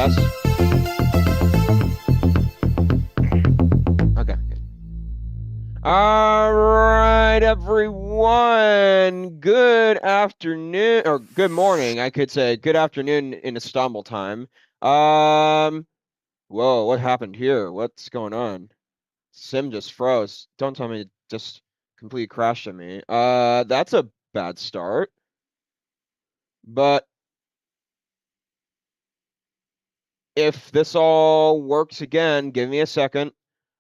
Yes. Okay. All right, everyone. Good afternoon, or good morning. I could say good afternoon in Istanbul time. Whoa, what happened here? What's going on? Sim just froze. Don't tell me it just completely crashed on me. That's a bad start. But if this all works again, give me a second.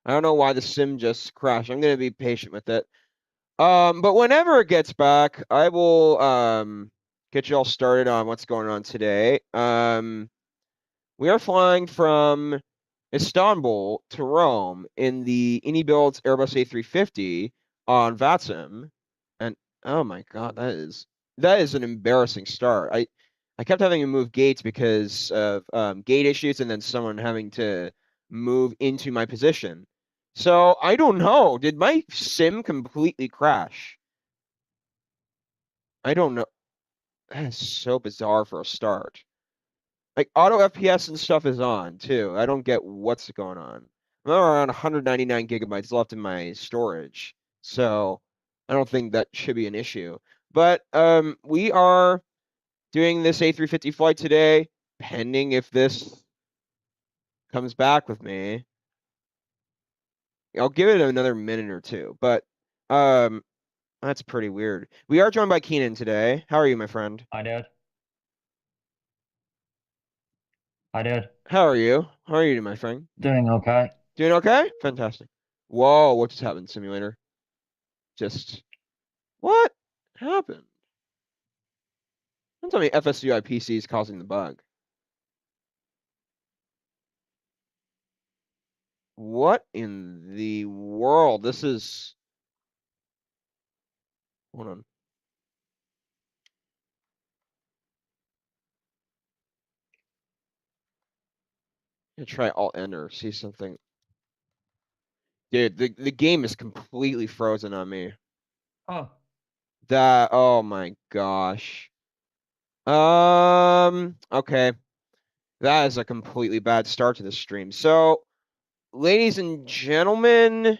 I don't know why the sim just crashed. I'm gonna be patient with it. But whenever it gets back, I will get you all started on what's going on today. We are flying from Istanbul to Rome in the IniBuilds Airbus A350 on VATSIM. And oh my God, that is an embarrassing start. I kept having to move gates because of gate issues and then someone having to move into my position. So I don't know. Did my sim completely crash? I don't know. That is so bizarre for a start. Like auto FPS and stuff is on too. I don't get what's going on. I'm around 199 gigabytes left in my storage, so I don't think that should be an issue. But we are doing this A350 flight today, pending if this comes back with me. I'll give it another minute or two, but that's pretty weird. We are joined by Keenan today. How are you, my friend? Hi, Dad. Hi, Dad. How are you? How are you, my friend? Doing okay. Doing okay? Fantastic. Whoa, what just happened, simulator? Just what happened? Don't tell me FSUI PC is causing the bug. What in the world? This is. Hold on. I'm gonna try Alt Enter, see something. Dude, the game is completely frozen on me. Oh, Oh my gosh. Okay. That is a completely bad start to the stream. So, ladies and gentlemen,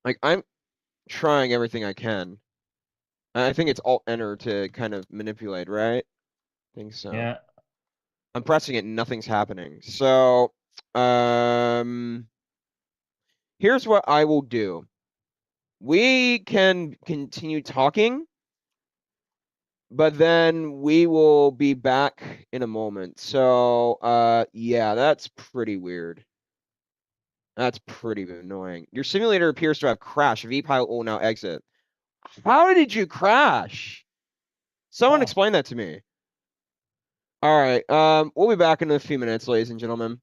like I'm trying everything I can. I think it's Alt Enter to kind of manipulate, right? I think so. yeah. I'm pressing it, nothing's happening. So, um, here's what I will do. We can continue talking, but then we will be back in a moment. So, yeah, that's pretty weird. That's pretty annoying. Your simulator appears to have crashed. VPilot will now exit. How did you crash? Someone Oh, explain that to me. All right. We'll be back in a few minutes, ladies and gentlemen.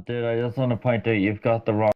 dude, I just want to point out you've got the wrong.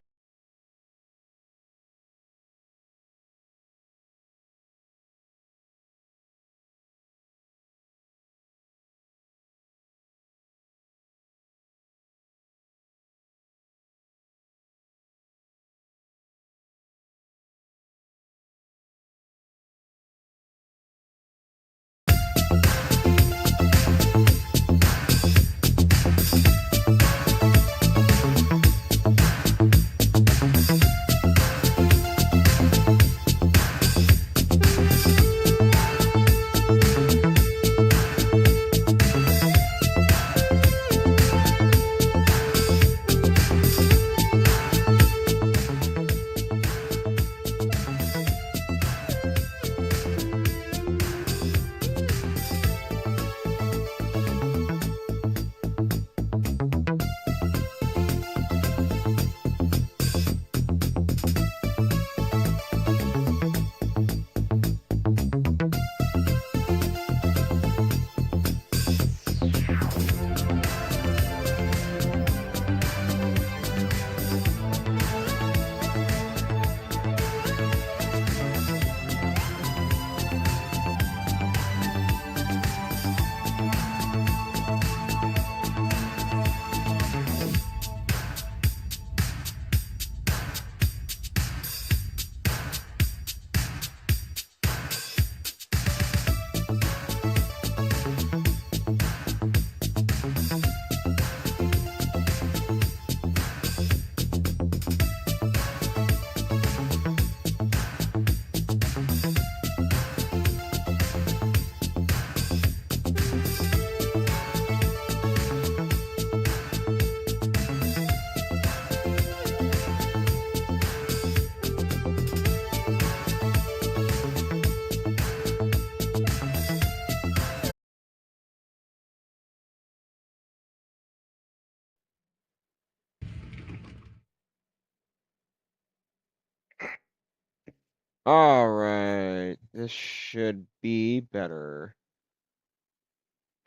All right, this should be better.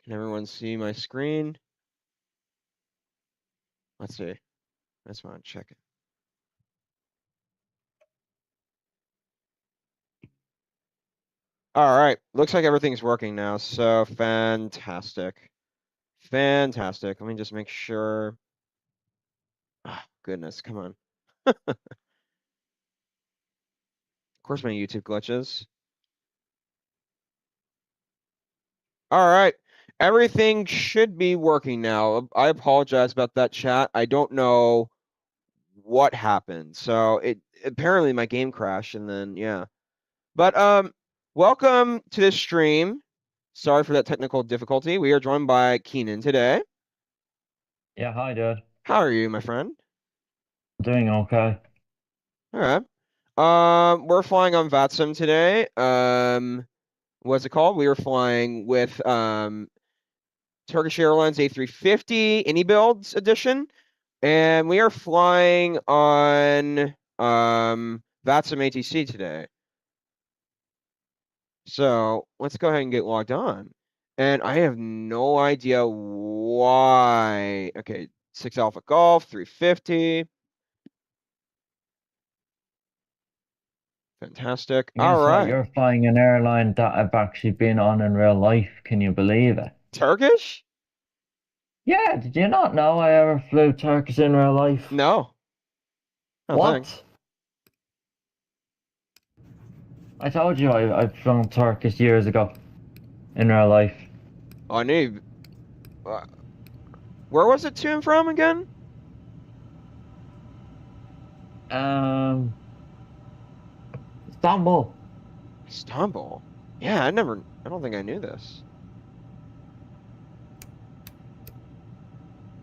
Can everyone see my screen? Let's see. I just want to check it. All right, looks like everything's working now, so fantastic. Fantastic. Let me just make sure. Oh, goodness, come on. Of course my YouTube glitches. All right, everything should be working now. I apologize about that, chat. I don't know what happened. So it apparently my game crashed, and then yeah. But welcome to this stream. Sorry for that technical difficulty. We are joined by Keenan today. Yeah, hi, dude. How are you, my friend? Doing okay. All right. We're flying on VATSIM today. What's it called? We were flying with Turkish Airlines A350 IniBuilds edition, and we are flying on VATSIM ATC today. So let's go ahead and get logged on. And I have no idea why. Okay, 6 Alpha Golf, 350. Fantastic. All Guess what? right. You're flying an airline that I've actually been on in real life. Can you believe it? Turkish? Yeah, did you not know I ever flew Turkish in real life? No. Oh, thanks. What? I told you I've flown Turkish years ago in real life. Oh, I need. Where was it to and from again? Istanbul. Istanbul. Yeah, I don't think I knew this.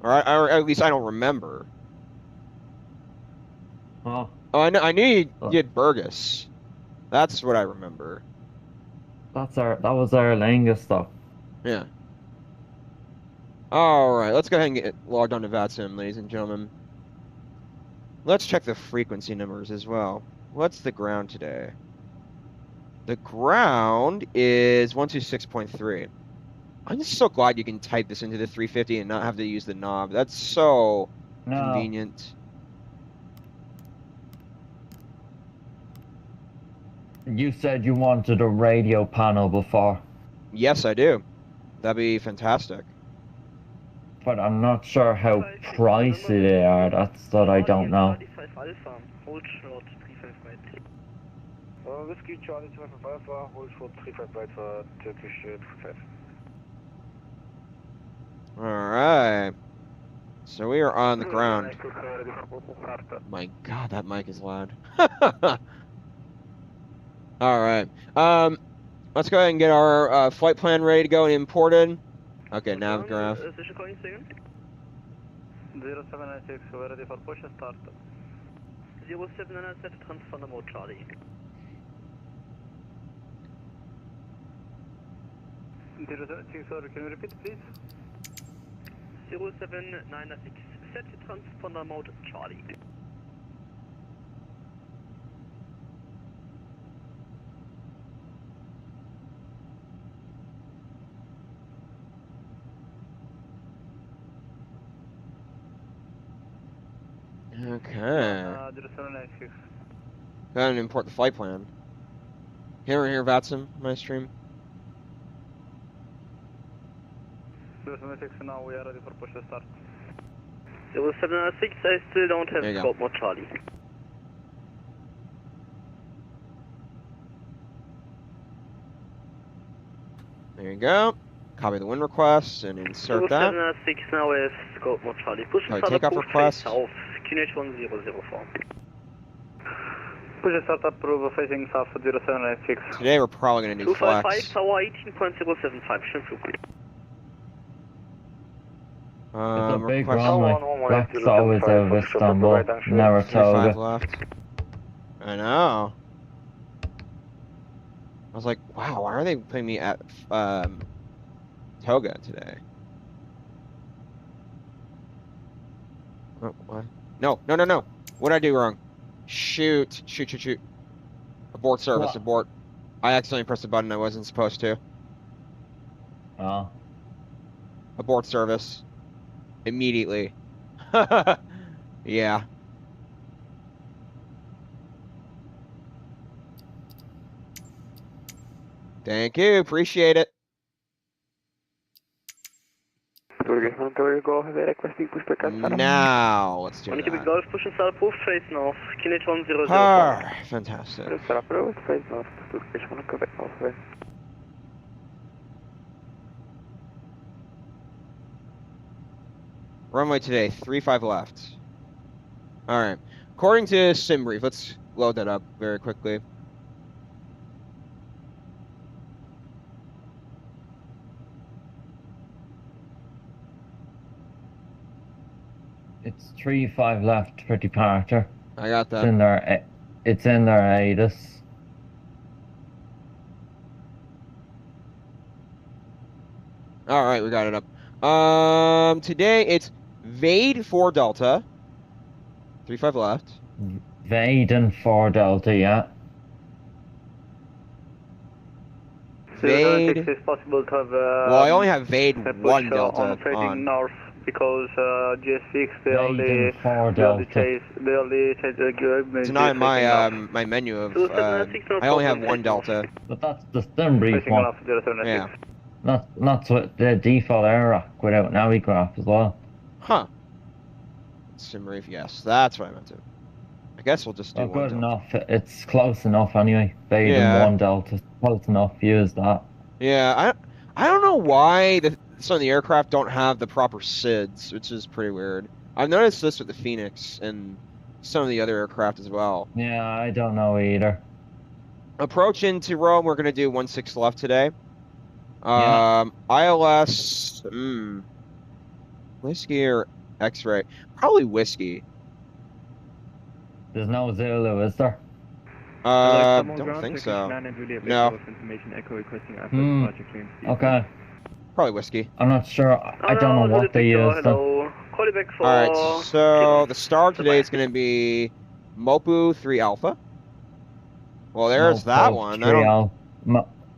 Or at least I don't remember. Oh, Oh, I knew you did Burgess. That's what I remember. that was Aer Lingus stuff. Yeah. All right, let's go ahead and get logged on to VATSIM, ladies and gentlemen. Let's check the frequency numbers as well. What's the ground today? The ground is 126.3. I'm just so glad you can type this into the 350 and not have to use the knob. That's so convenient. You said you wanted a radio panel before. Yes, I do. That'd be fantastic. But I'm not sure how pricey they are. That's what I don't know. Whiskey Charlie 255 Alpha, hold short 35 right for Turkish 255. All right. So we are on the ground. My God, that mic is loud. All right. Let's go ahead and get our flight plan ready to go and imported. Okay, nav graph. 0796, we're ready for push and start. 0797, transfer the mode Charlie. 0796, sorry, can you repeat please? 0796, set transponder mode Charlie. Okay. 0796. Go ahead and import the flight plan. Here, VATSIM, my stream. 0796, now we are ready for push and start. 0796, I still don't have scope mode Charlie. There you go. Copy the wind request and insert that. 0796, now we have scope mode Charlie. Push and start takeoff request. south, QNH 1004. Push and start approve facing south 0796. Today we're probably going to do flex. 255, tower 18.075, Schönflug. It's a big request runway. Black's always over Istanbul. Never 35 Toga. left. I know. I was like, wow, why are they putting me at Toga today? Oh, what? No. What did I do wrong? Shoot. Abort service, What? abort. I accidentally pressed a button I wasn't supposed to. Oh. Abort service. Immediately. Yeah. Thank you, appreciate it. Turkish Airlines, go ahead, requesting push back at Now, let's do On Quebec that. Golf, push and start proof, face north. Kinet 1004. Fantastic. Sarah Pro, face north, Turkish Airlines, Quebec Golf. Runway today, 35 left. All right. According to SimBrief, let's load that up very quickly. It's 3-5 left for departure. I got It's that. in their, it's in their ATIS. All right, we got it up. Today it's Vade 4 Delta. 35 left. Vaden 4 Delta, yeah. Vade. It's possible to have. Well, I only have Vade a 1 push Delta on fading on. north because GS6 they only Vaden 4 Delta. chase the It's not in my my menu of. I only have 1 Delta. But that's the SimBrief Facing one. off 076. Yeah. That's what the default air without Navigraph as well. Huh. SimBrief, yes, that's what I meant to. I guess we'll just do Oh, 1 good Delta. enough. It's close enough anyway. Vaden Yeah. 1 Delta. Close enough. Use that. Yeah, I don't know why some of the aircraft don't have the proper SIDs, which is pretty weird. I've noticed this with the Phoenix and some of the other aircraft as well. Yeah, I don't know either. Approach into Rome, we're gonna do 16 left today. Yeah. ILS, whiskey or X-ray? Probably whiskey. There's no Zulu, is there? Don't think so. No, Okay. probably whiskey. I'm not sure. I don't know what they use though. Hello. Call you back for. All right, so the star today is gonna be Mopu 3 Alpha. Well, there's that one. I don't.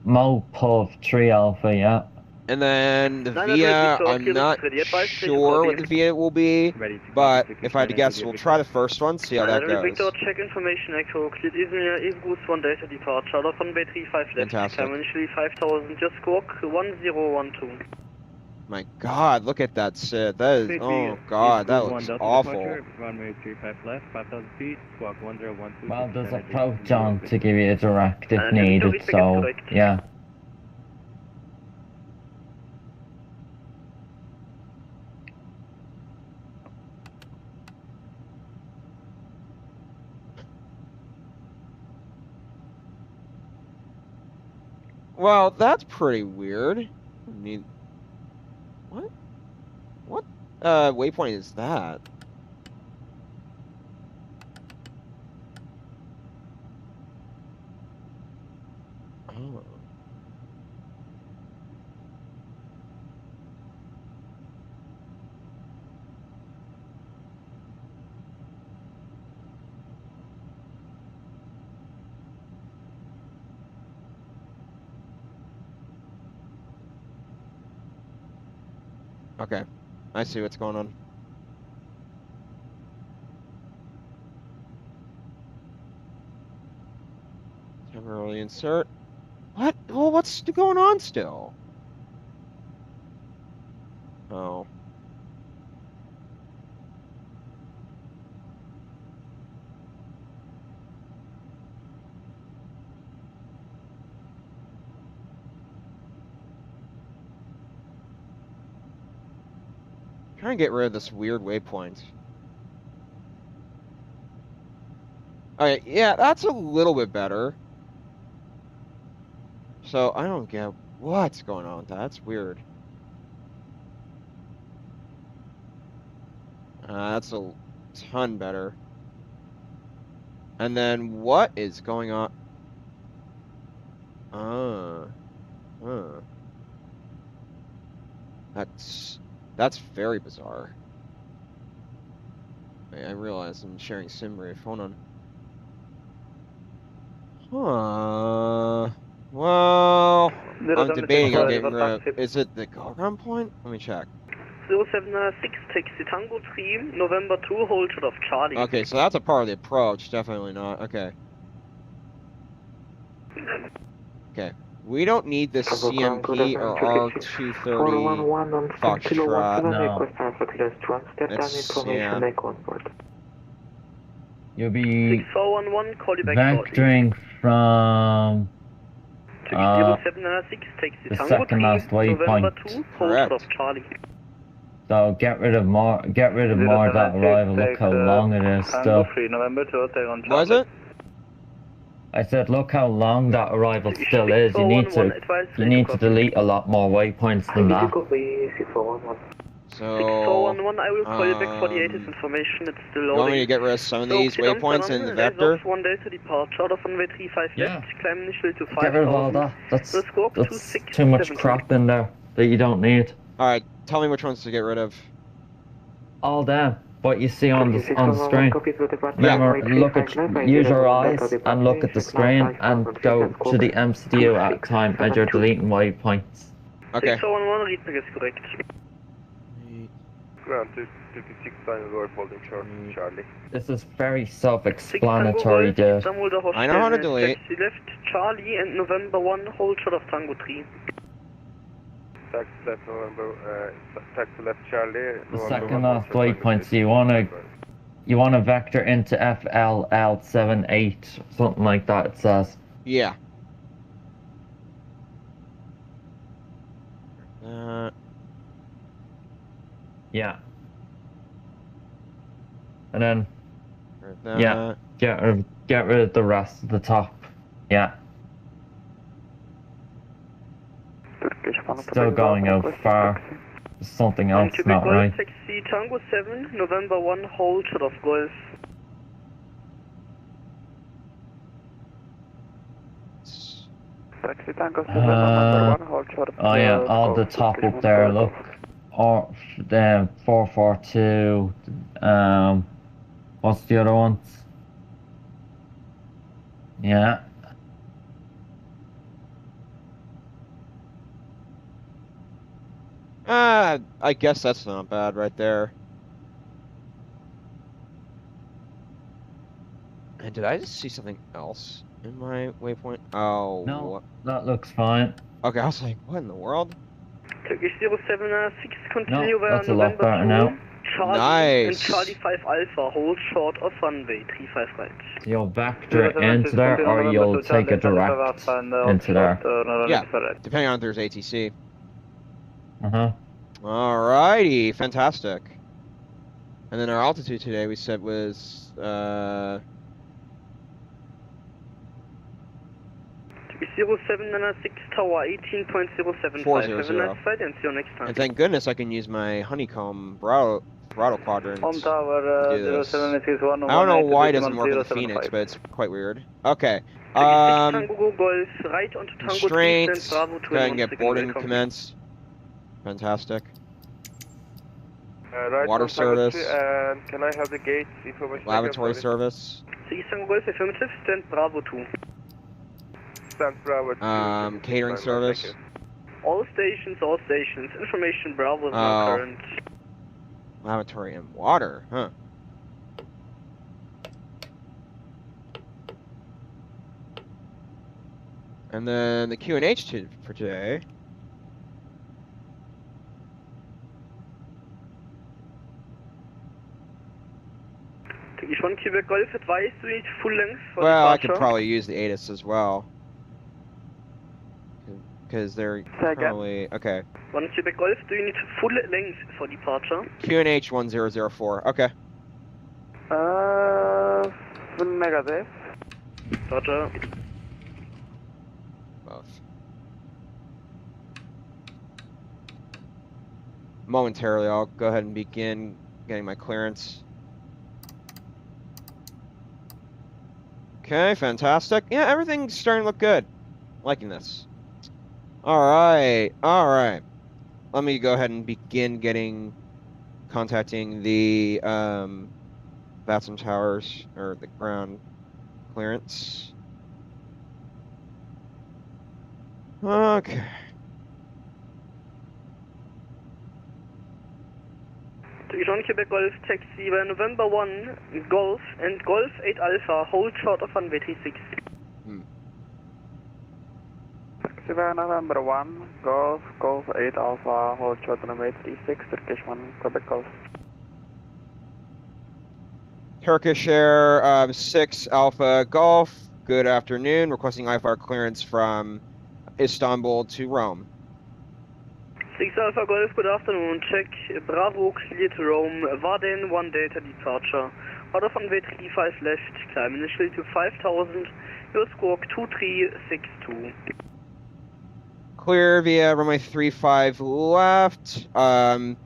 Mopov 3 Alpha, yeah. And then the Nine VIA, Victor, I'm clear not ready, advise, sure what the copy. VIA will be, but if I had to guess, we'll try the first one, see how that Victor, goes. check information echo. Cleared Izmir, East Goose 1 Delta departure. Out of runway 35 left. Fantastic. Climb initially 5000, just squawk 1012. My God, look at that SID. That is, oh God, that looks awful. Runway 35 left, 5,000 feet, squawk 1012. Well, there's a approach on to give you a direct if And needed, everything is so, correct. yeah. Well, that's pretty weird. I mean, what? What waypoint is that? Oh. Okay, I see what's going on. Temporarily insert. What? Well, what's going on still? Oh. Trying to get rid of this weird waypoint. Alright, yeah, that's a little bit better. So, I don't get what's going on with that. That's weird. That's a ton better. And then, what is going on? That's very bizarre. I realize I'm sharing SimBrief. Hold on. Huh. Well, I'm debating on getting rid of. Is it the go-around point? Let me check. 076 taxi Tango 3, November 2, hold short of Charlie. Okay, so that's a part of the approach. Definitely not. Okay. Okay. We don't need the CMP or R230 Foxtrot. No. It's, yeah. You'll be 6411, call you back shortly. vectoring from Turkish 076 taxi the Tango second 3, last November waypoint. 2, hold short of Charlie. So get rid of more that arrival. Look how long it is still. Was it? I said look how long that arrival still is. You need to delete a lot more waypoints than that. So, 6411, I will call you back for the latest information. It's still you loading. want me to get rid of some of these waypoints in the vector? 1 Delta departure, order runway 35 Yeah. left, climb initial to 5,000. Get rid of all that. That's Squawk too 2672. much crap in there that you don't need. Alright, tell me which ones to get rid of. All them. What you see on the screen. Remember, use your eyes and look at the screen and go to the MCDU at a time as you're deleting waypoints. Okay. 6411, read me is correct. Ground 256 Golf holding short, Charlie. This is very self-explanatory, dude. I know how to delete. Taxi left, Charlie, and November 1, hold short of Tango 3. Taxi left, November, taxi left, Charlie. The second last waypoint, so you wanna vector into FLL78, something like that it says. Yeah. Yeah. And then Yeah. get rid of the rest of the top. Yeah. Still going out far. There's something else not right. Taxi Tango 7, November 1, hold short of Golf. Taxi Tango 7, November 1, hold short of Oh yeah, all the top up there, look. Or the 442, what's the other ones? Yeah. I guess that's not bad right there. And did I just see something else in my waypoint? Oh. No, what? that looks fine. Okay, I was like, what in the world? Turkish 076, continue via that's a lot November better 2, now. Charlie, Nice. and Charlie 5 Alpha, hold short of runway 35 right. You'll vector into there or you'll take a direct into there. Yeah, depending on if there's ATC. Uh-huh. Alrighty, fantastic. And then our altitude today we said was, Turkish 0796, tower 18.075. 400. Have a nice flight and see you next time. and thank goodness I can use my honeycomb throttle quadrant. On tower do this. 0761. I don't know why it doesn't work in the Phoenix, but it's quite weird. Okay. Tango Golf, right onto Tango 3, Constraints. stand Bravo Go ahead and get 216, boarding welcome. commenced. Fantastic. Right Water on Tango service. 3, and can I have the gates information? Lavatory service. Tango Golf, affirmative, stand Bravo 2. Stand Bravo 2. Catering service. All stations, information Bravo is Oh. now current. Lavatory and water, huh? And then the Q&H for today. Turkish 1 Quebec Golf, advise we need full length for Well, I departure. could probably use the ATIS as well. Because they're probably... Okay. 1 Quebec Golf, do you need full length for departure? Q&H 1004. Okay. Full negative. Roger. Both. Momentarily, I'll go ahead and begin getting my clearance. Okay, fantastic. Yeah, everything's starting to look good. Liking this. Alright, alright. Let me go ahead and begin contacting the VATSIM towers, or the ground clearance. Okay. John Quebec Golf Taxi by November 1 Golf and Golf 8 Alpha hold short of runway 36. Taxi by November 1 Golf, Golf 8 Alpha, hold short on runway 36, Turkish 1 Quebec Golf. Turkish Air 6 Alpha Golf. Good afternoon. Requesting IFR clearance from Istanbul to Rome. 6 Alpha Golf, good afternoon. Check Bravo clear to Rome. Warden 1 Delta departure. Out of runway 35 left. Climb initially to 5000. Your squawk 2362. Clear via runway 35 left. Vaden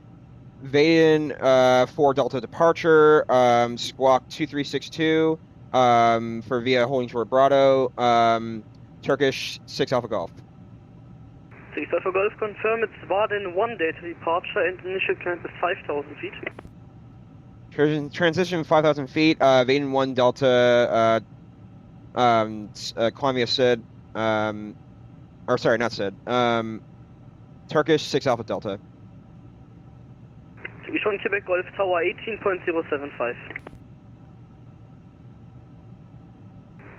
4 Delta departure. Squawk 2362. For via holding short Bravo. Turkish 6 Alpha Golf. 6 Alpha Golf, confirm it's Warden 1 Delta departure and initial climb is 5000 feet. Transition 5,000 feet. Vaden 1 Delta. Columbia Sid. Or sorry, not Sid. Turkish 6 Alpha Delta. John Quebec Golf Tower 18.075.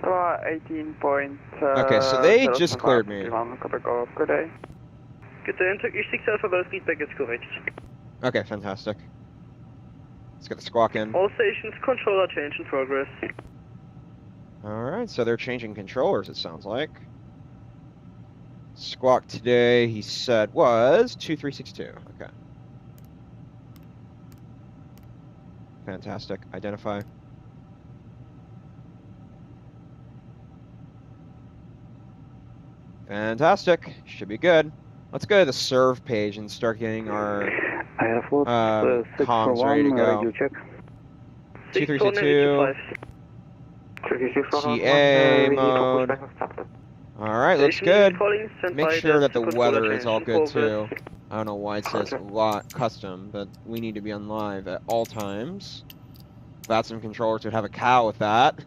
Tower 18. Okay, so they just cleared me. Quebec Golf, good day. Good day, and Turkish 6 Alpha Golf feedback is correct. Okay, fantastic. Let's get the squawk in. All stations, controller change in progress. Alright, so they're changing controllers, it sounds like. Squawk today, he said, was 2362. Okay. Fantastic. Identify. Fantastic. Should be good. Let's go to the serve page and start getting our comms ready to go. 2362. TA mode. Alright, looks good. Make sure that the weather is all good too. I don't know why it says lot custom, but we need to be on live at all times. VATSIM controllers would have a cow with that.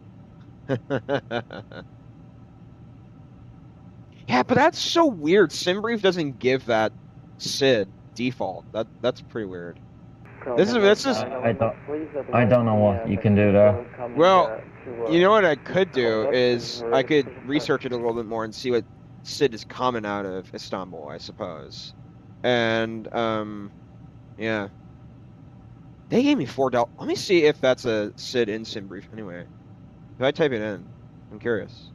Yeah, but that's so weird. SimBrief doesn't give that SID default. That's pretty weird. This is. I don't know what you can do there. Well, you know what I could do is I could research it a little bit more and see what SID is common out of Istanbul, I suppose. And yeah, they gave me $4. Let me see if that's a SID in SimBrief. Anyway, if I type it in, I'm curious.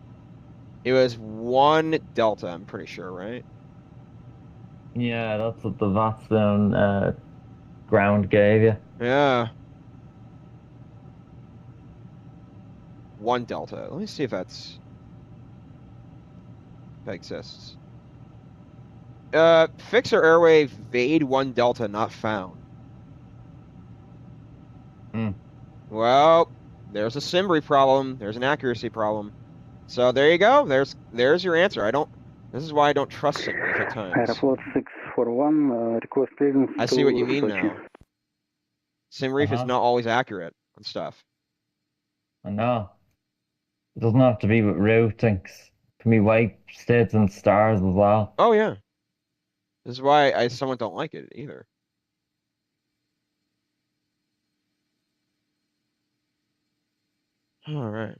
It was 1 Delta, I'm pretty sure, right? Yeah, that's what the VATSIM ground gave you. Yeah. 1 Delta. Let me see if that exists. Fixer airway Vade 1 Delta not found. Well, there's a SimBrief problem. There's an accuracy problem. So there you go. There's your answer. This is why I don't trust SimBrief at times. Airport 641, request clearance. I see what you mean now. SimBrief is not always accurate on stuff. I know. It doesn't have to be with routings. It can be white states and stars as well. Oh yeah. This is why I somewhat don't like it either. All right.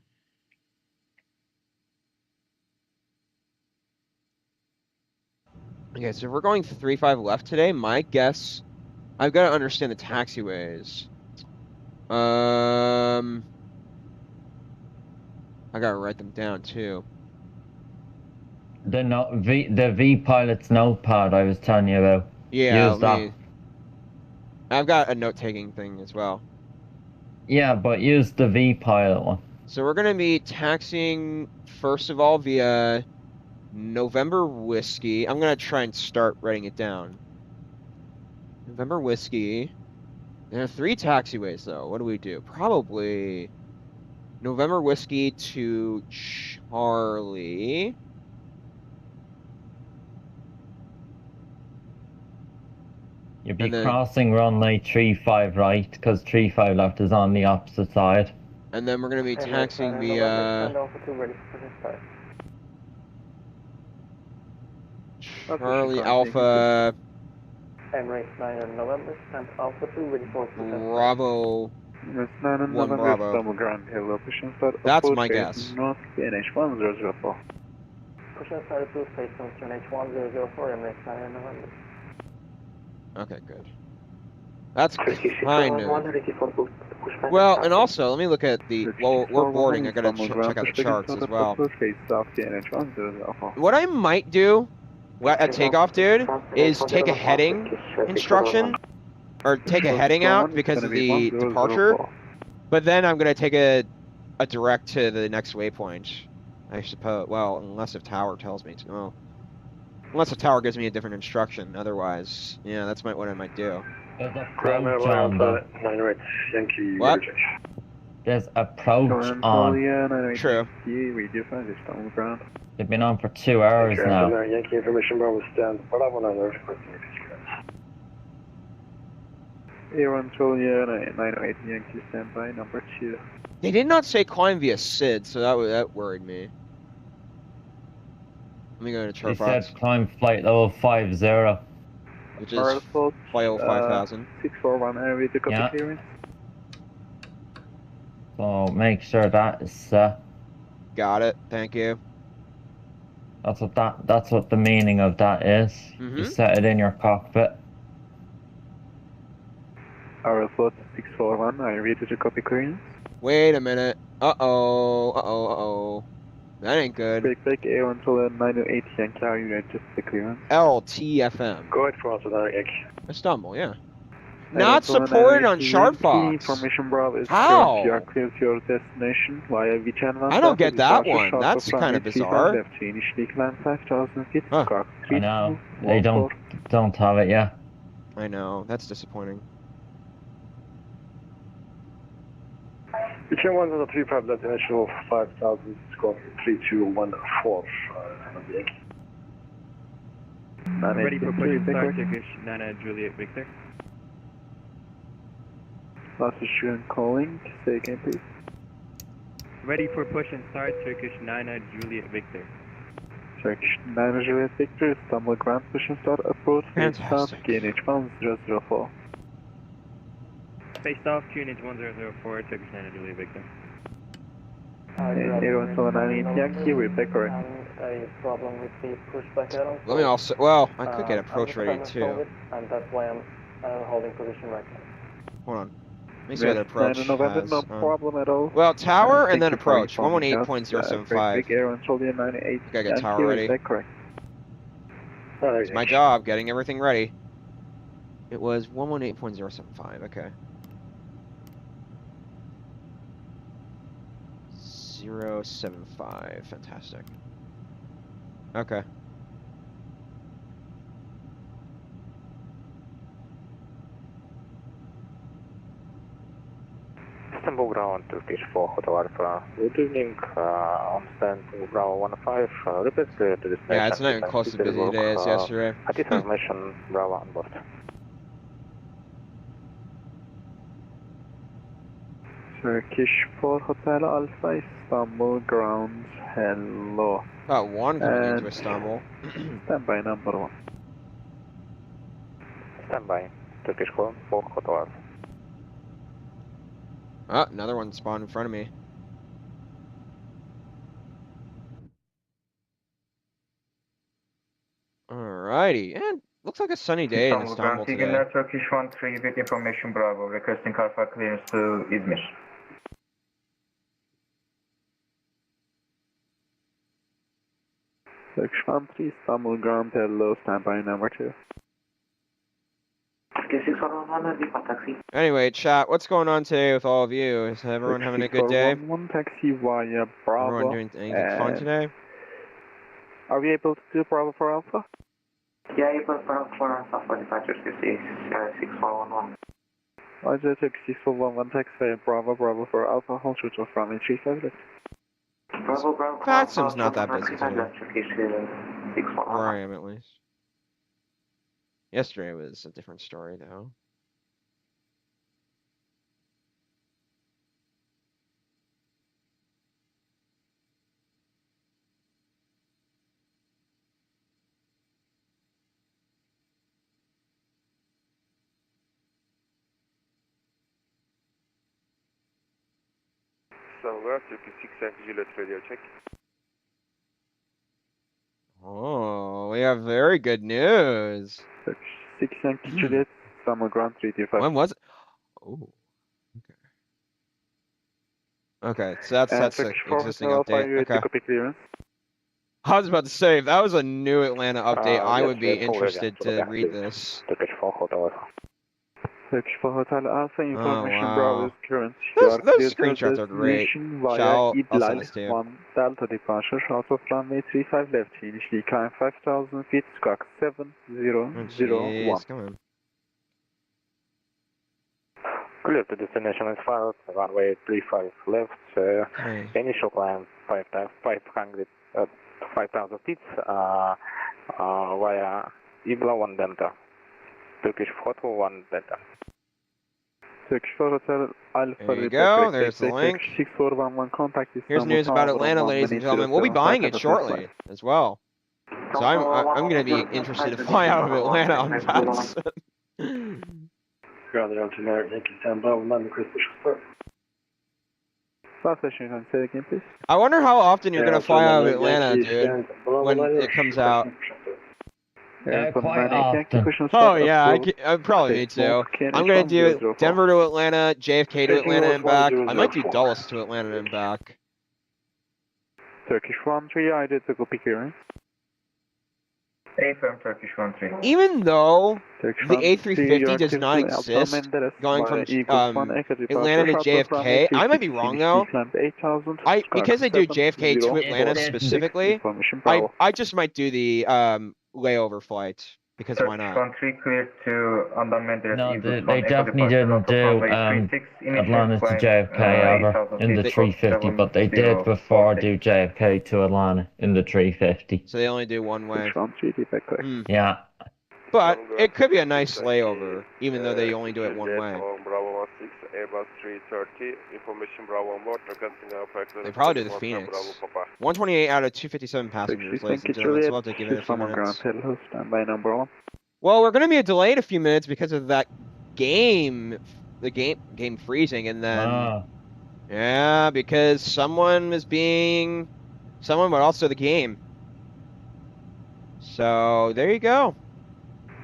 Okay, so if we're going 35 left today, my guess, I've got to understand the taxiways. I gotta write them down too. The V pilot's notepad I was telling you about. Yeah, use that. I've got a note-taking thing as well. Yeah, but use the V pilot one. So we're gonna be taxiing first of all via November Whiskey. I'm gonna try and start writing it down. November Whiskey. There are 3 taxiways though. What do we do? Probably November Whiskey to Charlie. You'll be crossing runway 35 right, because 35 left is on the opposite side. And then we're going to be taxiing via Charlie Alpha Emirates 9 November, stand Alpha 2, ready for Bravo Emirates 9 1 November, Bravo. Istanbul Ground, hello, pushing start. That's my guess. North, QNH 1004. Pushing start to face on QNH 1004, Emirates 9 November. Okay, good. That's kind of... Well, and also, let me look at the... Well, we're boarding. I gotta check out the charts as well. What I might do at takeoff, dude, is take a heading instruction, or take a heading out because of the departure, but then I'm gonna take a direct to the next waypoint, I suppose. Well, unless if tower tells me to. Oh. Unless the tower gives me a different instruction. Otherwise, yeah, that's what I might do. There's approach on the... What? There's approach on. True. They've been on for 2 hours now. Yankee information Bravo stand, Bravo 9 requesting A1 Julia 908 Yankee standby, number 2. They did not say climb via SID, so that worried me. Let me go to chart They box, said climb flight level 50. which is flight level 5000. 641 area to copy Yeah. clearance. So make sure that is Got it. Thank you. that's what the meaning of that is. You set it in your cockpit. Aeroflot 641, I read to copy clearance. Wait a minute. Uh-oh. That ain't good. Break A1 Julia 908 Yankee, are you ready to the clearance? LTFM. Go ahead for answer that, Yankee. Istanbul, yeah. Not supported on Shartfox. Information Bravo is How? You are clear to your destination via VATSIM. I don't get that one. That's kind of bizarre. Left to initially climb 5,000 feet. Huh. I know. They don't have it yet. I know. That's disappointing. VATSIM 135 left initial 5,000 squawk 3214. Ready for push and start, Turkish 9 Juliet Victor. Last student calling, say again please. Ready for push and start, Turkish 9 Juliet Victor. Turkish 9 Juliet Victor, Istanbul Ground push and start, approach, Fantastic. QNH 1004. Faced off, QNH 1004, Turkish 9 Juliet Victor. Airline 798 Yankee, repeat correct. A problem with the pushback arrow. Let me also... Well, I could get approach ready, too. And that's why I'm holding position right now. Hold on. Let me see what the approach has. No problem at all. Well, tower and then Thank you approach. for informing us. 118.075. Big Air on Julia 98. Gotta get tower ready. Is that correct? It's my job, getting everything ready. It was 118.075, okay. 075, fantastic. Okay. Istanbul Ground, Turkish 4 Hotel Alpha. Good evening, on stand Bravo 15, repeat clear to destination. Yeah, it's not even close to busy today as yesterday. At this information, Bravo on board. Turkish 4 Hotel Alpha, Istanbul Ground, hello. About one coming into Istanbul. Standby number 1. Standby, Turkish 4 Hotel Alpha. Ah, another one spawned in front of me. Alrighty, and looks like a sunny day in Istanbul today. Turkish 13 with information Bravo, requesting Alpha clearance to Izmir. Turkish 13, Istanbul Ground, hello, standby number 2. Anyway, chat, what's going on today with all of you? Is everyone having a good day? One taxi via Bravo. Everyone doing anything fun today? Are we able to do Bravo for Alpha? Yeah, Bravo for Alpha, departure 6411. Roger, taxi 411, taxi via Bravo, Bravo for Alpha, hold short of runway 35 left. Bravo, Bravo. VATSIM's not that busy today. Where I am, at least. Yesterday was a different story, though. Turkish 6 Juliet radio check. Oh, we have very good news. Turkish 6 Juliet, Istanbul ground 335. When was it? Oh, okay. Okay, so that's the Turkish 4 existing Hotel Alpha, update. you Okay. copy clearance. I was about to say, if that was a new Atlanta update, I yes, would be yes, hold interested again. to read this. Turkish 4 Hotel Alpha. Turkish 4 Hotel Alpha, information wow. Bravo is current. You Those are clear to screenshots are great. destination via I'll send IDLAL this to you. 1 Delta departure, out of runway 35 left, initially climb 5,000 feet, squawk Oh, 7001. jeez, come on. Clear to destination is filed, runway 35 left, Okay. initial climb 5,000 feet via IBLA 1 Delta, Turkish Photo 1 Delta. Turkish Hotel Alpha. There you go, there's the link. 6411 contact Here's news about Atlanta, ladies and gentlemen. We'll be buying it shortly as well. So I'm going to be interested to fly out of Atlanta on VATSIM. Ground engineer, Yankee Sam Bravo, London Crystal Shore. Last question, can you say again, please? I wonder how often you're going to fly out of Atlanta, dude, when it comes out. Quite often. Oh yeah, I probably need to. I'm gonna do Denver to Atlanta, JFK to Atlanta and back. I might do Dulles to Atlanta and back. Turkish 1-3, I did the copy clearance. AFM Turkish 1-3. Even though Turkish the 1-3, A350 does not exist, going from Atlanta to JFK, I might be wrong though. Because I do JFK to Atlanta specifically, I just might do the layover flight. Because why Turkish not? 1-3 cleared to undocumented No, Eagles they 1 Echo definitely departure didn't out of do runway 36, initial Atlanta to climb, JFK ever 8,000 in the feet, 350, but they did before do JFK to Atlanta in the 350. So they only do one way. Yeah. But it could be a nice layover, even though they only do it one way. Bravo 16, Airbus 330, information Bravo on board, They probably do the Phoenix. 128 out of 257 passengers, ladies and gentlemen, so we'll have to give it a few minutes. Well, we're going to be delayed a few minutes because of that game freezing, and then... Yeah, because someone, but also the game. So, there you go.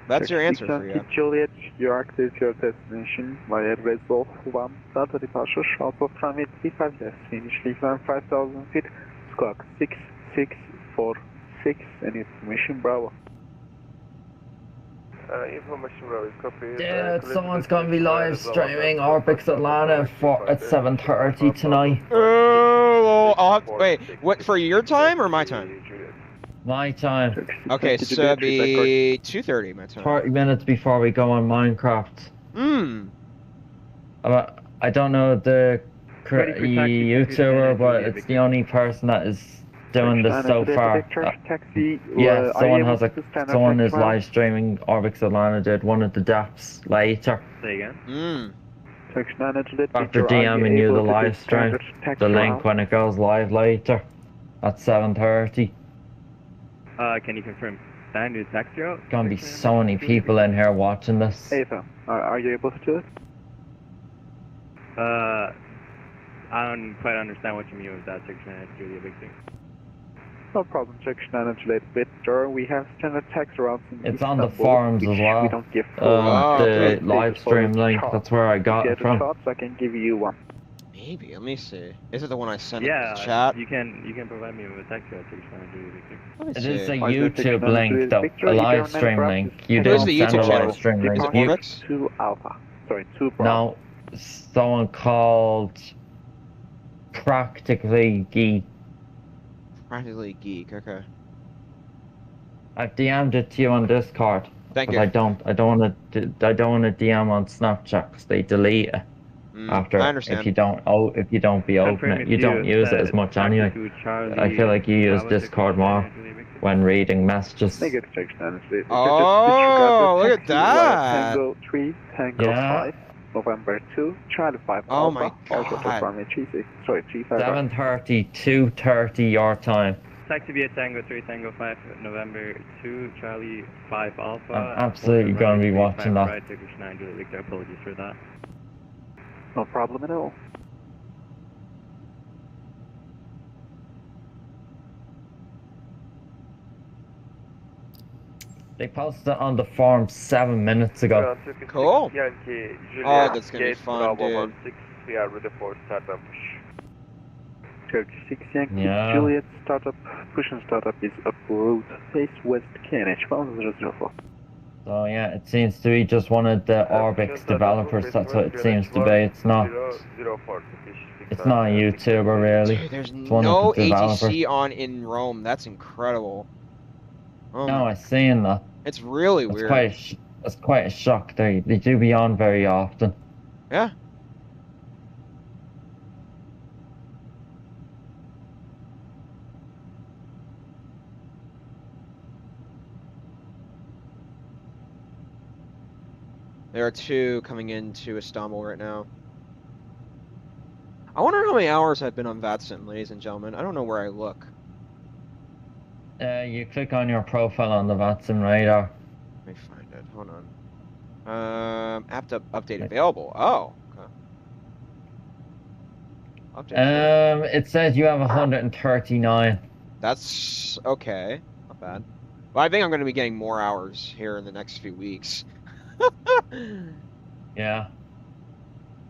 That's your answer for you. Juliet, you are clear to your destination via Resolve 1, Delta departure, out of runway 35 left, initially climb 5,000 feet, squawk 6646, and information Bravo. Information Bravo is copied. Yeah, someone's going to be live streaming Orbix Atlanta at 7:30 tonight. Oh, well, wait, what, for your time or my time? My time. Okay, so it'll be 2:30 my time. 30 minutes before we go on Minecraft. I don't know the YouTuber, but it's the only person that is doing this so far. Yeah, someone is live streaming Orbix Atlanta did one of the DAPs later. Say again. After DMing you the live stream, the link when it goes live later at 7:30. Can you confirm standard taxi route? Gonna be so many people in here watching this. AFM, are you able to do it? I don't quite understand what you mean with that, Section 9 Julia Victor. No problem, Section 9 related bit, sir. We have standard taxi routes in It's on Istanbul, the forums as well. We don't give the live stream link, that's where I got it from. Shots, I can give you one. Maybe, let me see. Is it the one I sent in Yeah, the chat? you can provide me with a text route, Section 9 Julia Victor. Let me It see. is a YouTube link though, a live stream link. You What is didn't the send a YouTube live channel? stream link. Is it You, Orbix? 2 Alpha. Sorry, 2 Bravo. no, someone called Practically Geek. Practically Geek, okay. I've DM'd it to you on Discord. Thank but you. I don't want to DM on Snapchat because they delete it after. I understand. If you don't be open it, you don't use it as much anyway. I feel like you use Discord more when reading messages. Negative Section 9. Oh, look at that! Tango 3, Tango 5, November 2, Charlie 5 Oh Alpha, my also God. for runway 36, sorry, 35. 7:30, 2:30 your time. Taxi via Tango 3, Tango 5, November 2, Charlie 5 Alpha. I'm absolutely going to be watching that. Right, Turkish 9 Julia Victor, apologies for that. No problem at all. They posted it on the forum 7 minutes ago. Cool. Yankee, Oh, Juliet, that's gonna be gate fun, Bravo dude. 16, we are ready for startup. Turkish 6 Yankee, Yeah. Juliet, startup, push and startup is approved. Face west, KNH 1004. So yeah, it seems to be just one of the Orbix developers. That's what it seems to be. It's not. 004, It's not a YouTuber really. Dude, there's It's one of the no developers. ATC on in Rome. That's incredible. Oh No, my, I seen that. it's really That's weird. that's quite a shock. They do be on very often. Yeah. There are two coming into Istanbul right now. I wonder how many hours I've been on VATSIM, ladies and gentlemen. I don't know where I look. You click on your profile on the VATSIM radar. Let me find it. Hold on. App to update available. Oh, okay. Update available. It says you have 139. That's okay. Not bad. Well, I think I'm going to be getting more hours here in the next few weeks. Yeah.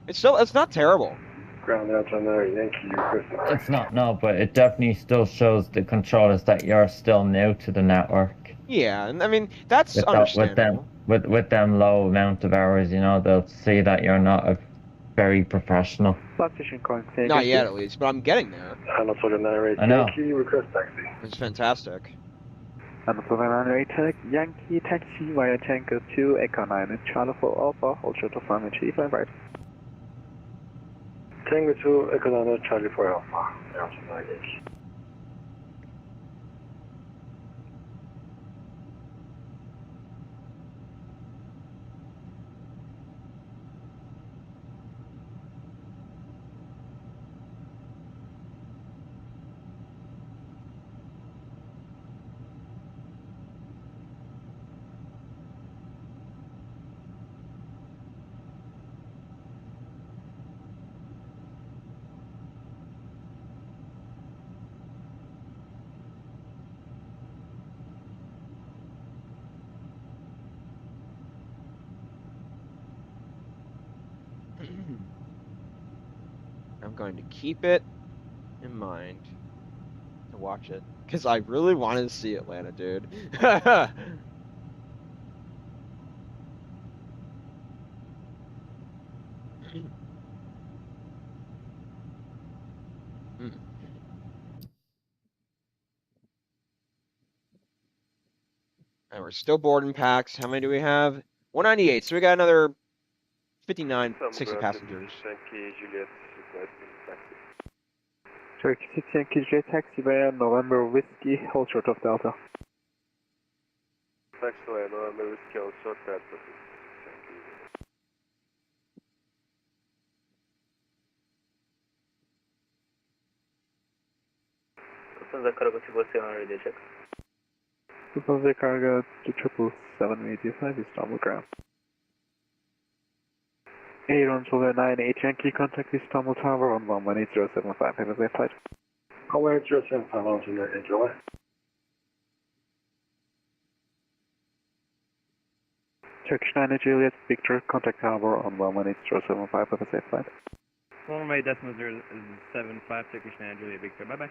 It's not terrible. Ground out on there, Yankee, requesting. It's not, no, but it definitely still shows the controllers that you're still new to the network. Yeah, and I mean that's With understandable. them low amount of hours, you know, they'll see that you're not a very professional. Last station calling Not yet, at least, but I'm getting there. Anatolia 98, I know. Yankee, request taxi. It's fantastic. Anatolia 98, Yankee, taxi via Tango 2, Echo 9, Charlie 4 Alpha, hold short of runway 35 right. Tango 2, Echo 9, Charlie 4 Alpha. Anatolia Yankee. I'm going to keep it in mind to watch it because I really wanted to see Atlanta, dude. Hmm. And we're still boarding packs. How many do we have? 198. So we got another 59, 60 passengers. Yankee, Juliet, requesting taxi. Turkish 6 Yankee, J taxi via November Whiskey, hold short of Delta. Taxi via November Whiskey, all short Delta. Lufthansa Cargo 777 ready check. Lufthansa Cargo 77785, Istanbul ground. Anatolia 98 Yankee, contact Istanbul Tower on 118075, have a safe flight. Hawaiian 075 Anatolia Yankee, away. Turkish 9 Juliet, Victor, contact Tower on 118075, have a safe flight. Runway decimal 075, Turkish 9 Juliet Victor, bye bye.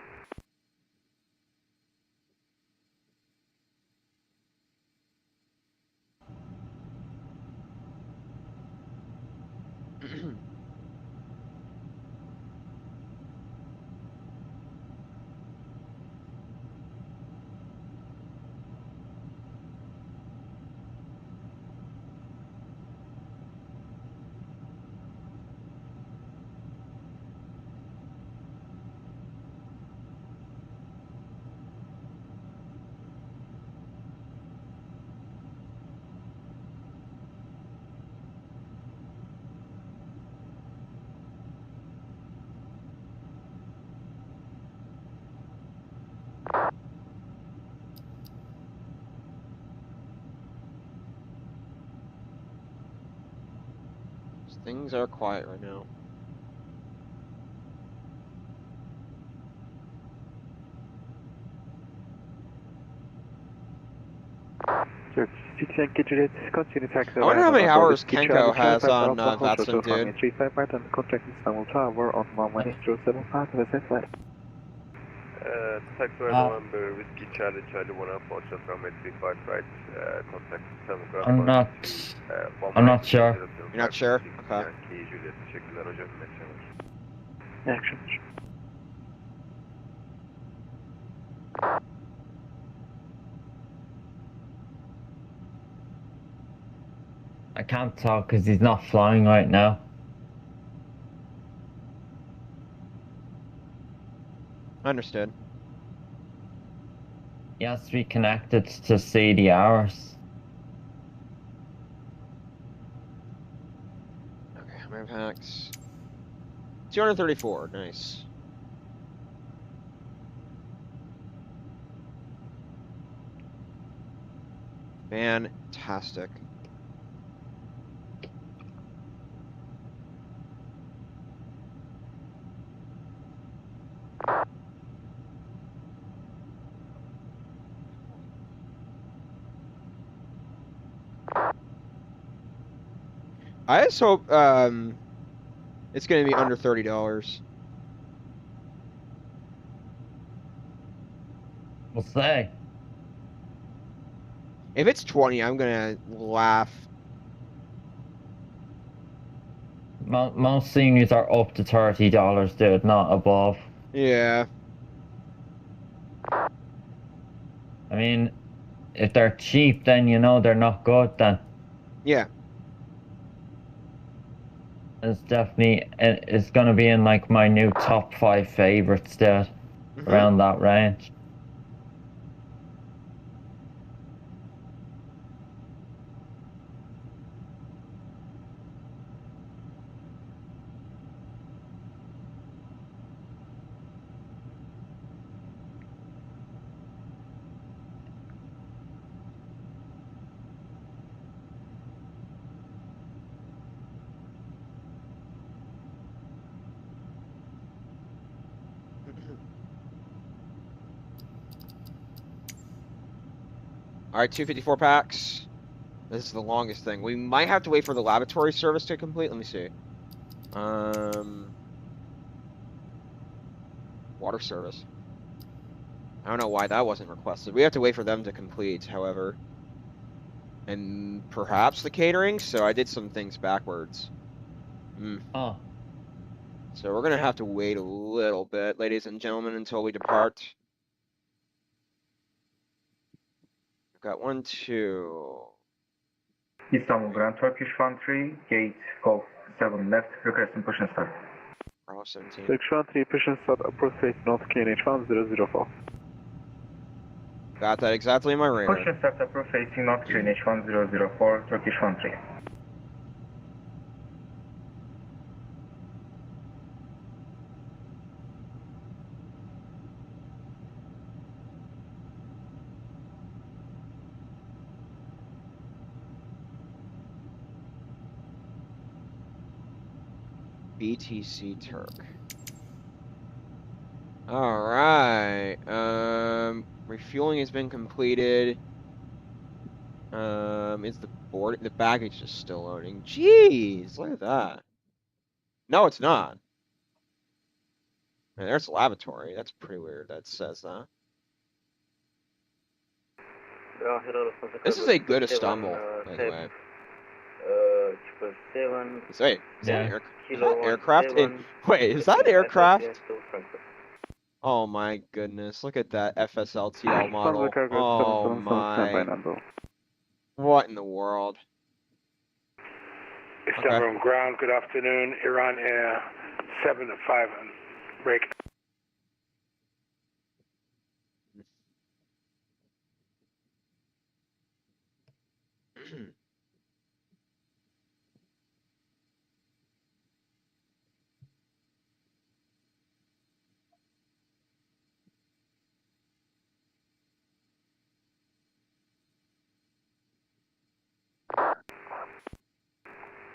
Things are quiet right now. Turkish 6 Juliet, continue taxi. I wonder how many hours Charlie, Kenko has Charlie, on Alpha, Hotel, VATSIM, dude. 35 right, and contact Istanbul Tower on 11075 with a flight. Taxi November, Whiskey Charlie, Charlie 1 Alpha, Hotel from 35 right, contact Istanbul Ground. I'm not sure. You're not sure? Okay. Yankee Juliet, teşekkürler hocam. Action. I can't talk because he's not flying right now. Understood. He has to be connected to see the hours. Okay, how many packs? 234, nice. Fantastic. I just hope it's gonna be under $30. We'll say. If it's 20, I'm gonna laugh. Most seniors are up to $30, dude, not above. Yeah. I mean, if they're cheap, then you know they're not good then. Yeah. It's definitely, it's gonna be in like my new top 5 favorites, dude. Around that range. All right, 254 packs. This is the longest thing. We might have to wait for the laboratory service to complete. Let me see. Water service. I don't know why that wasn't requested. We have to wait for them to complete, however. And perhaps the catering, so I did some things backwards. Oh. So we're gonna have to wait a little bit, ladies and gentlemen, until we depart. I've got 1, 2. Istanbul Grand Turkish 13, gate Golf 7 left, requesting push and start. Bravo 17. Turkish 13, push and start, approximate North KNH 1004. Got that exactly in my radar. Push and start, approximating North KNH 1004, Turkish 13. BTC Turk. All right. Refueling has been completed. Is the baggage is still loading? Jeez, look at that. No, it's not. Man, there's the lavatory. That's pretty weird. That says that. This is a good Istanbul, by the way. Is that aircraft? Wait, is that aircraft? Oh my goodness! Look at that FSLTL model. Oh my! What in the world? Istanbul ground. Good afternoon. Iran Air 7 to 5 on break.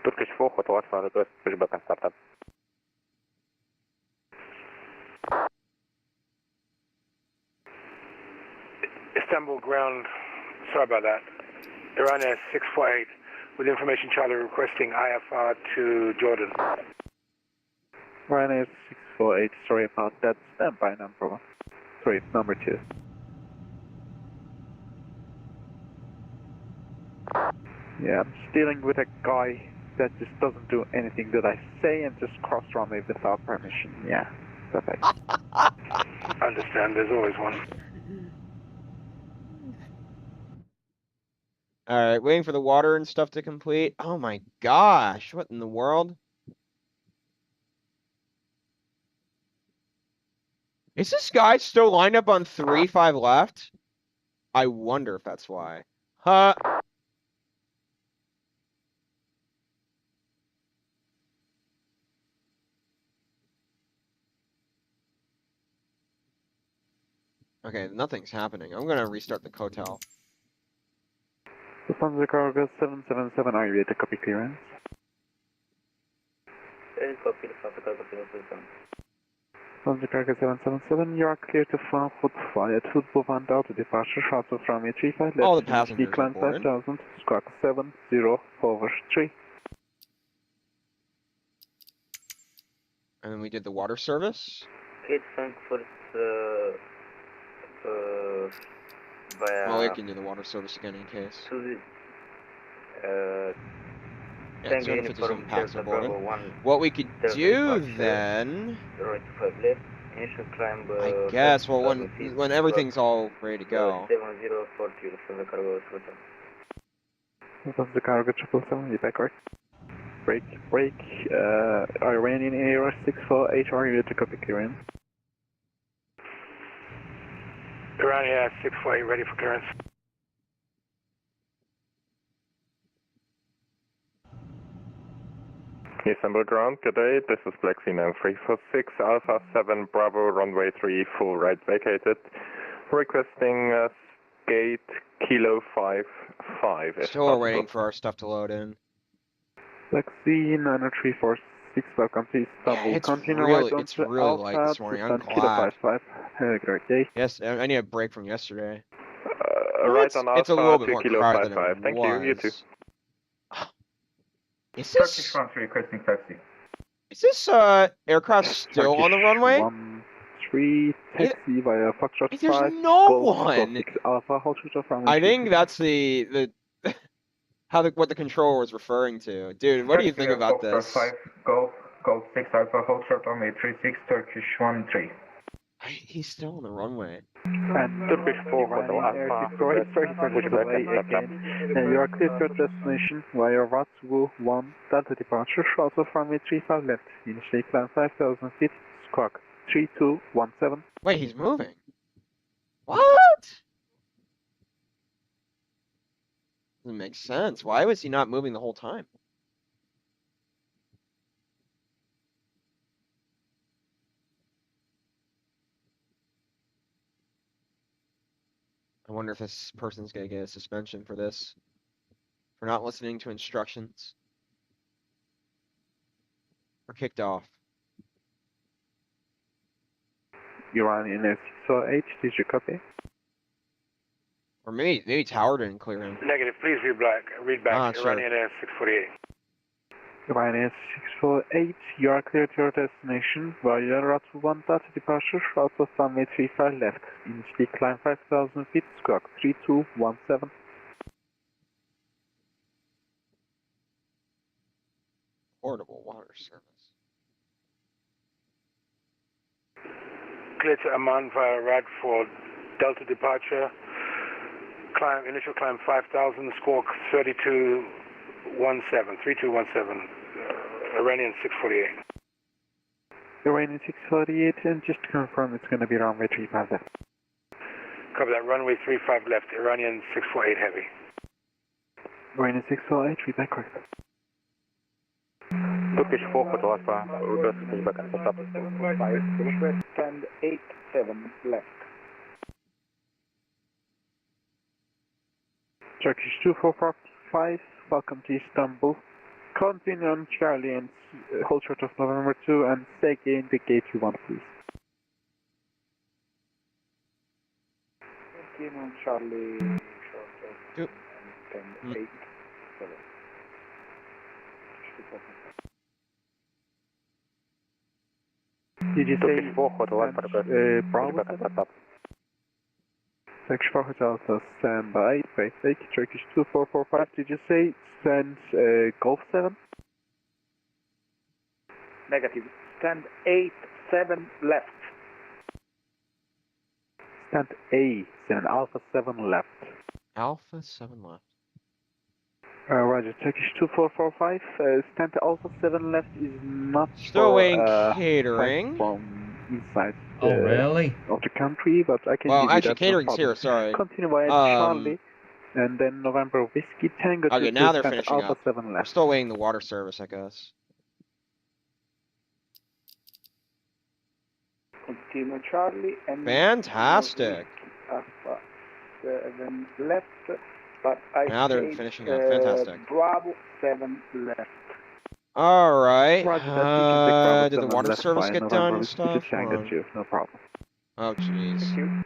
Turkish 4, خطوات for request pushback and startup. Istanbul ground. Sorry about that. Iran Air 648 with information Charlie requesting IFR to Jordan. Iran Air 648, sorry about that. Stand by, no problem. Sorry, number 2. Yeah, I'm just dealing with a guy that just doesn't do anything that I say and just cross runway without permission. Yeah, perfect. Understand, there's always one. Alright, waiting for the water and stuff to complete. Oh my gosh, what in the world? Is this guy still lined up on 3-5 left? I wonder if that's why. Huh? Okay, nothing's happening. I'm gonna restart the hotel. Lufthansa Cargo 777, are you ready to copy clearance? Copy, Lufthansa Cargo 777. Lufthansa Cargo 777, you are clear to Frankfurt via Tudbovan to departure shuttle from A35 left. All the passengers are Decline boarded. 5000, squawk 7043. And then we did the water service. It's Frankfurt via... Well, we can do the water service again in case. To the... Yeah, 250 packs are boarded. What we could do then... Right to 5 left. Initial climb... I guess, well, when everything's all ready to go. 7040, Lufthansa Cargo 777. Lufthansa Cargo 777, you back right? Break. Iranian Air 648, are you ready to copy clearance? Iran Air 648 ready for clearance. Istanbul ground, good day. This is Black Sea 9346, Alpha 7, Bravo, runway 3, full right vacated. Requesting gate Kilo 55. Still waiting for our stuff to load in. Black Sea 90346, welcome to Istanbul. It's Continue really, right it's on to really light Alpha this morning. I'm Kilo glad. 55. Have a great day. Yes, I need a break from yesterday. Right on Alpha It's a little bit to more Kilo crowded than 55. it Thank was. you too. Is Turkish this, country requesting taxi. is this aircraft still on the runway? 13 taxi via Foxtrot 5. There's no Golf one. 6 Alpha, hold short from I think that's the what the controller was referring to. Dude, what do you think about this? 5 Golf 6 Alpha, hold short on 36 Turkish 13. He's still on the runway. And Turkish 4 Hotel Alpha, sorry for delay again. You are clear to your destination via VATSIM 1 Delta departure, shuttle from 35 left. Initially climb 5000 feet, squawk 3217. Wait, he's moving. What? Doesn't make sense. Why was he not moving the whole time? I wonder if this person's gonna get a suspension for this. For not listening to instructions. Or kicked off. Iranian Air 648, did you copy? Or maybe Tower didn't clear him. Negative, please read back. Sure. Iranian Air 648. Iranian Air 648, you are clear to your destination via Ratu 1 Delta departure, shuttle from 35 left. Initially climb 5000 feet, squawk 3217. Portable water service. Clear to Amman via Radford Delta departure. Initial climb 5000, squawk 3217. Iranian 648. Iranian 648, and just to confirm it's going to be runway 35 left. Cover that, runway 35 left, Iranian 648 heavy. Iranian 648, feedback correct. Turkish 4 Hotel Alpha, request pushback and stop. 5 request and 87 left. Turkish 2445, welcome to Istanbul. Continue on Charlie and hold short of November 2 and stay in the gate you want, please. Continue on Charlie, short of stand 8, 7. Did you say Turkish 4 Hotel Alpha request Bravo pushback and 7? stop. Turkish 4 Hotel Alpha, stand by, basic, Turkish 2445, did you say stand Golf 7? Negative. Stand 8, 7 left. Stand A7, Alpha 7 left. Alpha 7 left. Roger, Turkish 2445, stand Alpha 7 left is not Still for waiting flight catering. from inside Oh, really? of the country, but I can Well, give you actually, that, no catering's problem. here, sorry. Continue via Charlie, and then November Whiskey Tango Okay, 2 now they're stand finishing Alpha up. 7 We're left. still waiting the water service, I guess. Continue Charlie and Fantastic. Alpha 7 left, but I Now they're changed, finishing up. Fantastic. Bravo 7 left. All right. Roger that, you can take Bravo Did the 7 water left service via get November done and Whiskey stuff? Tango Or- 2, no problem. Oh, jeez.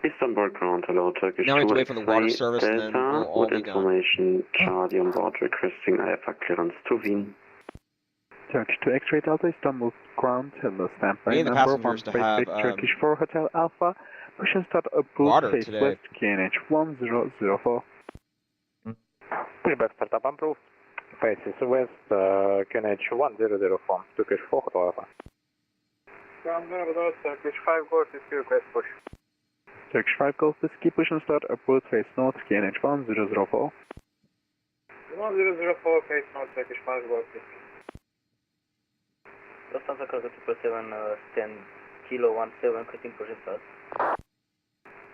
Istanbul ground, hello, Turkish Now we have to 2 wait for the water X-ray service, and then Delta, we'll all with be done. information, Charlie on board requesting IFA clearance to Wien. Turkish 2 X-ray Delta, Istanbul ground, hello, stand by We need the number passengers to 1 have, basic, Turkish 4 Hotel Alpha, push and start approved, water face today. west, KNH 1004. Pushback startup approved. Faces west, KNH 1004, Turkish 4 Hotel Alpha. Ground November, Turkish 5 Golf Whiskey request push. Turkish 5 Golf Whiskey, push and start approved, face north, KNH 1004. 1004, face north, Turkish 5 Golf Whiskey. Lufthansa Cargo 777, stand Kilo 17, quitting push and start.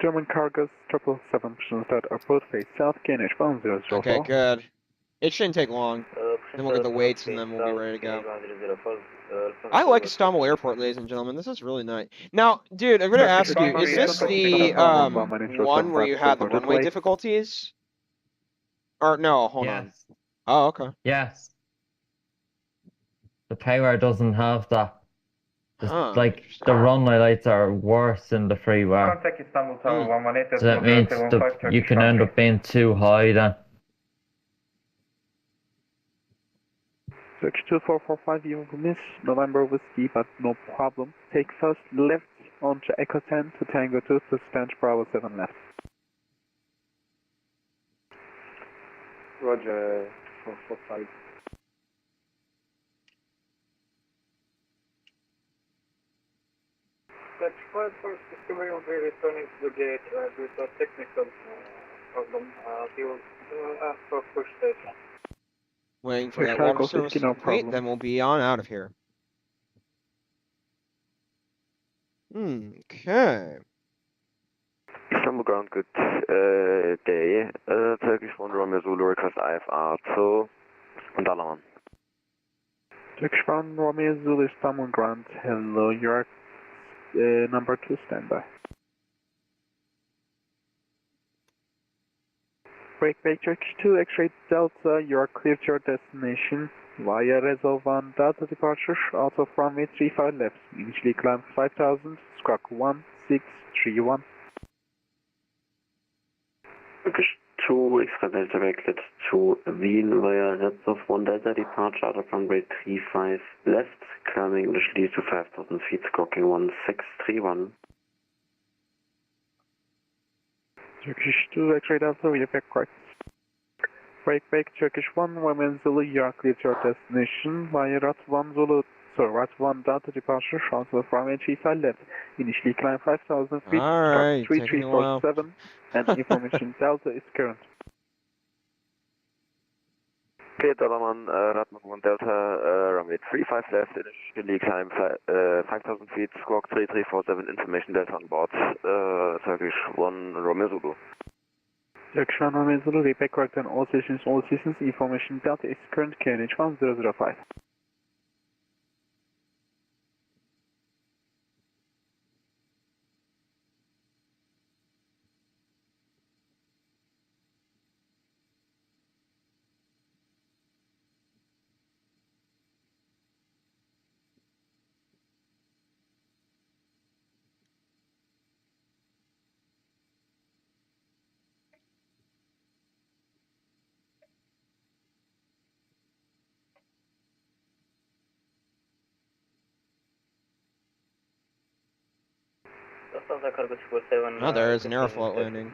German cargoes, 777, push and start approved, face south, KNH 1004. Okay, good. It shouldn't take long. Then we'll get the weights, and then we'll be ready to go. I like Istanbul Airport, ladies and gentlemen. This is really nice. Now, dude, I'm going to ask you, is this the one where you had the runway difficulties? Or no, hold on. Yes. Oh, okay. Yes. The power doesn't have that. Just, Huh, like, the runway lights are worse in the freeware. Contact Istanbul Tower 118. So that means you can end up being too high then. Search 2445, you will miss November Whiskey, but no problem. Take first left onto Echo 10 to Tango 2 to stand Bravo 7 left. Roger 445. That's fine, first discovery will be returning to the gate due to a technical problem. He will ask for push station. Waiting for that Chicago water service 50, to no complete, problem. then we'll be on out of here. Okay. Istanbul ground, good day. Turkish 1 Romeo Zulu request IFR to Dalaman. Turkish 1 Romeo Zulu Istanbul Grand, hello, you're number 2 standby. Break Turkish 2 X-ray Delta, you are clear to your destination via Rezo 1 Delta departure, out of runway 35 left, initially climb 5000, squawk 1631. Turkish 2 X-ray Delta backlit to Wien via Rezo 1 Delta departure, out of runway 35 left, climbing initially to 5000 feet, squawking 1631. Turkish 2 X-ray Delta, we back correct. Break Turkish 1 Women Zulu, you are clear to your destination via Rat 1 Zulu, Rat 1 Delta departure, out of runway 35 left, initially climb 5000 feet, Alright, start taking a while. 3347, and information Delta is current. Okay, Dalaman, Ratman 1 Delta, runway 35 left, initially climb 5000 feet, squawk 3347, information Delta on board, Turkish 1 Romeo Zulu. Turkish 1 Romeo Zulu, we back correct on all stations, information Delta is current, KNH 1005. Lufthansa Cargo 777. Oh, there is an airfloat landing.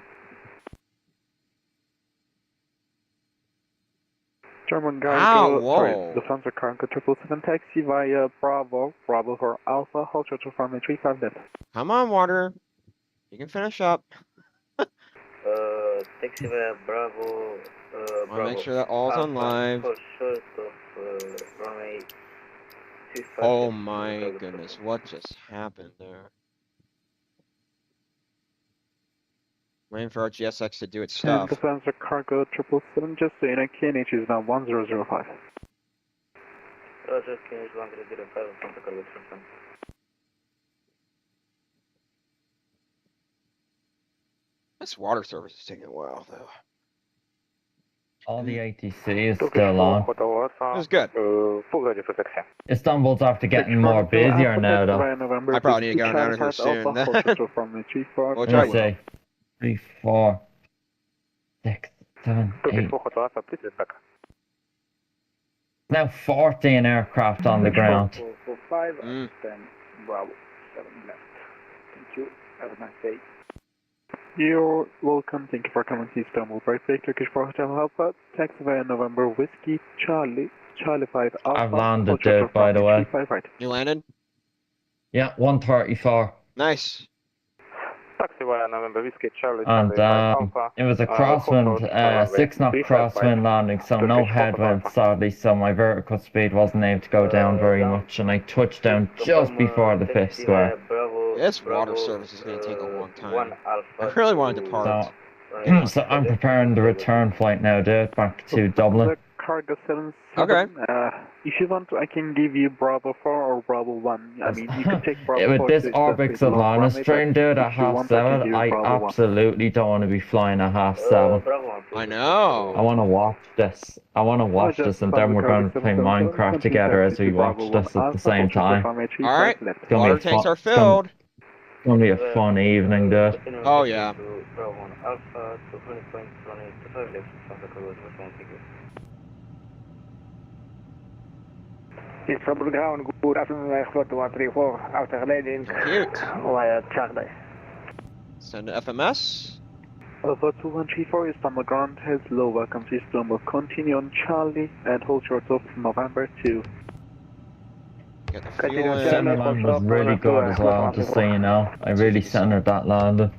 German Ow, Cargo, sorry, whoa. Lufthansa Cargo 777 taxi via Bravo for Alpha, hold short to runway 35 left. Come on, water. You can finish up. Taxi via Bravo, Wanna make sure that all's on live. Hold short of runway 35 Oh left. my goodness, what just happened there? Waiting for our GSX to do its And stuff. Lufthansa Cargo 777, just so you know, KNH is now 1005. Roger, KNH 1005, Lufthansa Cargo 777. This water service is taking a while, though. All the ATC is still on. It was good. Istanbul's after getting more busier now, though. I probably need to go down here soon. We'll Let try me see. 3, 4, 6, 7, 8. Now 14 aircraft on the ground. 5 and 10, Bravo 7 left. Thank you. Have a nice day. You're welcome. Thank you for coming to Istanbul. Birthday Turkish Hotel Alpha. Taxi via November Whiskey Charlie 5 Alpha. I've landed, dude, by the way. Right. You landed? Yeah, 134. Nice. Taxi via November Whiskey Charlie And Alpha. it was a crosswind, 6-knot crosswind landing, so no headwind, sadly, so my vertical speed wasn't able to go down very much, and I touched down just before the 5th square. This water service is going to take a long time. I really want to depart. So I'm preparing the return flight now, dude, back to Dublin. Cargo 77. Okay. If you want, I can give you Bravo 4 or Bravo 1. I mean, you can take Bravo 4. With this Orbix Atlantis train, dude, at half 7, I absolutely don't want to be flying at half 7. I know. I want to watch this. I want to watch this, and then we're going to play Minecraft together as we watch this at the same time. Alright, water tanks are filled. It's going to be a fun evening, dude. Oh, yeah. Istanbul ground, good afternoon, Airport 134, after landing via Charlie. Send to FMS. Alpha 2134 Istanbul ground has low, welcome to Istanbul. Continue on Charlie and hold short of November 2. Get the fuel in. Center line was really good as well, just so you know. I really centered that landing.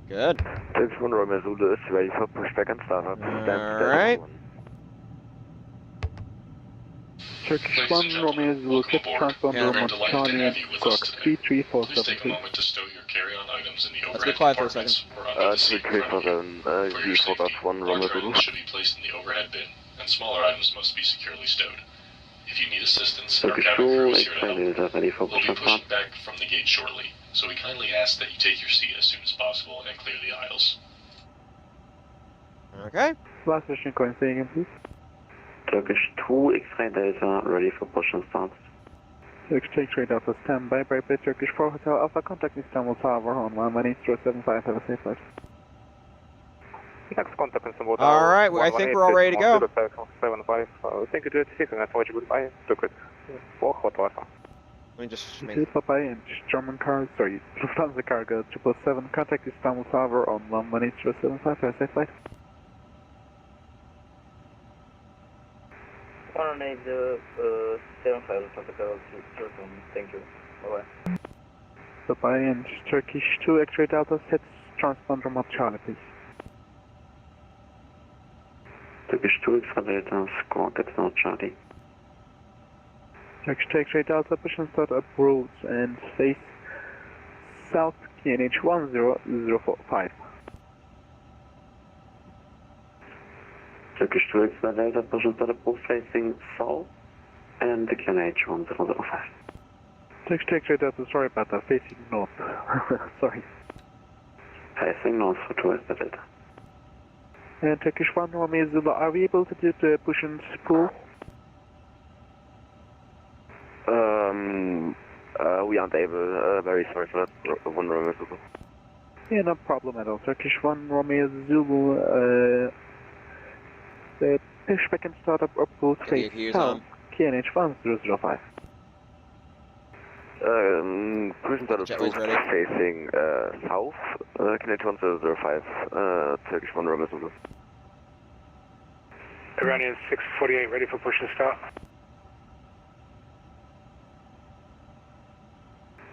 Good. Taxi 1 Romeo Zulu is ready for pushback and startup. Alright. Turkish 1 Romeo Zulu, set transponder on Charlie and squawk 33472. Let's be quiet for a second. 337, V4.1 Romeo Zulu. Should be placed in the overhead bin, and smaller items must be securely stowed. If you need assistance, our cabin crew is here to help. We'll be pushing back from the gate shortly, so we kindly ask that you take your seat as soon as possible and clear the aisles. Okay. Last mission coin, say again, please. Turkish 2 X-ray Delta, ready for push and start. X-ray Delta, standby, Brightbay Turkish 4 Hotel Alpha, contact Istanbul Tower on 11875, have a safe flight. Next contact Istanbul Tower. Alright, I think we're all ready to go. 75, thank you, dude. Goodbye. Took it. 4 Hotel Alpha. Let me just make... Bye-bye, and German car, sorry, Lufthansa Cargo 777, contact Istanbul Tower on 11875, have a safe flight. 11875, Lufthansa Cargo 777, thank you. Bye-bye. Bye-bye, and Turkish 2 X-ray Delta, set transponder on Charlie, please. Turkish 2 X-ray Delta, squawk at North Charlie. Turkish 2 X-ray Delta, push and start up roads and face south, KNH 10045. Turkish 2 X-ray Delta, push and start up both facing south and the KNH 1005. Turkish 2 X-ray Delta, sorry about that, facing north. Sorry. Facing north for 2 X-ray Delta. And Turkish 1 Romeo Zulu, are we able to do the push and pull? We aren't able, very sorry for that, 1 Romeo Zulu. Yeah, no problem at all. Turkish 1 Romeo Zulu, the pushback and startup up both face south, KNH 1005. Cruise Battle Jetway's ready. facing south, Connect 1005, Turkish 1 Robinson. Iranian 648 ready for push and start.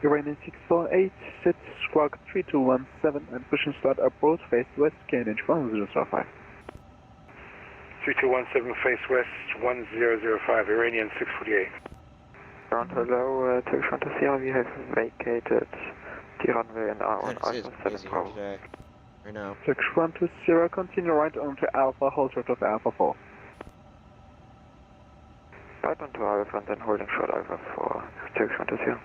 Iranian 648, set squawk 3217 and push and start approach face west, KNH 1005. 3217 face west 1005, Iranian 648. Ground hello, Turkish 1 to Sierra, we have vacated the runway and are on Alpha 7 Bravo. Right now. Turkish 1 to Sierra, continue right onto Alpha, hold short of Alpha 4. Right onto Alpha and then holding short Alpha 4, Turkish 1 to Sierra.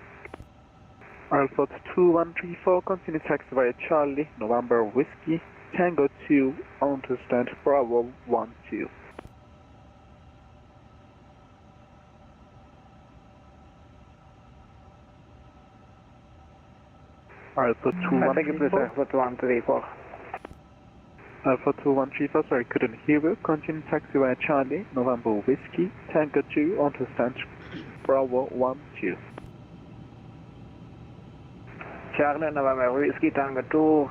Alpha 2134, continue taxi via Charlie, November Whiskey, Tango 2, onto stand Bravo 12. Alpha 2134. Alpha 2134, sorry, couldn't hear you. Continue taxi via Charlie, November Whiskey, Tango 2, onto stand Bravo 12. Charlie, November Whiskey, Tango 2,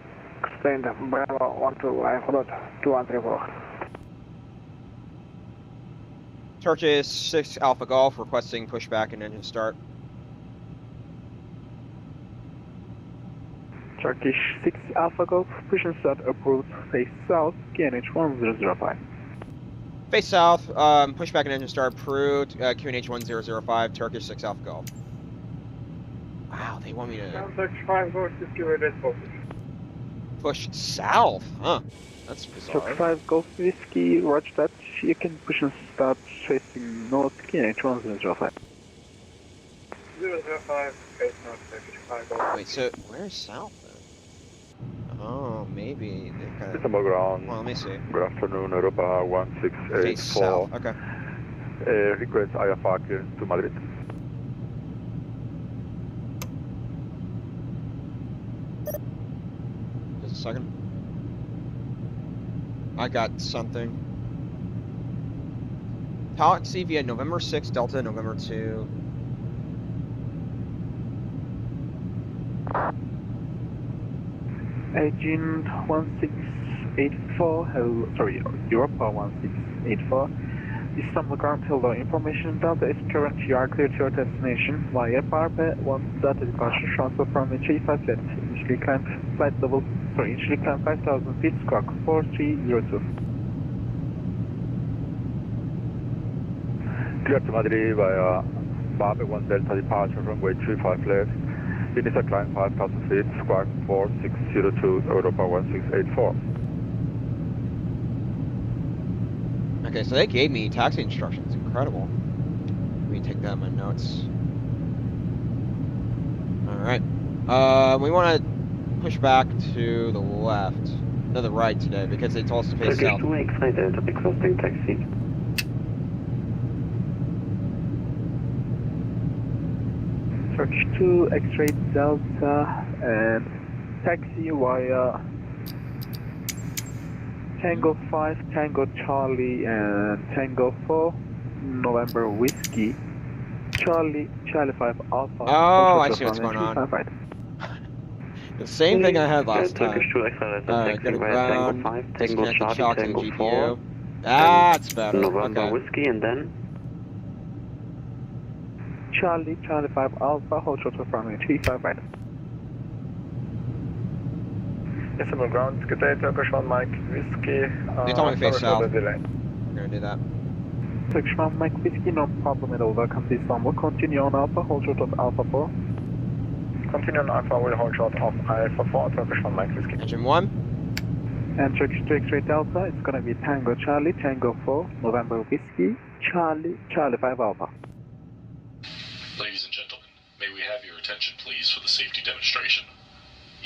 stand Bravo 12, I followed 2134. Turkish 6 Alpha Golf requesting pushback and engine start. Turkish 6 Alpha Golf, push and start approved, face south, KNH 1005. Face south, pushback and engine start approved, QNH 1005, Turkish 6 Alpha Golf. Wow, they want me to Turkish 5 Golf, just give it a focus. push south, huh? That's bizarre. Turkish 5 Golf Whiskey, roger that, you can push and start facing north, KNH 1005. 005, face north, Turkish 5 Golf. Wait, so where's south then? Oh, maybe they kind of... Istanbul ground. Well, let me see. Good afternoon, Europa 1684. Face south, okay. Request IFR clearance to Madrid. Just a second. I got something. Taxi via November 6, Delta, November 2. Agent 1684, hello, sorry, Europa 1684. Istanbul ground, hello, information Delta is current, you are clear to your destination via Parpe, 1 Delta departure, transfer from H35 left, initially climb flight level, sorry, initially climb 5000 feet, squawk 4302. Clear to Madrid via Parpe 1 Delta departure, runway 35 left. Initial climb 5,000 feet, squawk 4602, Europa 1684. Okay, so they gave me taxi instructions. Incredible. Let me take that in my notes. Alright. We want to push back to the left. No, the right today, because they told us to face south. Turkish 2 X-ray Delta requesting taxi. Turkish 2, X-ray Delta, and taxi via Tango 5, Tango Charlie, and Tango 4, November Whiskey, Charlie 5 Alpha. Oh, I see what's going on. The same thing I had last time. Turkish 2 X-ray Delta Alright, taxi go to via ground, Tango 5, Tango disconnect the Charlie, shocks and Tango GPU. 4. That's better, November okay. Whiskey, and then Charlie 5 Alpha, hold short of runway 35 right. Istanbul ground, good day, Turkish 1 Mike Whiskey. They told me to face south. We're gonna do that. Turkish 1 Mike Whiskey, no problem at all. Welcome to Istanbul. Continue on Alpha, hold short of Alpha 4. Continue on Alpha, we'll hold short of Alpha 4, Turkish 1 Mike Whiskey. Engine 1. And Turkish 2 X-ray Delta, it's gonna be Tango Charlie, Tango 4, November Whiskey, Charlie 5 Alpha. Ladies and gentlemen, may we have your attention please for the safety demonstration.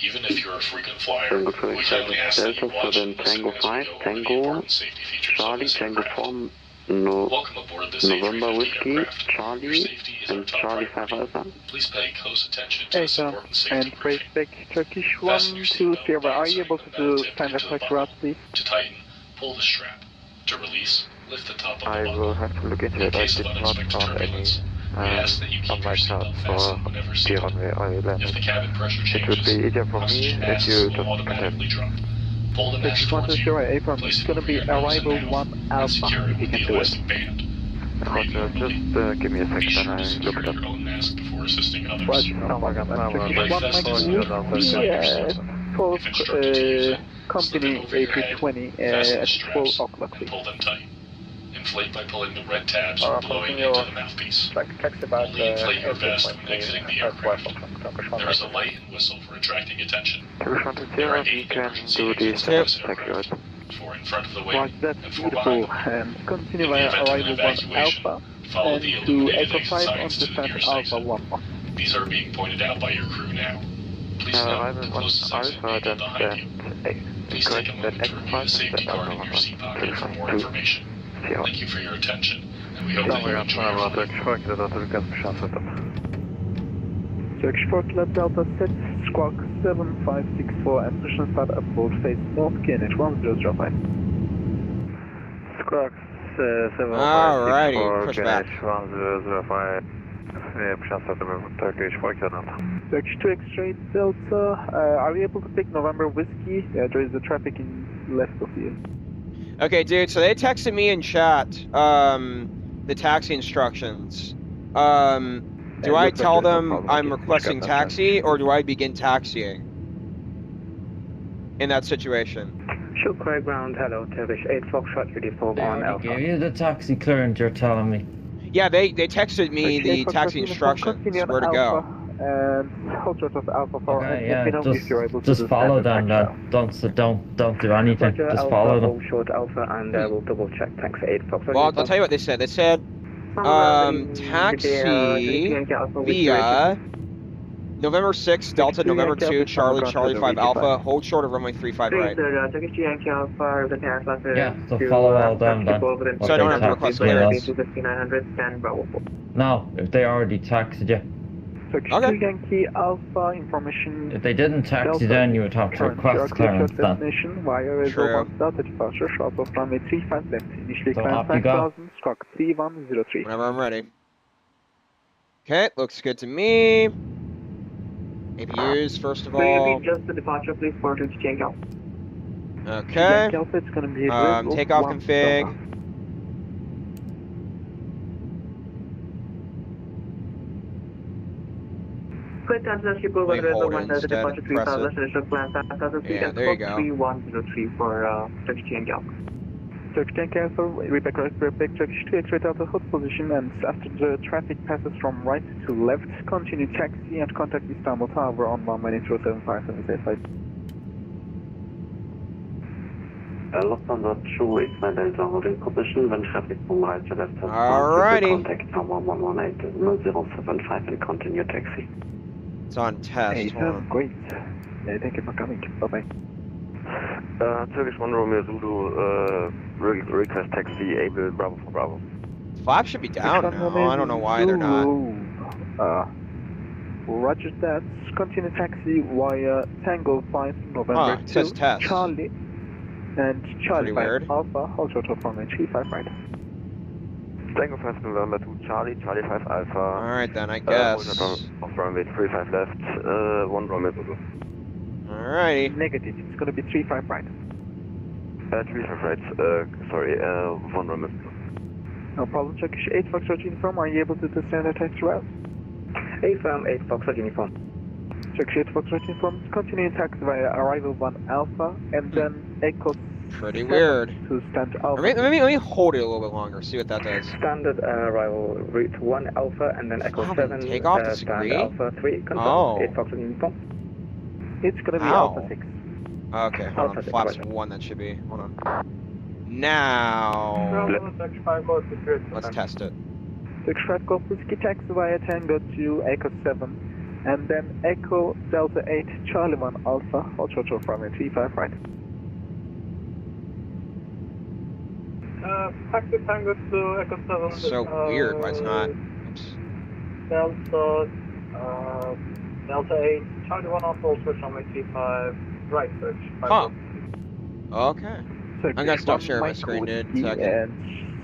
Even if you're a frequent flyer, Tango we kindly ask that you watch and listen Tango as we 5, go over the Tango important safety features of Charlie, this Tango aircraft. 4, Welcome aboard this November A350 Whiskey, aircraft. Your Charlie, safety is our and top Charlie 5 priority. Alpha. Please pay close attention to this important safety And briefing. race back Turkish 1 Fasten your to seatbelt Sierra, by are you inserting able the to metal do tip standard into the flight buckle. route, please? To tighten, pull the strap. To release, lift the top of the I buckle. will have to look into In it. I case of did not unexpected found any turbulence, We ask that you keep your seatbelt fastened whenever seated. If the cabin pressure changes, oxygen masks will automatically drop. Pull the mask towards you, place it over your nose and mouth, and secure it with the elastic band. Roger, just give me a second. Be sure to secure your own mask before assisting others. Manifest is on side your seat. If instructed to use it, slip it Company over your head, A320 fasten the at straps, 12 o'clock. and pull them tight. Inflate by pulling the red tabs blowing into the mouthpiece. Only inflate your vest when exiting the aircraft. There is a light and whistle for attracting attention. There are 8 emergency exits to consider. 4 in front of the wing, That's and 4 beautiful. behind them. And continue In the via event of an arrival 1 evacuation, Alpha follow and the to illuminated Echo exit 5 on signs to the descent nearest Alpha exit. 1. These are being pointed out by your crew now. Please note the closest exit may be behind you. Please take a moment to review the safety card in your seat pocket for more information. Thank you for your attention, and we hope that you enjoy your flight. Turkish 4 Kilo Delta set, squawk 7564 and push start approach face north, KNH 1005. Squawk 7564, Alrighty, push back. KNH 1005. Push start approach Turkish 4 Kilo Delta. Turkish 2 X-ray Delta, are we able to pick November Whiskey? There is a traffic in left of you. Okay, dude, so they texted me in chat, the taxi instructions. Do I tell them I'm requesting taxi, or do I begin taxiing in that situation? Show clear ground, hello, Turkish 8 Foxtrot, your default on Alpha. Gave you the taxi clearance, you're telling me. Yeah, they texted me the taxi instructions, where to go. And hold short of Alpha 4 Okay, and yeah, let me know if you're able to just do follow standard them then. Don't do anything. Roger, Just Alpha, follow them. hold short Alpha, and we'll double check taxi 8 Foxtrot. Well, I'll tell you what they said. They said, taxi via November 6, Delta, November 2, Charlie, Charlie 5 Alpha, hold short of runway 35 right. Yeah, so follow all them then. So I don't have to request clearance. No, if they already taxied you. Okay. Yankee Alpha information. If they didn't taxi then you would have to request clearance then. Destination via True. Delta departure, short of runway 35 left. Initially So climb off you go. 5000, squawk 3103. Whenever I'm ready. Okay, looks good to me. APUs, first of all. Just the departure, please, for to change out. Okay. Yankee Alpha, it's gonna be Takeoff config. Quick cancellation Let me over hold it the instead departure and press 3000, it. initial plan 5000 feet, Yeah, and there you go. 3103 for Turkish change out. Turkish Yankee Alpha, Rebecca Rosberg, Turkish 2 X-ray Delta hold position, and after the traffic passes from right to left, continue taxi and contact Istanbul Tower on 1-075 and stay flight. Lufthansa 2 is my Delta holding position when traffic from right to left has Alrighty. contact tower 118-075 and continue taxi. It's on test. Hey, Hold on. great. Yeah, thank you for coming. Bye-bye. Turkish 1 Romeo Zulu, request taxi, able Bravo for Bravo. Flaps should be down now. I don't know why they're not. Roger that. Continue taxi via Tango 5 November It says 2, test. Charlie, and Charlie 5 Pretty weird. Alpha, hold short of runway 35 right. Tango 5 November 2, Charlie, Charlie 5 Alpha. Alright then, I Hold guess. off runway 35 left, 1 Romeo Zulu. Alrighty. Negative, it's gonna be 35 right. 35 right, sorry, 1 Romeo Zulu. No problem, Turkish 8 Foxtrot uniform, are you able to do standard taxi route? 8 from 8 Foxtrot uniform. Turkish 8 Foxtrot uniform, continue taxi via arrival 1 Alpha, and then Echo Pretty 7 weird. to stand Alpha. Let me hold it a little bit longer, see what that does. Standard arrival route 1 Alpha, and then Echo 7, Takeoff, stand disagree? Alpha 3, confirm. Oh. 8 Foxtrot uniform. It's gonna be Ow. Alpha 6. Okay, hold on. Alpha six, Flaps roger. 1, that should be. Hold on. Now. Let's test it. Turkish 5 Golf Whiskey taxi via Tango to Echo 7, and then Echo Delta 8 Charlie 1 Alpha, hold short of runway 35 right. Taxi Tango to Echo 7. It's so weird why it's not. Oops. Delta, Delta 8, Charlie 1 Alpha, switch runway 35, right switch. Huh. Okay. Turkish I'm gonna stop 1 sharing my Mike screen, dude. Whiskey, Second. and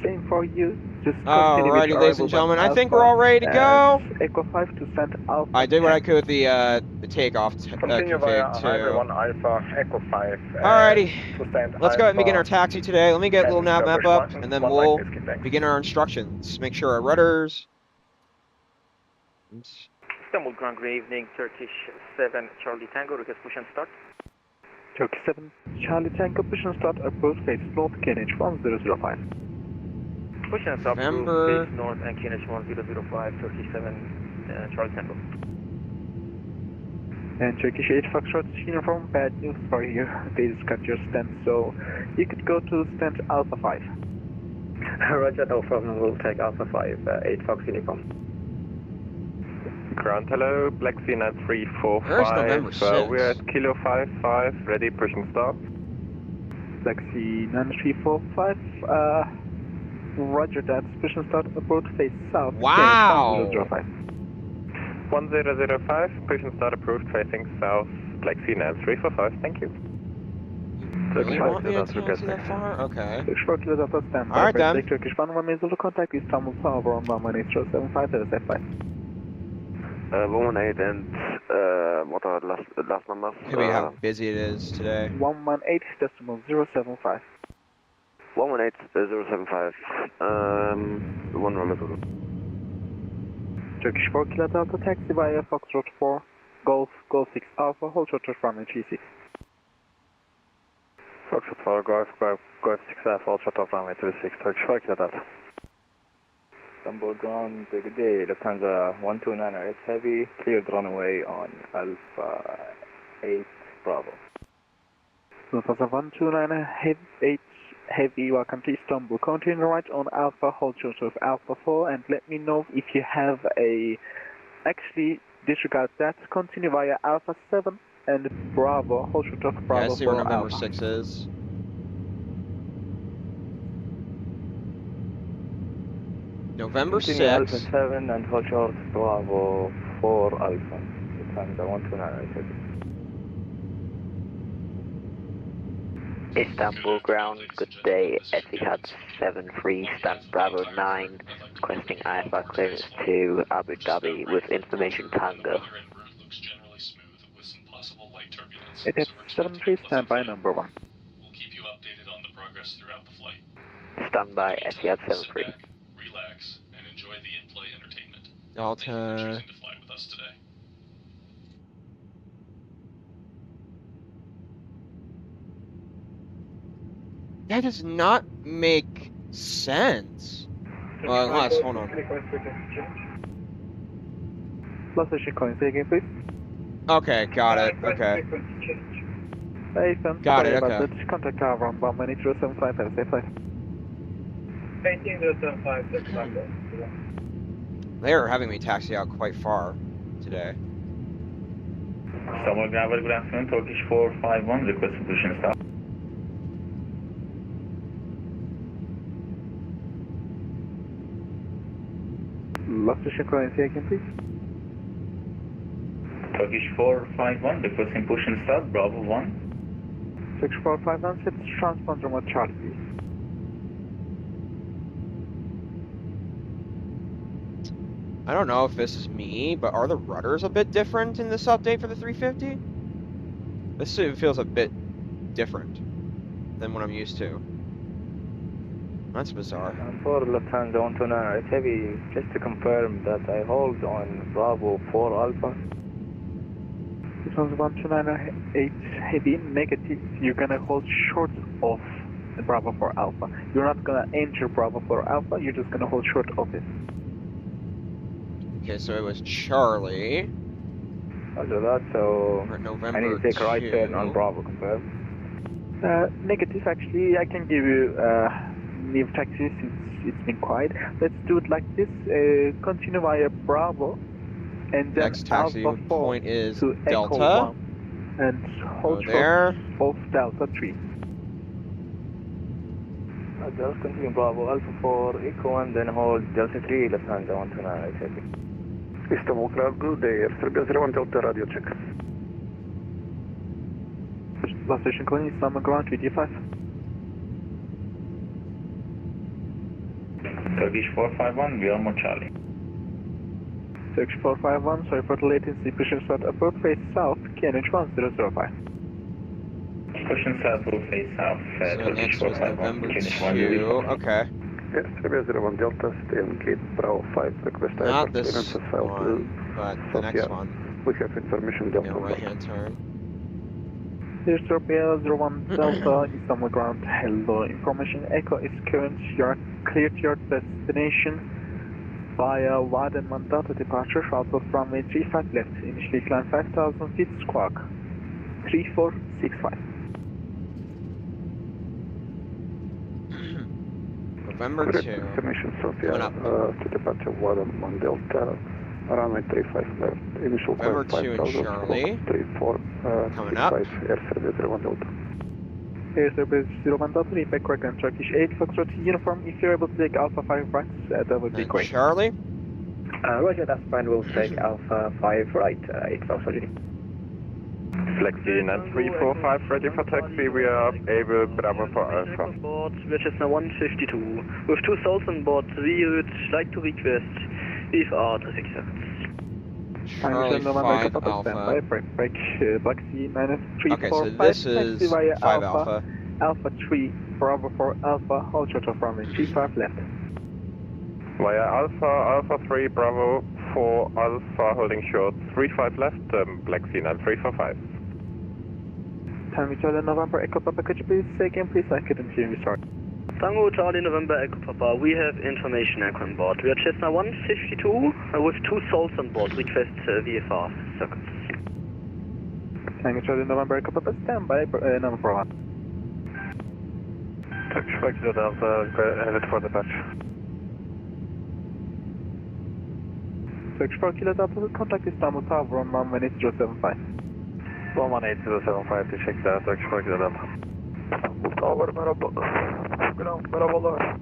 same for you, Just continue with Alrighty, ladies and arrival gentlemen, by I think we're all ready to go. Echo 5 to send Alpha. I did what I could with the takeoff Continue via config Highway too. 1 Alpha, Echo 5. Alrighty, To stand let's go ahead and begin Alpha our taxi today. Let me get a little and nav map up, Turkish and then 1 we'll whiskey, thanks. begin our instructions. Make sure our rudders. Oops. Istanbul Ground, good evening, Turkish 7 Charlie Tango, request push and start. Turkish 7 Charlie Tango, push and start, approach face north, KNH 1005. Push and start, November. face north and KNH 1005, Turkish 7 Charlie Tango. And Turkish 8 Foxtrot uniform, bad news for you. They just cut your stand, so you could go to stand Alpha 5. Roger, no problem, we'll take Alpha 5, 8 Fox uniform. Ground hello, Black Sea Net Where's November 345. We're 6th? at Kilo 55, ready, pushing start. Black Sea 9345, roger that, push and start, approach face south. Wow! 1005. 1005, push and start approved, facing south, Black Sea Net 345, thank you. Really want me to taxi that far? Okay. Turkish 4 Kilo Delta standby. Alright then. Turkish 1 Zulu contact Istanbul Tower on 11875 F5. 118 and what are last numbers? Could be how busy it is today. 118.075. 118.075. 1 Romeo Zulu. Turkish 4 Kilo Delta taxi via Foxtrot 4 Golf 6 Alpha, hold short to runway 36. Foxtrot 4 Golf 6 Alpha, hold short of runway 36, Turkish 4 Kilo Delta. Istanbul Ground, good day, Lufthansa 129er, it's heavy, cleared runway on Alpha 8 Bravo. Lufthansa 129 8 Heavy, welcome to Istanbul. Continue right on Alpha, hold short of Alpha 4 and let me know if you have a... Actually, disregard that, continue via Alpha 7 and Bravo, hold short of Bravo 4 Yeah, I see where November Alpha. 6 is. November 6. Alpha 7 and hold short Bravo 4 Alpha. Lufthansa 129er, Istanbul Ground, good day, Etihad 73, stand Bravo 9, requesting IFR clearance to Abu Dhabi with information Tango. Etihad 73, stand by number 1. We'll keep you updated on the progress throughout the flight. Stand by Etihad 73. Relax and enjoy the in-play entertainment. Delta. Thank you for choosing to fly with us today. That does not make sense. Well, unless, hold on. Last station calling, say again please. Okay, got it. Okay. Hey, Sam, Got sorry it, about okay. that. Contact tower on 118.075 and stay flight. 18.075, They are having me taxi out quite far today. Istanbul Ground, good afternoon, Turkish 451, request for push and start. Last station calling, say again please. Turkish 451, requesting push and start, Bravo 1. 6451, set transponder mode Charlie please. I don't know if this is me, but are the rudders a bit different in this update for the 350? This feels a bit different than what I'm used to. That's bizarre. For Lufthansa 129er, it's heavy, just to confirm that I hold on Bravo 4 Alpha. Lufthansa 129 8 heavy negative, you're gonna hold short of the Bravo 4 Alpha. You're not gonna enter Bravo 4 Alpha, you're just gonna hold short of it. Okay, so it was Charlie. Roger that, so For November I need to take a right 2. turn on Bravo, confirm. Negative, actually, I can give you new taxi since it's been quiet. Let's do it like this, continue via Bravo, and then Next taxi Alpha 4 point is to Delta. Echo 1, and hold Go there. short of Delta 3. Just continue Bravo Alpha 4 Echo 1, then hold Delta 3, Lufthansa 129er, it's heavy. Istanbul Ground, good day, Air Serbia 01 Delta radio check. Last station calling Istanbul Ground 3D5. Turkish 451, we are more Charlie. Turkish 451, sorry for the latency, pushing south, approach face south, KNH 1005. Pushing south, will face south, So Turkish next was 451, November KNH 2, 1005. okay. Yes, Airbus 01 Delta, stay on gate Bravo 5, request Not airport this clearance as file to one, but the next one. We have information Delta. Yeah, right-hand turn. Here's Turkish 01 Delta, Istanbul ground, hello, information echo is current, you are clear to your destination via Waden Mandata departure, out of runway 35 left, initially climb 5,000 feet, squawk 3465. November 2. Information Sofia Coming up. to departure Waden 1 Delta, runway 35 left, initial November climb 2 in 5,000, Charlie. 34, Coming up. 65, Air Service 01 Delta. Here's Airbus 01 Delta, repeat correct and Turkish 8 Foxtrot uniform, if you're able to take Alpha 5 right, that would be And great. Charlie. Roger, that's fine, we'll take Alpha 5 right, 8 Foxtrot. Flexi 9345, ready for taxi, we are able Bravo for Alpha. On board, we're Cessna 152. With 2 souls on board, we would like to request VFR to 6 seconds. Charlie 5 Alpha. Break, Black Sea -345. Okay, so this is taxi via 5 Alpha. Alpha 3, Bravo for Alpha, hold short of runway 35 left. Via Alpha 3, Bravo 4 Alpha, holding short 35 left, Black Sea 9345. Tango Charlie November Echo Papa, could you please say again, please? I couldn't hear you, sorry. Tango Charlie November Echo Papa, we have information echo on board. We are Cessna 152 with 2 souls on board. Request VFR circuits. Tango Charlie November Echo Papa, stand by, number 1. Turkish Flight Delta, headed for departure. Turkish 4 Kilo Delta, contact Istanbul Tower on 11875. 11875, teşekkürler, Turkish Flight Delta. İstanbul Tower, merhaba. Ground, merhabalar.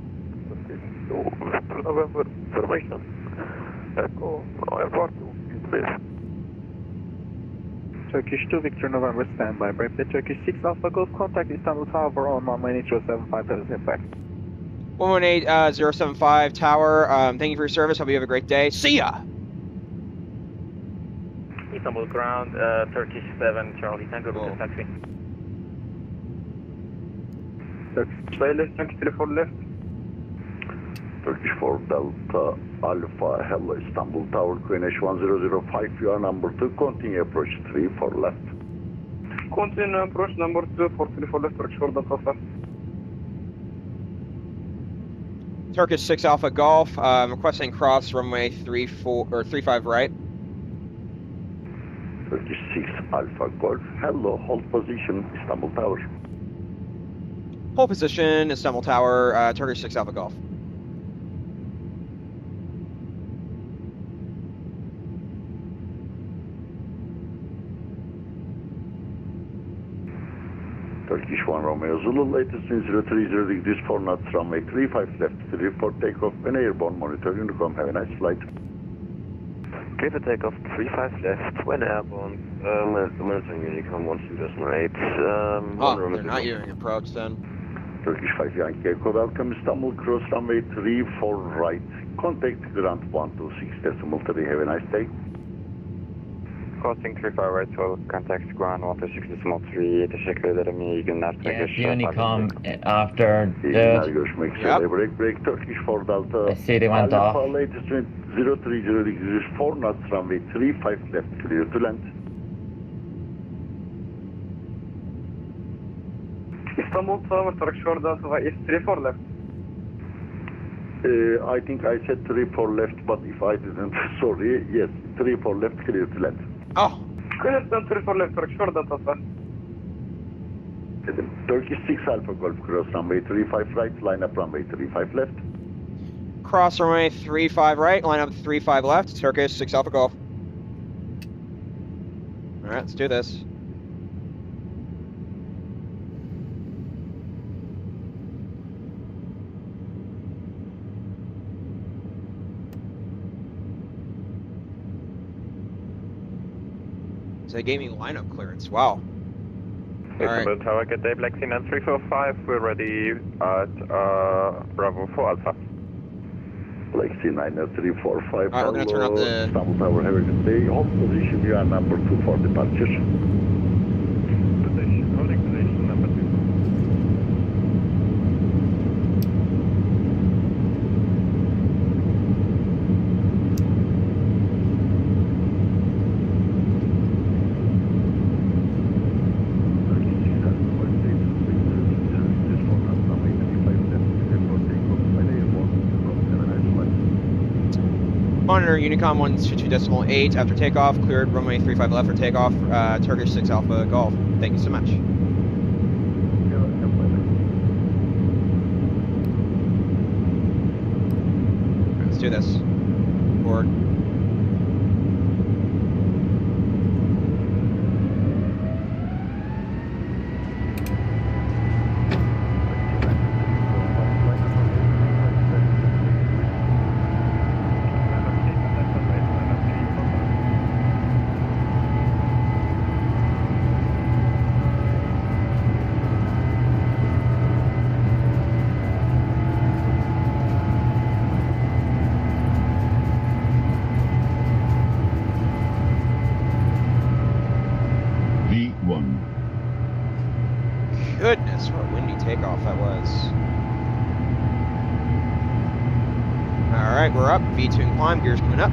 November, information. Echo, airport, please. Turkish 2 Victor November, standby. Brave the Turkish 6 Alpha Golf, contact Istanbul Tower on 11875, that is impact. 118.075 Tower, thank you for your service. Hope you have a great day. See ya! Istanbul ground, Turkish 7, Charlie Tango, oh. Taxi. Turkish left, Turkish 4 left. Turkish 4 Delta Alpha, hello Istanbul Tower, QNH 1005, you are number 2, continue approach 3 for left. Continue approach number 2 for 3 for left, Turkish 4 Delta. Turkish 6 Alpha Golf, requesting cross runway 35 right. Turkish 6 Alpha Golf, hello, hold position, Istanbul Tower. Hold position, Istanbul Tower, Turkish 6 Alpha Golf. Turkish 1 Romeo Zulu, latest in 030 degrees 4 knots, runway 35 left, clear for takeoff and airborne monitor Unicom, have a nice flight. Clear for takeoff, 35 left, when airborne, monitor Unicom 12.8, they're not using approach then. Turkish 5 Yankee Echo, welcome Istanbul, cross runway 34 right, contact ground 126.3, have a nice day. Crossing 35 right, so contact ground 126.3, teşekkür ederim, iyi günler. Yes, Unicom after İyi günler, görüşmek üzere. Break Turkish 4 Delta. I see they went off. Alpha latest 030 degrees 4 knots, runway 35 left, clear to land. Istanbul Tower, Turkish 4 Delta, is 34 left. I think I said 34 left, but if I didn't, sorry, yes, 34 left, clear to land. Oh. Clear to 34 left, Turkish 4 Delta, sir. Turkish 6 Alpha Golf, cross runway 35 right, line up runway 35 left. Cross runway 35 right, line up 35 left, Turkish 6 Alpha Golf. Alright, let's do this. They gave me lineup clearance. Wow. Istanbul Tower, good day, Black Sea 9345. We're ready at Bravo 4 Alpha. Black Sea 90345. Alright, we're gonna turn up the... Istanbul Tower, have a good day. Hold position, you are number 2 for departure. Position, holding position number 2. Monitor Unicom 122.8 after takeoff, cleared runway 35 left for takeoff, Turkish 6 Alpha Golf. Thank you so much. Let's do this. Forward. Goodness, what a windy takeoff that was. Alright, we're up. V2 and climb, gears coming up.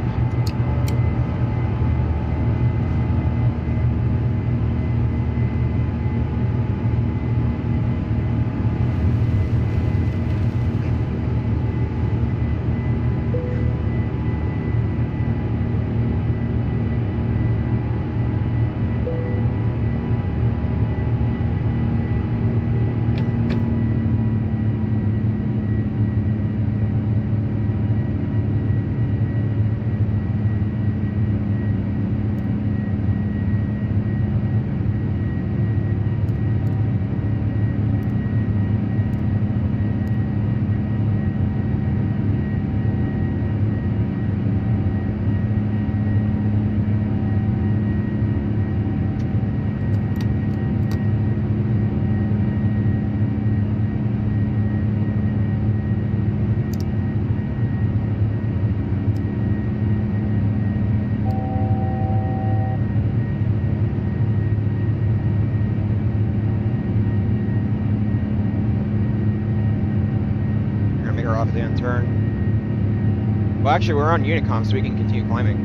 Off the end turn. Well, actually, we're on Unicom, so we can continue climbing.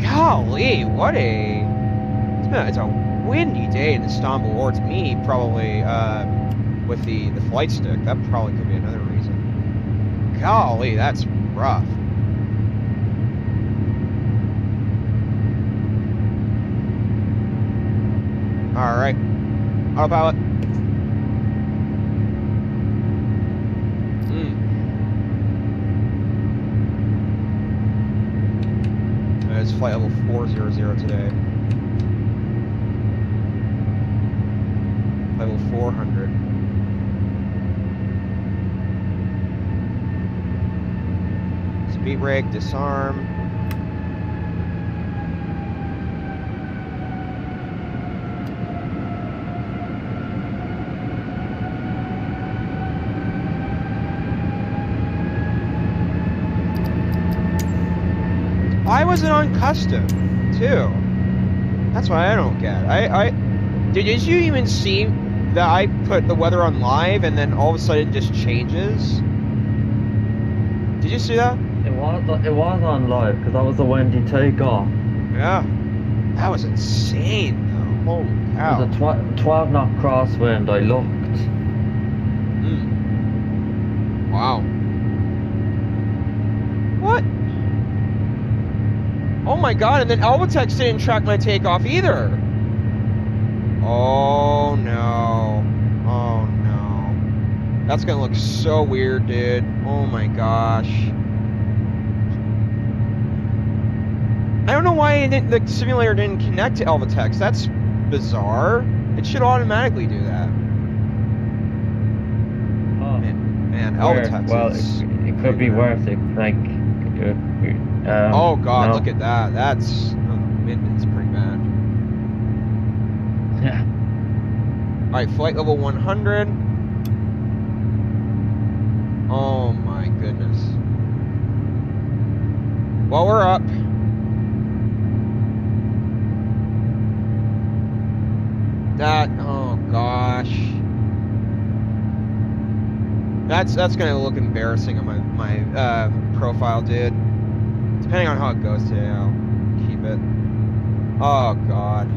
Golly, what a... It's a windy day in Istanbul, or to me, probably, with the flight stick. That probably could be another reason. Golly, that's rough. Alright. Autopilot. It's flight level 400 today. Flight level 400. Speed brake, disarm. Why was it on custom, too? That's what I don't get. Did you even see that I put the weather on live and then all of a sudden it just changes? Did you see that? It was on live because that was a windy takeoff. Yeah. That was insane, though. Holy cow. It was a 12 knot crosswind. I looked. Wow. What? Oh my god, and then Albatex didn't track my takeoff either. Oh no. Oh no. That's gonna look so weird, dude. Oh my gosh. I don't know why the simulator didn't connect to Albatex. That's bizarre. It should automatically do that. Oh. Man, Albatex well, is... it could be worse. Like... oh god, no. look at that. That's... it's pretty bad. Yeah. Alright, flight level 100. Oh my goodness. Well, we're up. Oh gosh. That's gonna look embarrassing on my profile, dude. Depending on how it goes today, I'll keep it. Oh god.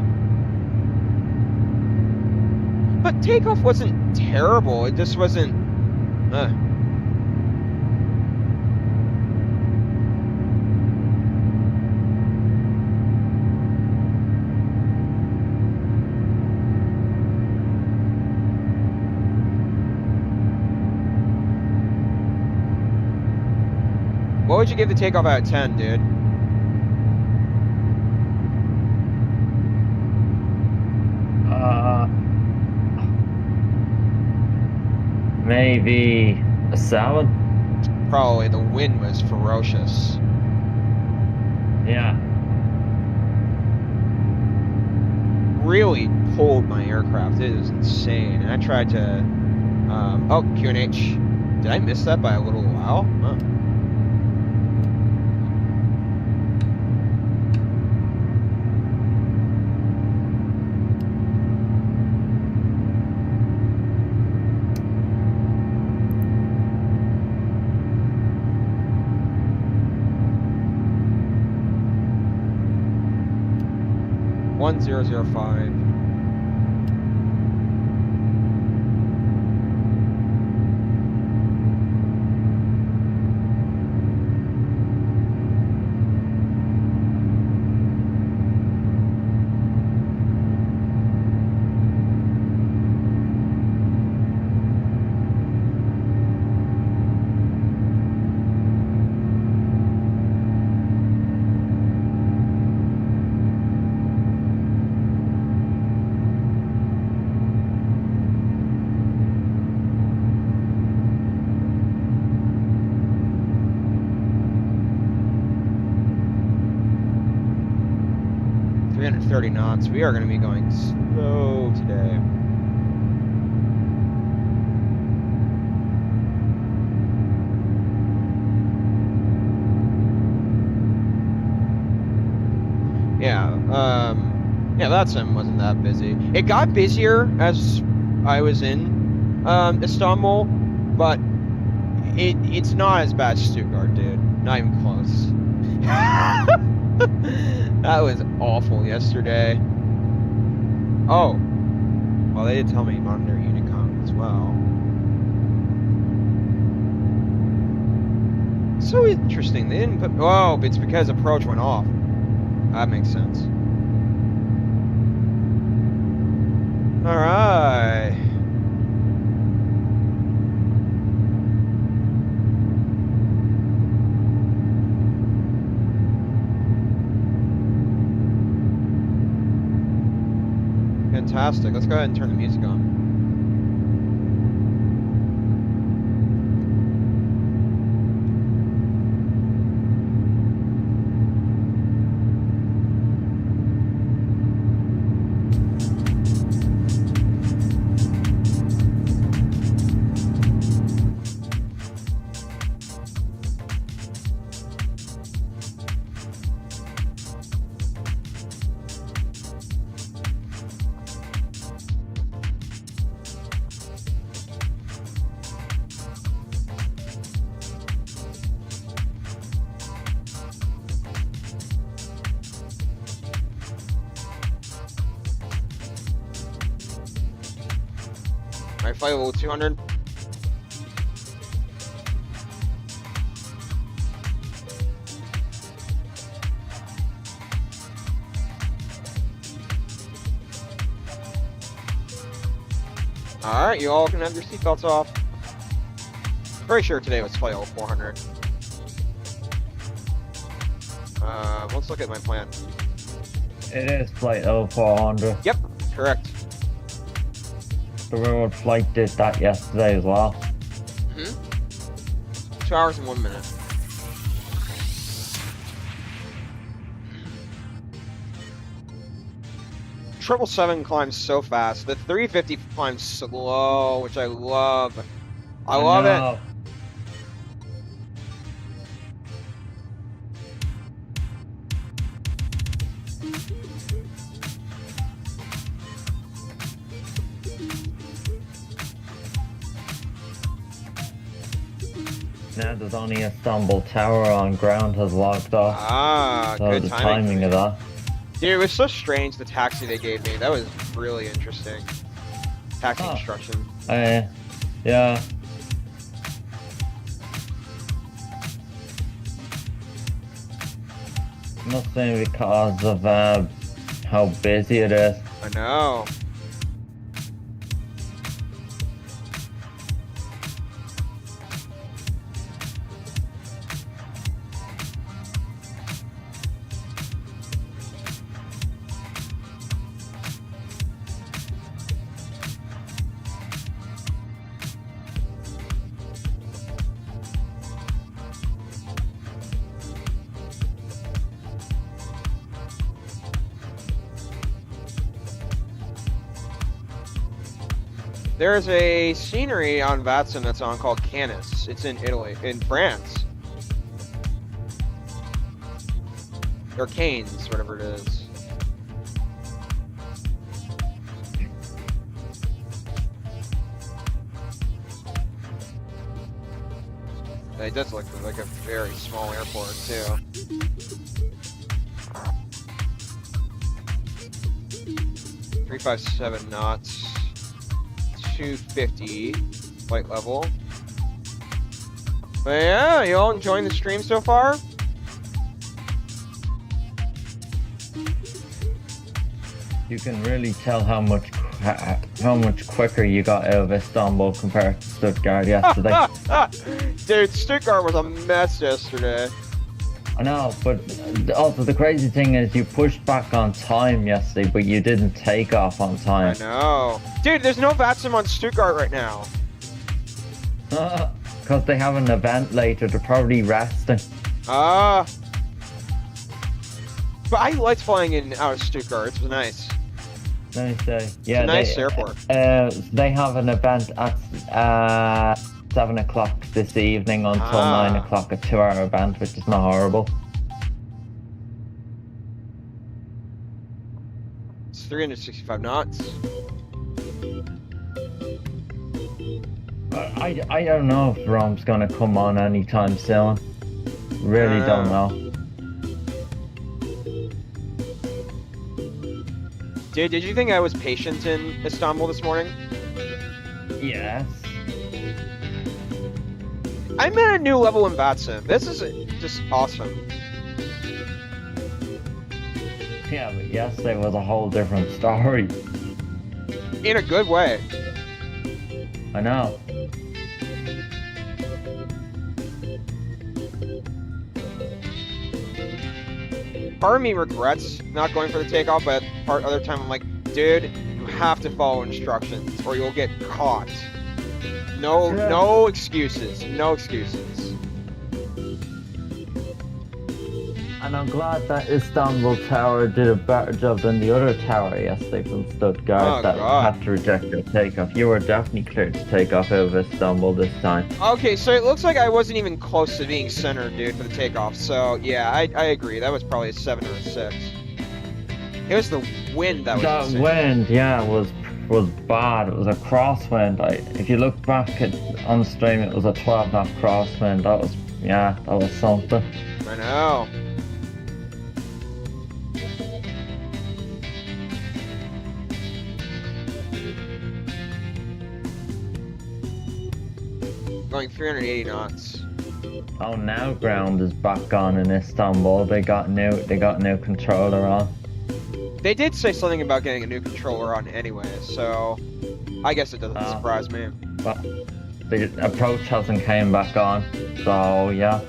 But takeoff wasn't terrible. It just wasn't. What would you give the takeoff out of 10, dude? Maybe a 7. Probably. The wind was ferocious. Yeah. Really pulled my aircraft. It was insane. And I tried to. Oh, QNH. Did I miss that by a little while? Huh. One 005. Knots. We are going to be going slow today. Yeah, VATSIM wasn't that busy. It got busier as I was in Istanbul, but it's not as bad as Stuttgart, dude. Not even close. That was awful yesterday. Oh. Well, they did tell me monitor Unicom as well. So interesting. They didn't put... Oh, it's because approach went off. That makes sense. Alright. Fantastic. Let's go ahead and turn the music on. Right, flight level 200. Alright, you all can have your seatbelts off. Pretty sure today was flight level 400. Let's look at my plan. It is flight level 400. Yep, correct. The railroad flight did that yesterday as well. 2 hours and 1 minute. Triple 7 climbs so fast. The 350 climbs slow, which I love. I love it. Now there's only Istanbul Tower on ground has logged off. Ah, so good the timing. timing of that. Dude, it was so strange, the taxi they gave me. That was really interesting. Taxi instruction. Yeah. Must be because of how busy it is. I know. There's a scenery on VATSIM that's on called Canis. It's in Italy, in France. Or Canes, whatever it is. It does look like a very small airport, too. .357 knots. 250 flight level. But yeah, you all enjoying the stream so far? You can really tell how much quicker you got out of Istanbul compared to Stuttgart yesterday. Dude, Stuttgart was a mess yesterday. I know, but also the crazy thing is you pushed back on time yesterday, but you didn't take off on time. I know. Dude, there's no VATSIM on Stuttgart right now. Because they have an event later, they're probably resting. But I liked flying in out of Stuttgart, it was nice. Let me say. Yeah, it's a nice airport. They have an event at 7 o'clock this evening until 9 o'clock, a 2-hour event, which is not horrible. It's 365 knots. I don't know if Rome's gonna come on anytime soon. Really don't know. Dude, did you think I was patient in Istanbul this morning? Yes. I'm at a new level in VATSIM. This is just awesome. Yeah, but yesterday was a whole different story. In a good way. I know. Part of me regrets not going for the takeoff, but other time I'm like, dude, you have to follow instructions or you'll get caught. No excuses. No excuses. And I'm glad that Istanbul Tower did a better job than the other tower yesterday from Stuttgart that had to reject their takeoff. You were definitely cleared to take off out of Istanbul this time. Okay, so it looks like I wasn't even close to being centered, dude, for the takeoff. So, yeah, I agree. That was probably a 7 or a 6. It was the wind that was That insane. wind, yeah, was bad. It was a crosswind. If you look back on the stream, it was a 12-knot crosswind. That was something. I know. Going 380 knots. Oh, now ground is back on in Istanbul. They got new controller on. They did say something about getting a new controller on anyway, so I guess it doesn't surprise me. But the approach hasn't came back on, so yeah.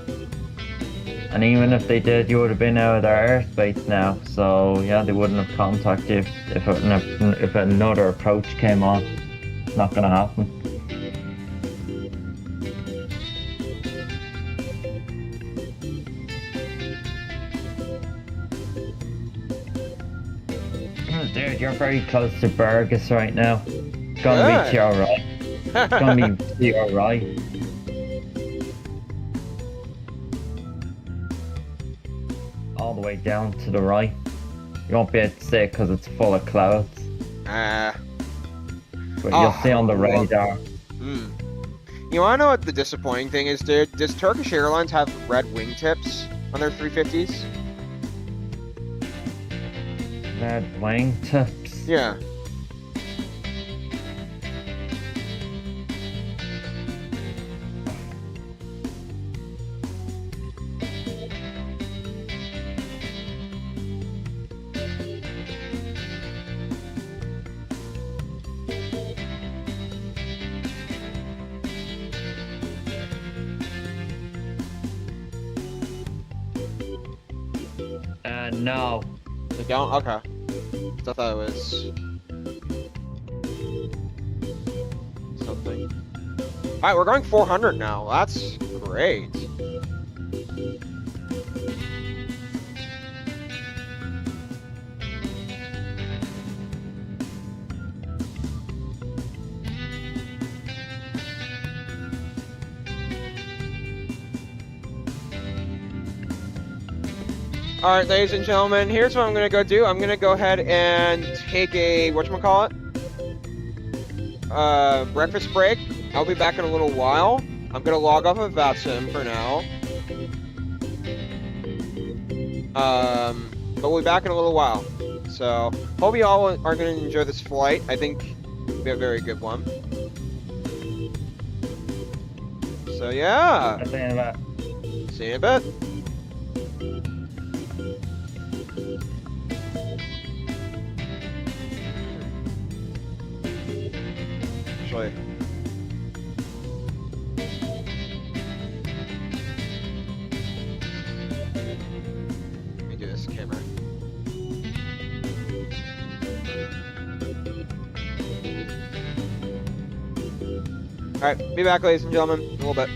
And even if they did, you would have been out of their airspace now, so yeah, they wouldn't have contacted you if another approach came on. It's not gonna happen. Dude, you're very close to Burgess right now. It's gonna be to your right. It's gonna be to your right. All the way down to the right. You won't be able to see it because it's full of clouds. But you'll see on the radar. You wanna know what the disappointing thing is, dude? Does Turkish Airlines have red wingtips on their 350s? Red wingtips. Yeah. No. They don't? Okay. I thought it was something. Alright, we're going 400 now. That's great. Alright, ladies and gentlemen, here's what I'm gonna go do. I'm gonna go ahead and take a, whatchamacallit? Breakfast break. I'll be back in a little while. I'm gonna log off of VATSIM for now. But we'll be back in a little while. So, hope you all are gonna enjoy this flight. I think it'll be a very good one. So yeah. See you in a bit. See you in a bit. Actually, let me do this camera. Alright, be back, ladies and gentlemen, in a little bit.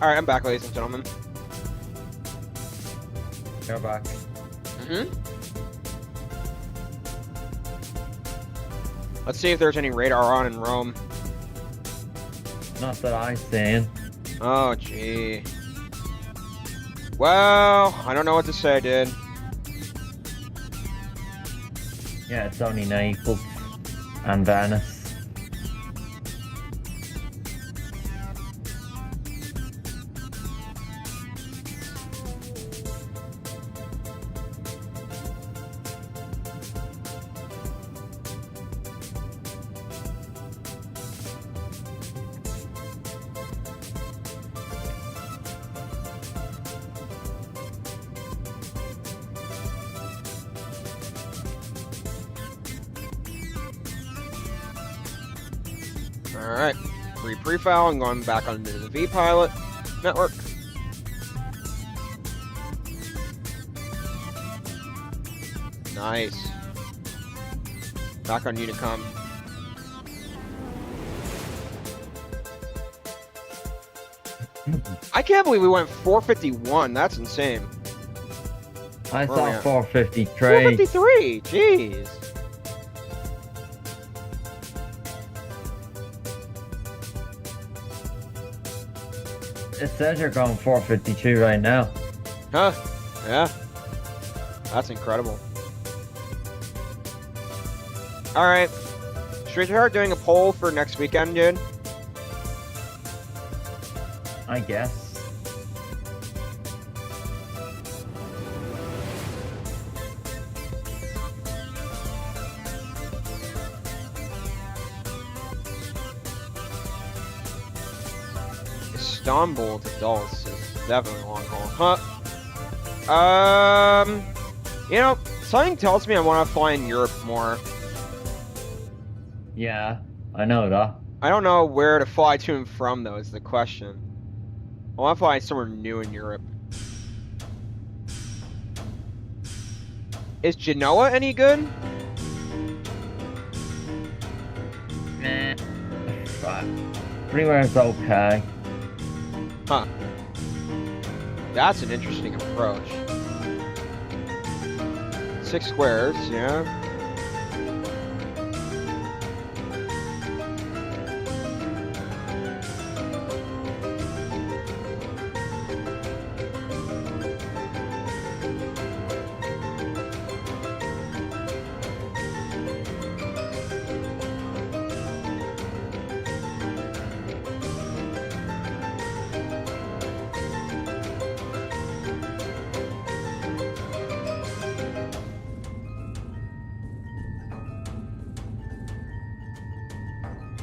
Alright, I'm back, ladies and gentlemen. You're back. Let's see if there's any radar on in Rome. Not that I seen. Oh, gee. Well, I don't know what to say, dude. Yeah, it's only Naples and Venice. Alright, pre-file and going back onto the V-Pilot network. Nice. Back on Unicom. I can't believe we went 451. That's insane. I Where saw are we at? 453. 453. Jeez. It says you're going 452 right now. Huh? Yeah. That's incredible. Alright. Should we start doing a poll for next weekend, dude? I guess. Istanbul to Dulles is definitely a long haul. Huh? You know, something tells me I want to fly in Europe more. Yeah, I know that. I don't know where to fly to and from, though, is the question. I want to fly somewhere new in Europe. Is Genoa any good? Meh. Everywhere's okay. Huh. That's an interesting approach. 6 squares, yeah.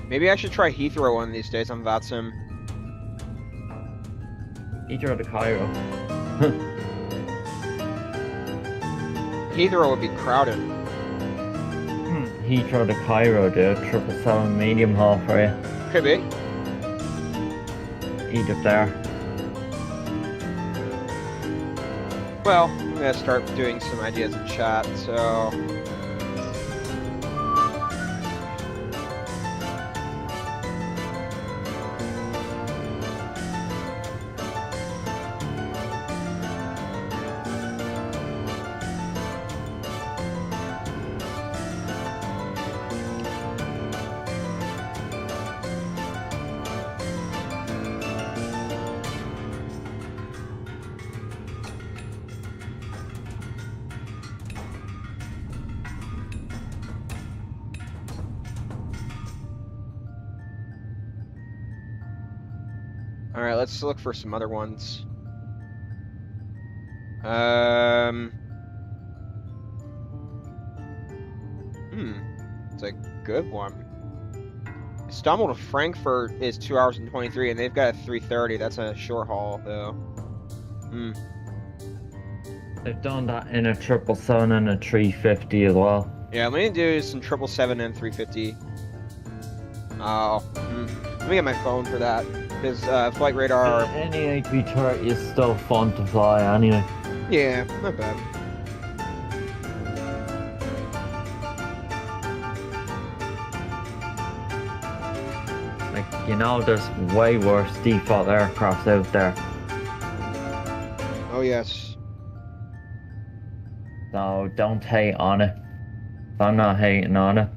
Maybe I should try Heathrow one of these days on VATSIM. Heathrow to Cairo. Heathrow would be crowded. Heathrow to Cairo, dude. 777 medium haul for you. Could be. Egypt there. Well, I'm gonna start doing some ideas in chat, so... Alright, let's look for some other ones. It's a good one. Istanbul to Frankfurt is 2 hours and 23, and they've got a 3:30. That's a short haul, though. They've done that in a 777 and a 350 as well. Yeah, we need to do some 777 and 350. Oh, let me get my phone for that. Because flight radar... Any A330 is still fun to fly anyway. Yeah, not bad. Like, you know, there's way worse default aircrafts out there. Oh, yes. So don't hate on it. I'm not hating on it.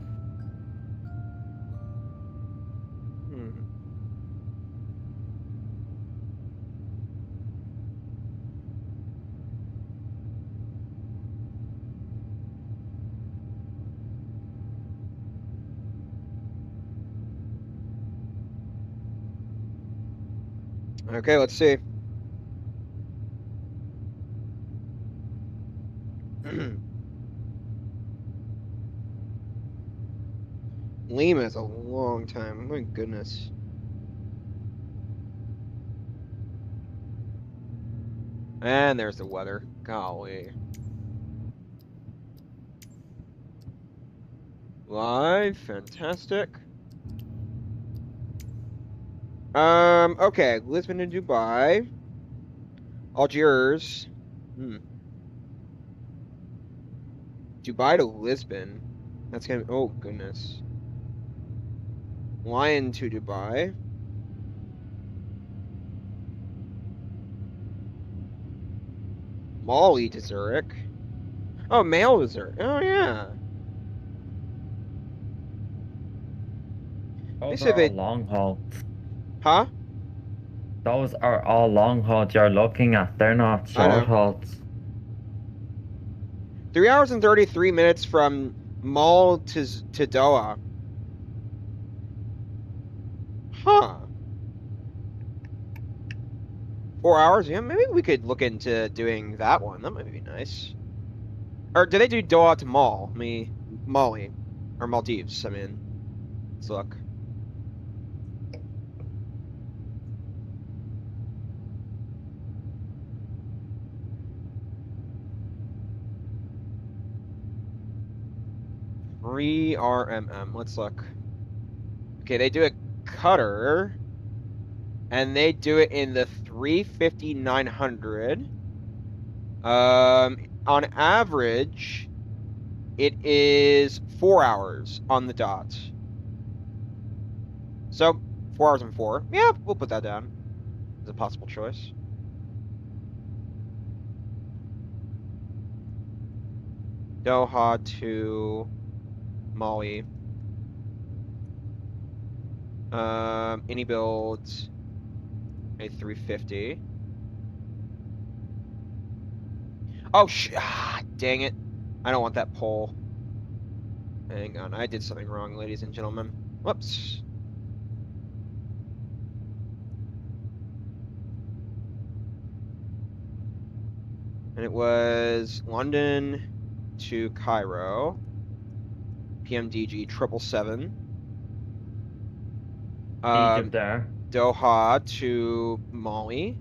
Okay, let's see. Lima is a long time. My goodness. And there's the weather. Golly. Live, fantastic. Okay, Lisbon and Dubai. Algiers. Dubai to Lisbon. That's gonna be, oh goodness. Lion to Dubai. Mali to Zurich. Oh, Mail to Zurich. Oh yeah. Those are all long haul. Huh? Those are all long hauls you're looking at. They're not short hauls. 3 hours and 33 minutes from Mal to Doha. Huh. 4 hours? Yeah, maybe we could look into doing that one. That might be nice. Or do they do Doha to Mali? Or Maldives, I mean. Let's look. RMM. Let's look. Okay, they do a Qatar, and they do it in the 350-900. On average, it is 4 hours on the dot. So 4 hours and 4. Yeah, we'll put that down as a possible choice. Doha to Mali. IniBuilds A350. Oh, dang it. I don't want that pole. Hang on, I did something wrong, ladies and gentlemen. Whoops. And it was London to Cairo. PMDG 777. Egypt there. Doha to Mali.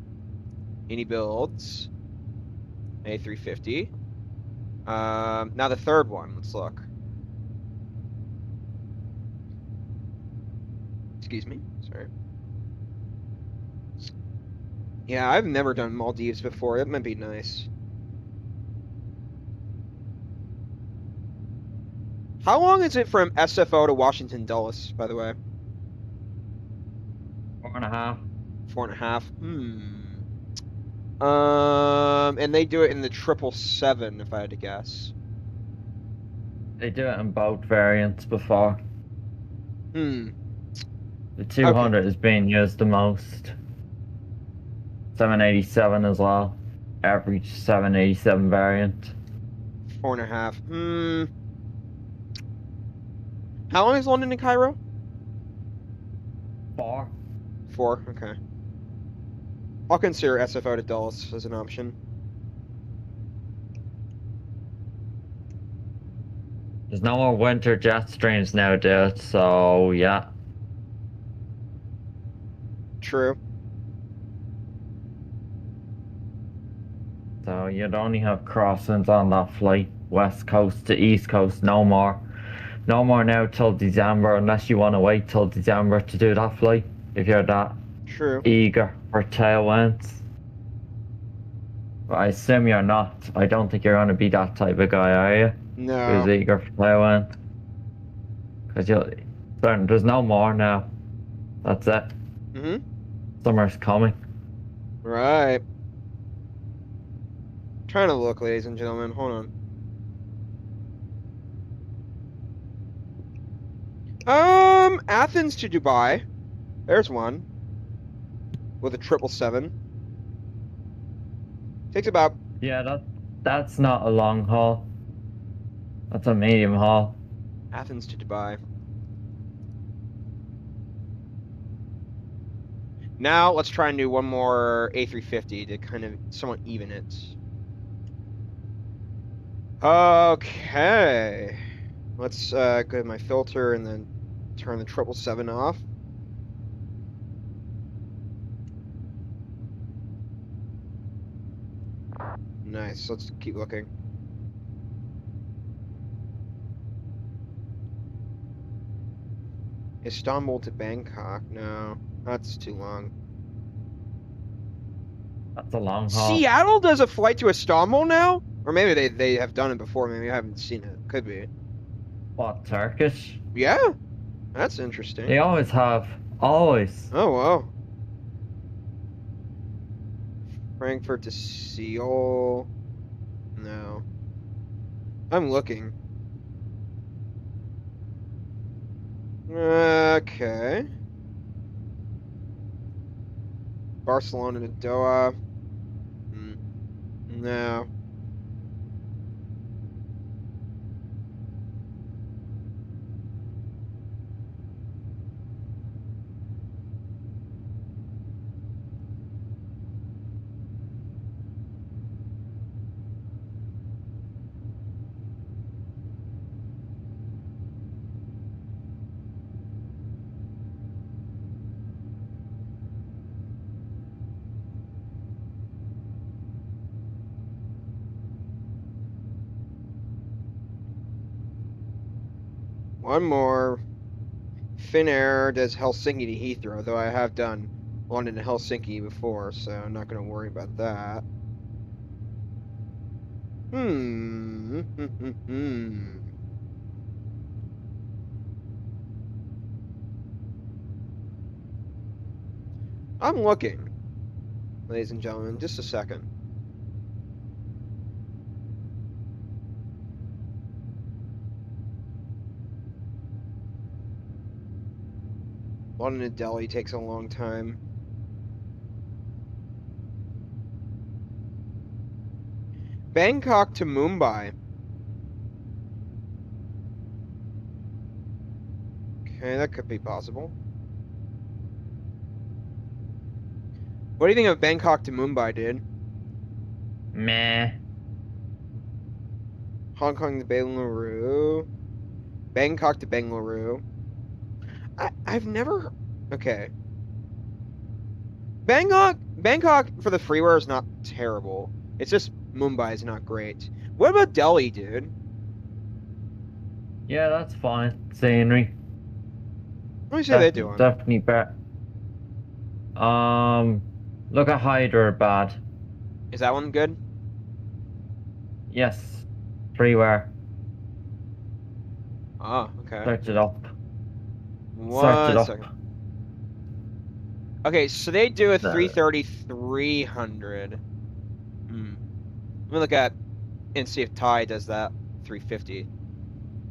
IniBuilds A350. Now the third one. Let's look. Excuse me. Sorry. Yeah, I've never done Maldives before. That might be nice. How long is it from SFO to Washington Dulles, by the way? 4.5. 4.5. And they do it in the 777, if I had to guess. They do it in both variants before. The 200 is being used the most. 787 as well. Average 787 variant. 4.5. How long is London to Cairo? 4. 4, okay. I'll consider SFO to Dulles as an option. There's no more winter jet streams now, dude, so yeah. True. So you'd only have crossings on that flight. West coast to east coast, no more. No more now till December, unless you want to wait till December to do that flight, if you're that eager for tailwinds. But I assume you're not. I don't think you're going to be that type of guy, are you? No. Who's eager for tailwind? Because there's no more now. That's it. Mm-hmm. Summer's coming. Right. Trying to look, ladies and gentlemen. Hold on. Athens to Dubai. There's one. With a 777. Takes about... Yeah, that's not a long haul. That's a medium haul. Athens to Dubai. Now, let's try and do one more A350 to kind of somewhat even it. Okay. Let's go to my filter and then turn the 777 off. Nice. Let's keep looking. Istanbul to Bangkok. No, that's too long. That's a long haul. Seattle does a flight to Istanbul now? Or maybe they have done it before. Maybe I haven't seen it. Could be. What, Turkish? Yeah. That's interesting. They always have. Always. Oh, wow. Frankfurt to Seoul. No. I'm looking. Okay. Barcelona to Doha. No. One more. Finnair does Helsinki to Heathrow, though I have done London to Helsinki before, so I'm not going to worry about that. I'm looking, ladies and gentlemen. Just a second. London to Delhi takes a long time. Bangkok to Mumbai. Okay, that could be possible. What do you think of Bangkok to Mumbai, dude? Meh. Hong Kong to Bengaluru. Bangkok to Bengaluru. I've never... Okay. Bangkok for the freeware is not terrible. It's just Mumbai is not great. What about Delhi, dude? Yeah, that's fine. Scenery. What do you say they're doing? Definitely better. Look at Hyderabad. Is that one good? Yes. Freeware. Oh, okay. Search it up. One second. Okay, so they do a 330-300. Let me look at and see if Thai does that 350.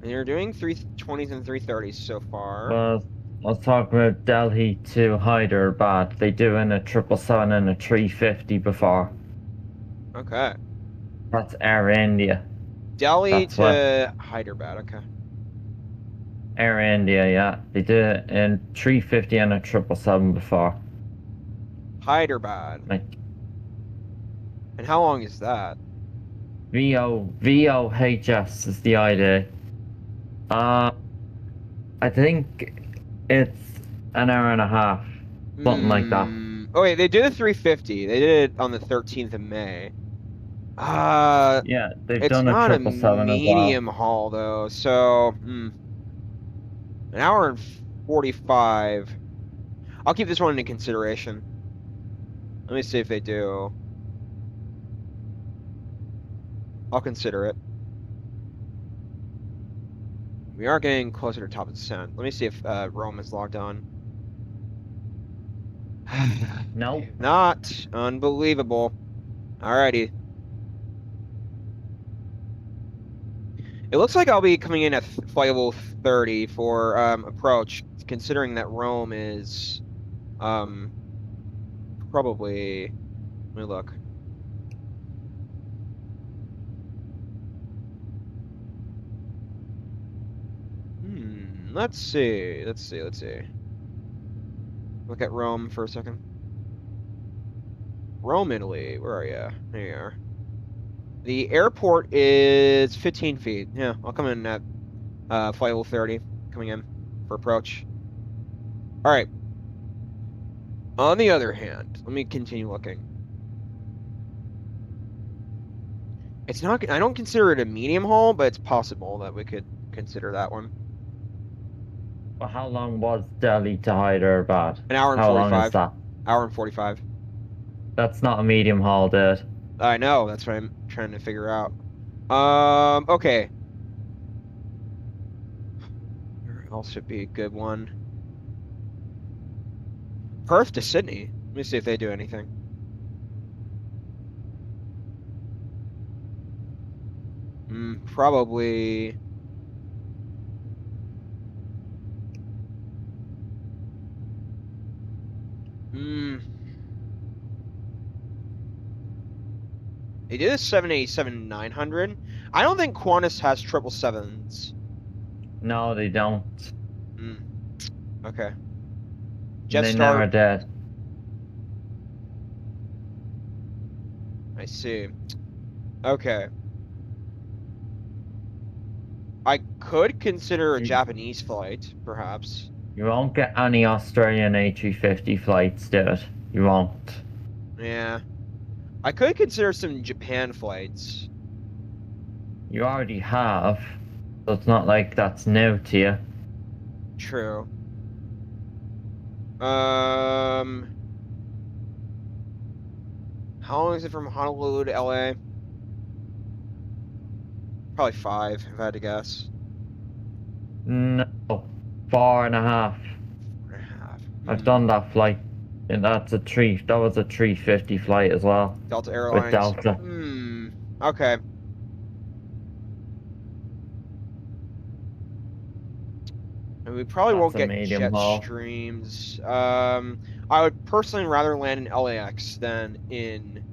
And you're doing 320s and 330s so far. Well, I was talking about Delhi to Hyderabad. They do in a 777 and a 350 before. Okay. That's Air India. Delhi to Hyderabad, okay. Air India, yeah. They did it in 350 and a 777 before. Hyderabad. And how long is that? VOHS is the ID. I think it's an hour and a half. Something like that. Oh wait, they did a 350. They did it on the 13th of May. Yeah, they've done a 777 as well. It's not a medium well. haul though, so an hour and 45. I'll keep this one into consideration. Let me see if they do. I'll consider it. We are getting closer to top of descent. Let me see if Rome is logged on. No. Not. Unbelievable. Alrighty. It looks like I'll be coming in at flight level 30 for approach, considering that Rome is probably. Let me look. Let's see. Look at Rome for a second. Rome, Italy. Where are you? There you are. The airport is 15 feet. Yeah, I'll come in at flight level 30, coming in for approach. All right. On the other hand, let me continue looking. It's not. I don't consider it a medium haul, but it's possible that we could consider that one. Well, how long was Delhi to Hyderabad? An hour and how 45. Long is that? Hour and 45. That's not a medium haul, dude. I know. That's what I'm trying to figure out. Okay. Where else would be a good one? Perth to Sydney. Let me see if they do anything. Probably. They did a 787-900. I don't think Qantas has 777s. No, they don't. Okay. They never did. I see. Okay. I could consider a Japanese flight, perhaps. You won't get any Australian A350 flights, dude. You won't. Yeah. I could consider some Japan flights. You already have. So it's not like that's new to you. True. How long is it from Honolulu to LA? Probably 5, if I had to guess. No. 4.5. 4.5. I've done that flight. And that was a 350 flight as well. Delta Airlines. With Delta. Okay. And we probably won't get jet streams. I would personally rather land in LAX than in...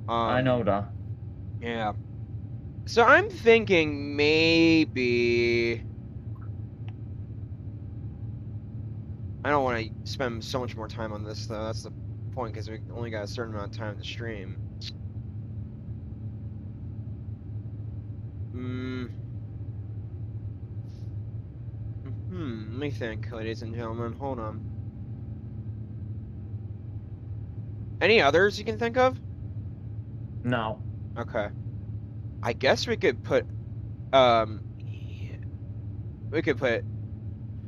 I know that. Yeah. So I'm thinking maybe... I don't want to spend so much more time on this, though. That's the point, because we only got a certain amount of time to stream. Let me think, ladies and gentlemen. Hold on. Any others you can think of? No. Okay. I guess we could put,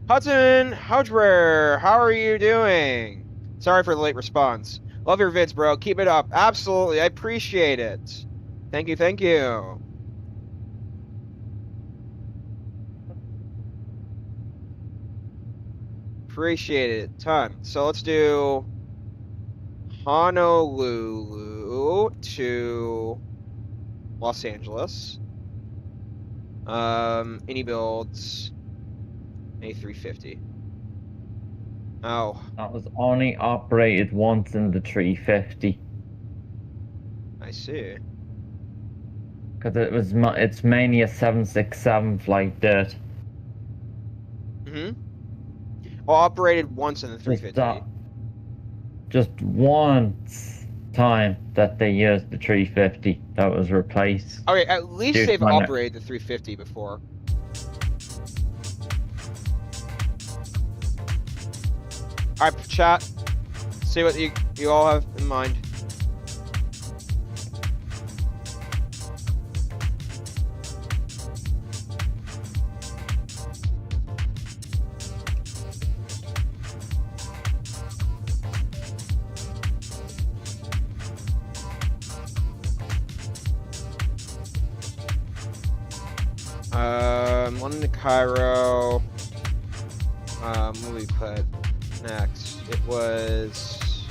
Hudson Houdrer, how are you doing? Sorry for the late response. Love your vids, bro. Keep it up. Absolutely. I appreciate it. Thank you, thank you. Appreciate it a ton. So let's do Honolulu to Los Angeles. IniBuilds A350. Oh. That was only operated once in the 350. I see. Because it's mainly a 767 flight, dude. Well, operated once in the 350. Just once time that they used the 350 that was replaced. Okay, at least they've operated the 350 before. Alright, chat. See what you all have in mind. London to Cairo. What do we put? next? It was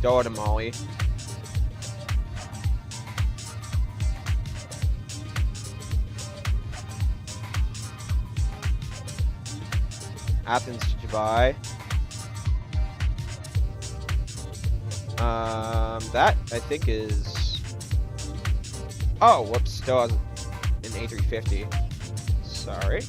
Doha to Mali. Athens to Dubai. That I think is. Oh, whoops! Doha's an A350. Sorry.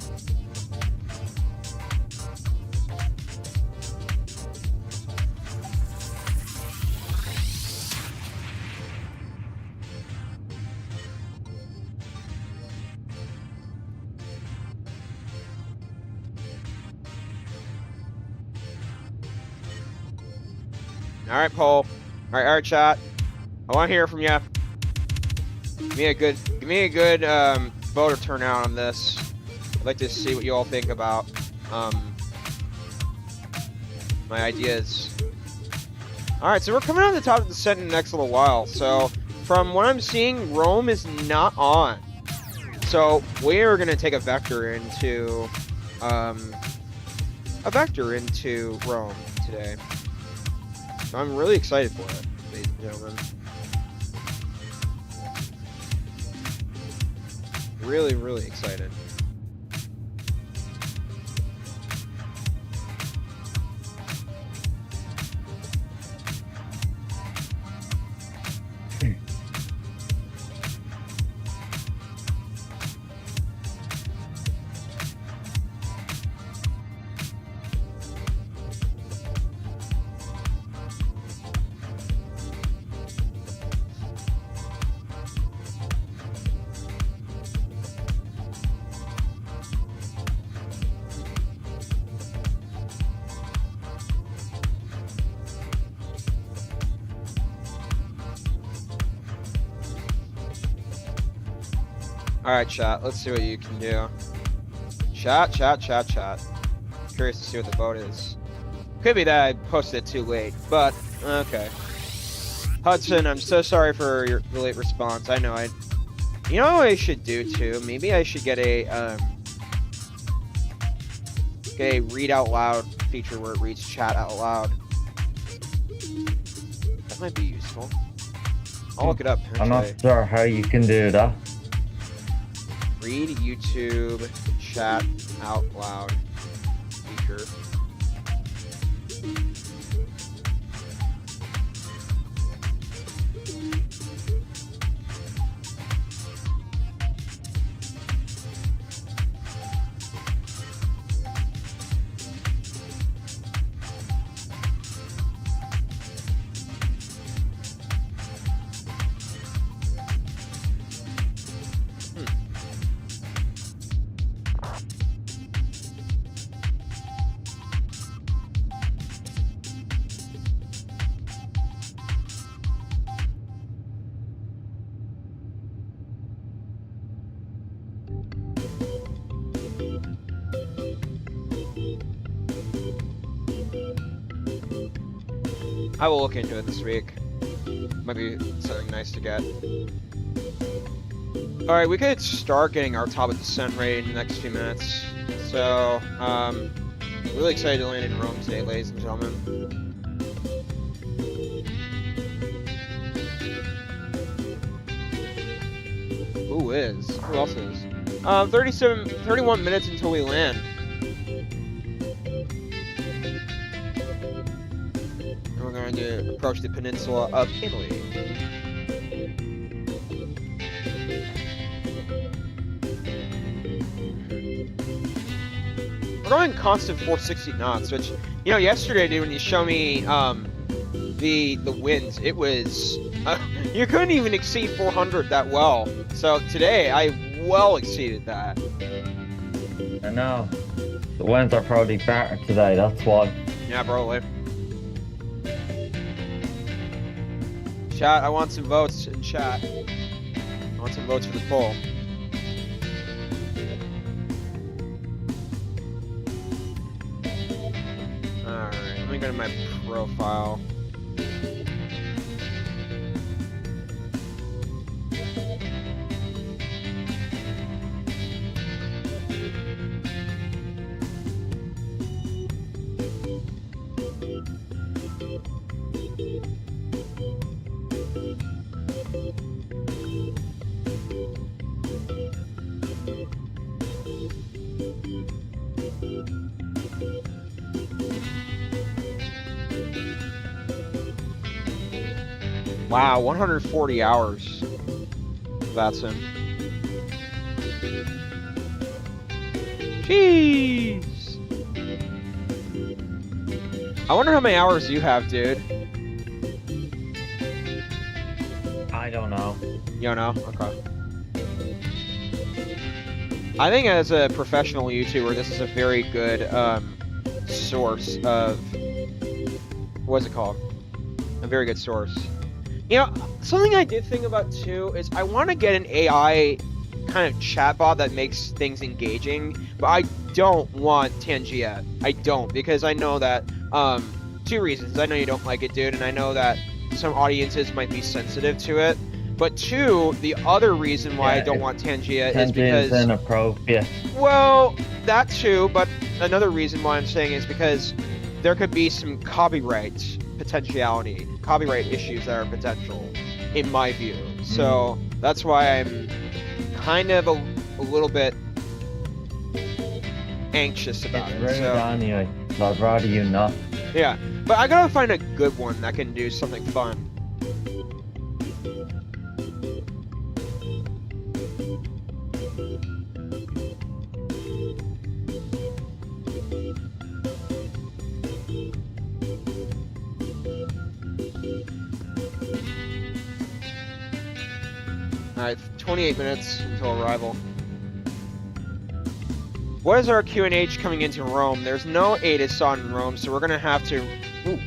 All right, Paul. All right, chat. I want to hear from you. Give me a good voter turnout on this. I'd like to see what you all think about my ideas. All right, so we're coming on the top of the descent in the next little while. So from what I'm seeing, Rome is not on. So we're gonna take a vector into Rome today. So I'm really excited for it, ladies and gentlemen. Really, really excited. Alright, chat, let's see what you can do. Chat. Curious to see what the vote is. Could be that I posted it too late, but okay. Hudson, I'm so sorry for the late response. I know you know what I should do too? Maybe I should get a read out loud feature where it reads chat out loud. That might be useful. I'll look it up. I'm not sure how you can do that. Read YouTube chat out loud feature. I will look into it this week. Might be something nice to get. Alright, we could start getting our top of descent rate in the next few minutes. So, really excited to land in Rome today, ladies and gentlemen. Who else is? 31 minutes until we land. We're going to approach the peninsula of Italy. We're going constant 460 knots, which, you know, yesterday, dude, when you show me the winds, it was you couldn't even exceed 400 that well. So today, I well exceeded that. I know. The winds are probably better today, that's why. Yeah, probably. Chat, I want some votes in chat. I want some votes for the poll. Alright, let me go to my profile. Wow, 140 hours. VATSIM. Jeez. I wonder how many hours you have, dude. I don't know. You don't know? Okay. I think as a professional YouTuber, this is a very good source of... What's it called? A very good source. You know, something I did think about too is I want to get an AI kind of chatbot that makes things engaging, but I don't want Tangia. I don't, because I know that, two reasons. I know you don't like it, dude, and I know that some audiences might be sensitive to it. But two, the other reason why I don't want Tangia is because... Tangia is inappropriate. Well, that too, but another reason why I'm saying is because there could be some copyright potentiality, copyright issues that are potential, in my view. So that's why I'm kind of a little bit anxious about it. Rude So, anyway, so I'd rather you not. yeah, but I gotta find a good one that can do something fun. Alright, 28 minutes until arrival. What is our QNH coming into Rome? There's no ATIS on Rome, so we're gonna have to... Ooh.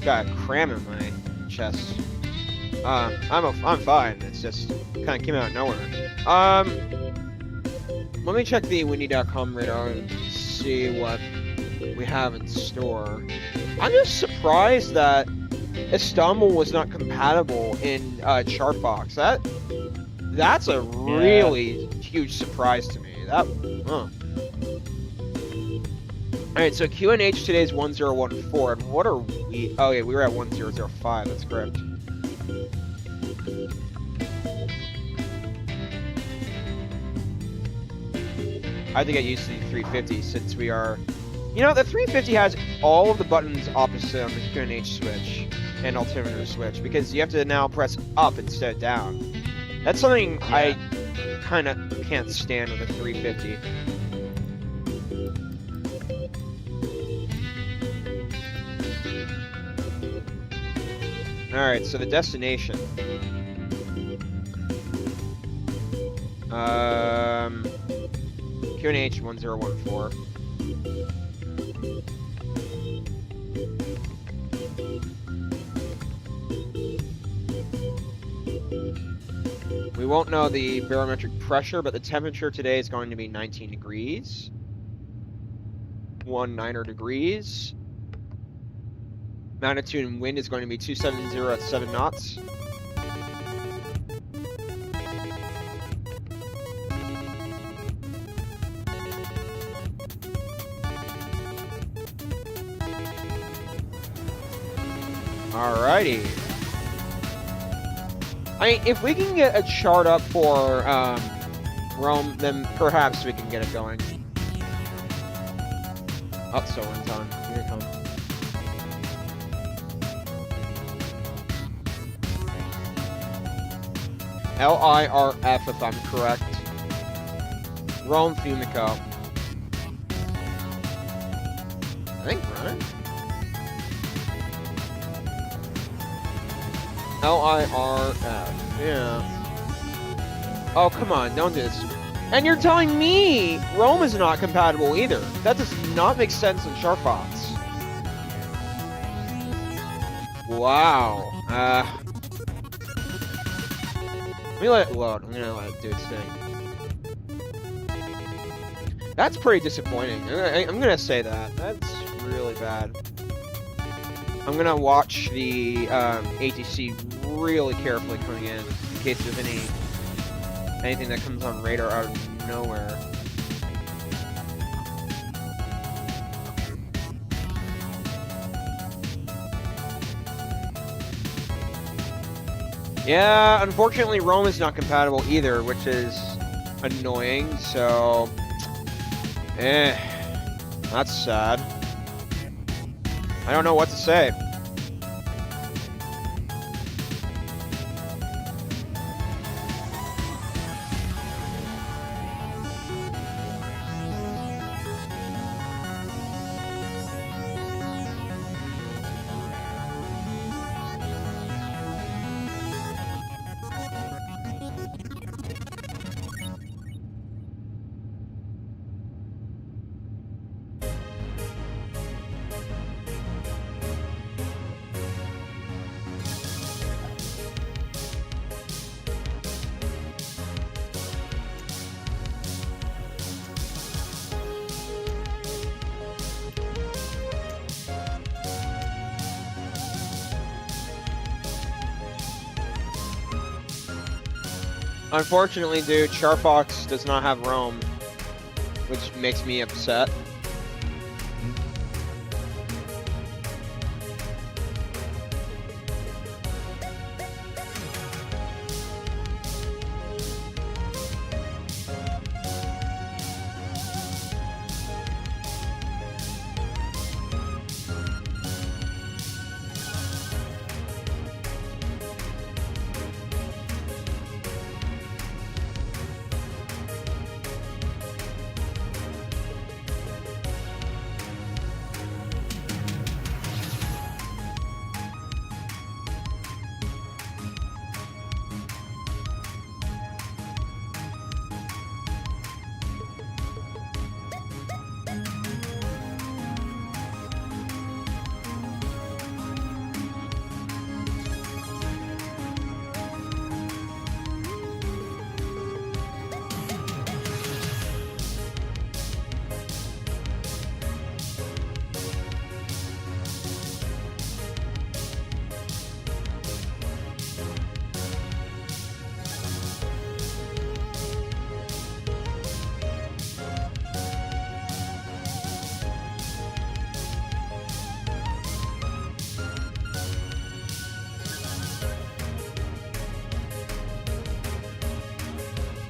Got a cram in my chest. I'm fine. It's just kind of came out of nowhere. Let me check the windy.com radar and see what we have in store. I'm just surprised that Istanbul was not compatible in Chartbox. That's a really huge surprise to me. Alright, so QNH today is 1014, and what are we? Oh yeah, we were at 1005, that's correct. I have to get used to the 350 since we are... You know, the 350 has all of the buttons opposite on the QNH switch and altimeter switch, because you have to now press up instead of down. That's something I kind of can't stand with a 350. Alright, so the destination. QNH 1014. We won't know the barometric pressure, but the temperature today is going to be 19 degrees. 19 degrees. Magnitude and wind is going to be 270 at 7 knots. Alrighty. I mean, if we can get a chart up for Rome, then perhaps we can get it going. Oh, so one's on. Here it comes. LIRF, if I'm correct. Rome Fumico. I think, right? LIRF, yeah. Oh, come on, don't do this. And you're telling me Rome is not compatible either. That does not make sense in Chartbox. Wow. Let me let it load. I'm gonna let it do its thing. That's pretty disappointing. I'm gonna say that. That's really bad. I'm gonna watch the ATC really carefully coming in case there's anything that comes on radar out of nowhere. Yeah, unfortunately Rome is not compatible either, which is annoying, so... that's sad. I don't know what to say. Unfortunately, dude, Charfox does not have Rome, which makes me upset.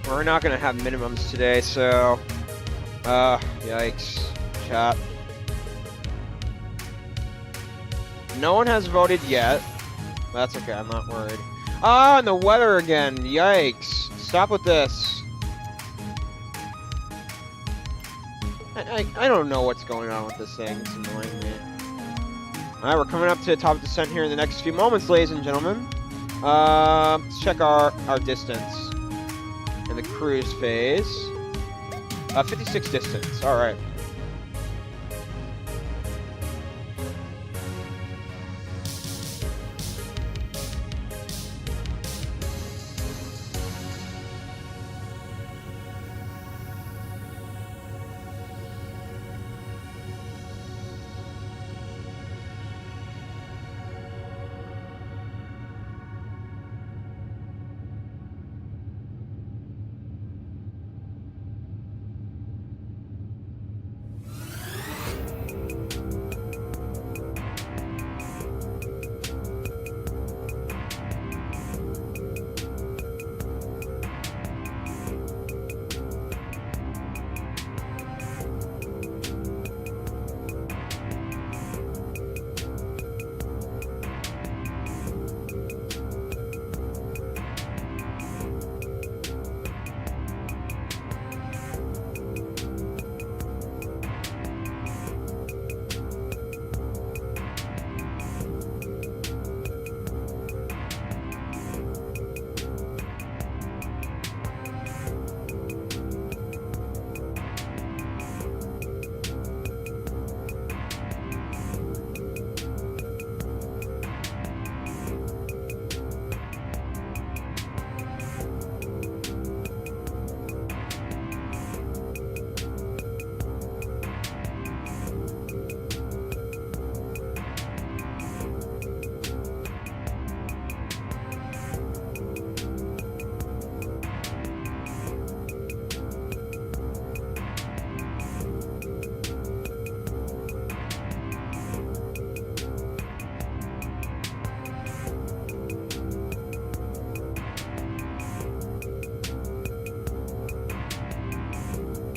We're not gonna have minimums today, so yikes, chat. No one has voted yet. That's okay, I'm not worried. Ah, and the weather again, yikes. Stop with this. I don't know what's going on with this thing, it's annoying me. Alright, we're coming up to the top of descent here in the next few moments, ladies and gentlemen. Let's check our distance in the cruise phase. 56 distance, alright.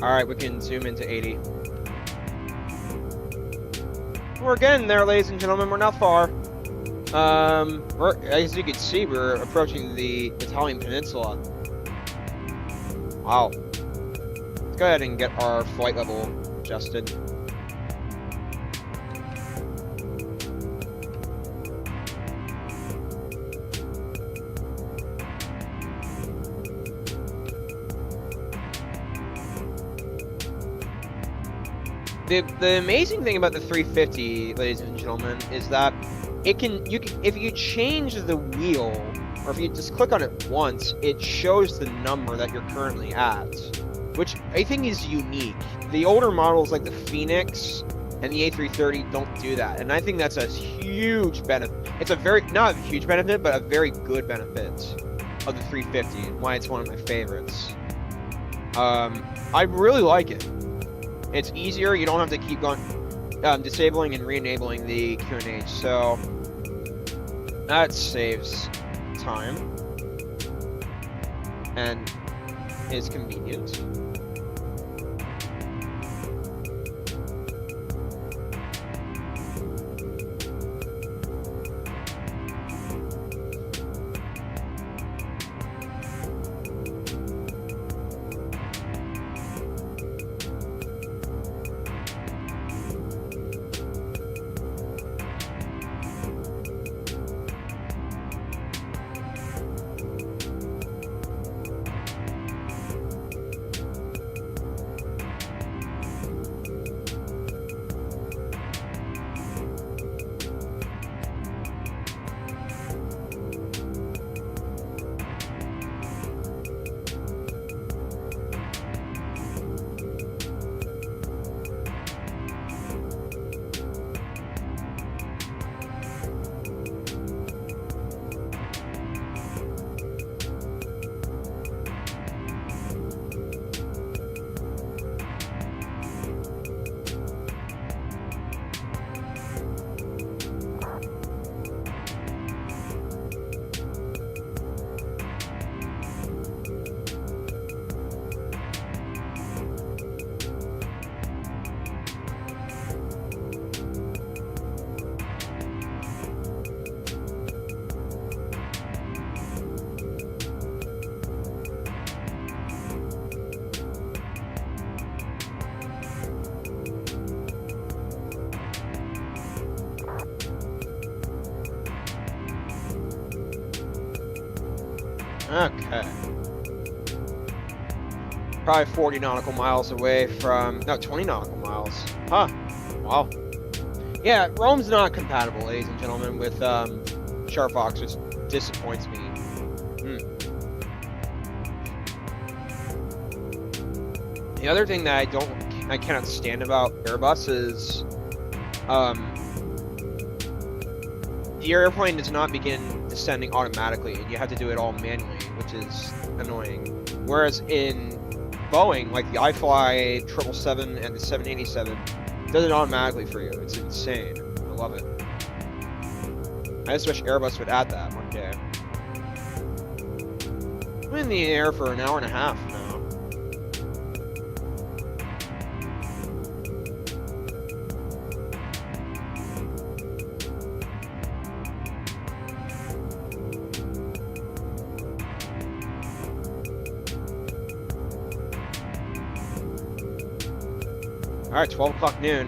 Alright, we can zoom into 80. We're getting there, ladies and gentlemen. We're not far. As you can see, we're approaching the Italian peninsula. Wow. Let's go ahead and get our flight level adjusted. The amazing thing about the 350, ladies and gentlemen, is that if you change the wheel, or if you just click on it once, it shows the number that you're currently at, which I think is unique. The older models like the Phoenix and the A330 don't do that, and I think that's a huge benefit. It's a not a huge benefit, but a very good benefit. of the 350 and why it's one of my favorites. I really like it. It's easier. You don't have to keep going, disabling and re-enabling the QNH. So that saves time and is convenient. Okay. Probably 40 nautical miles away from... No, 20 nautical miles. Huh. Wow. Yeah, Rome's not compatible, ladies and gentlemen, with Sharfox, which disappoints me. The other thing that I cannot stand about Airbus is the airplane does not begin descending automatically, and you have to do it all manually, which is annoying. Whereas in Boeing, like the iFly 777 and the 787, does it automatically for you. It's insane. I love it. I just wish Airbus would add that one day. I'm in the air for an hour and a half now. All right, 12 o'clock noon.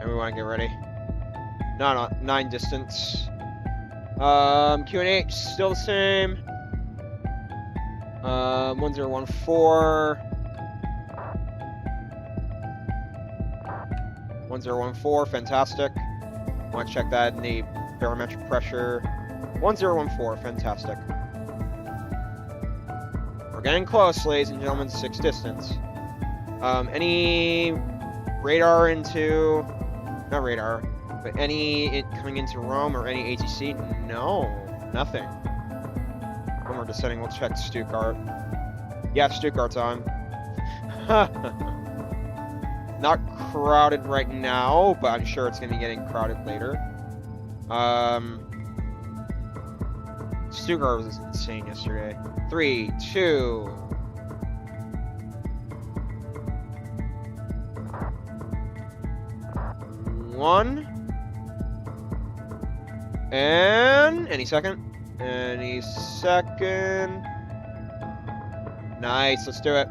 Everyone get ready. No, 9 distance. QNH still the same. 1014. 1014, fantastic. Want to check that in the barometric pressure. 1014, fantastic. We're getting close, ladies and gentlemen, 6 distance. Any radar into... Not radar. But any coming into Rome or any ATC? No, nothing. When we're descending, we'll check Stuttgart. Yeah, Stuttgart's on. Not crowded right now, but I'm sure it's going to be getting crowded later. Stuttgart was insane yesterday. 3, 2... One. And any second. Any second. Nice, let's do it.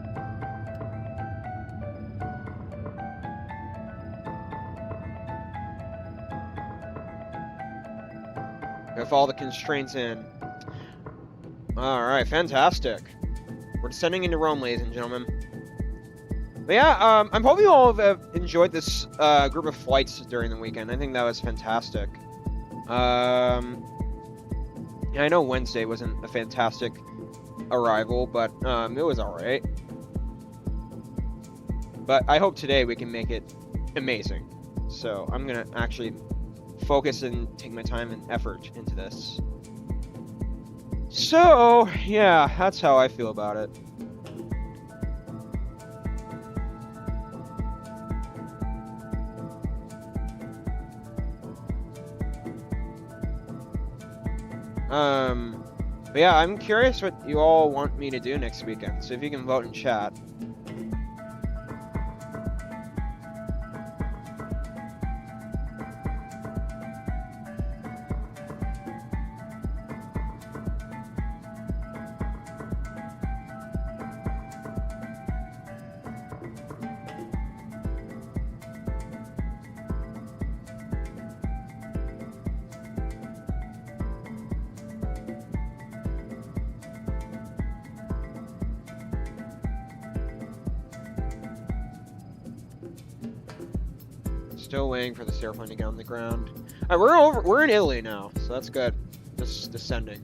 With all the constraints in. Alright, fantastic. We're descending into Rome, ladies and gentlemen. But yeah, I'm hoping you all have enjoyed this group of flights during the weekend. I think that was fantastic. Yeah, I know Wednesday wasn't a fantastic arrival, but it was all right. But I hope today we can make it amazing. So I'm gonna actually focus and take my time and effort into this. So yeah, that's how I feel about it. But yeah, I'm curious what you all want me to do next weekend. So if you can vote in chat. Still waiting for this airplane to get on the ground. All right, we're in Italy now, so that's good. Just descending.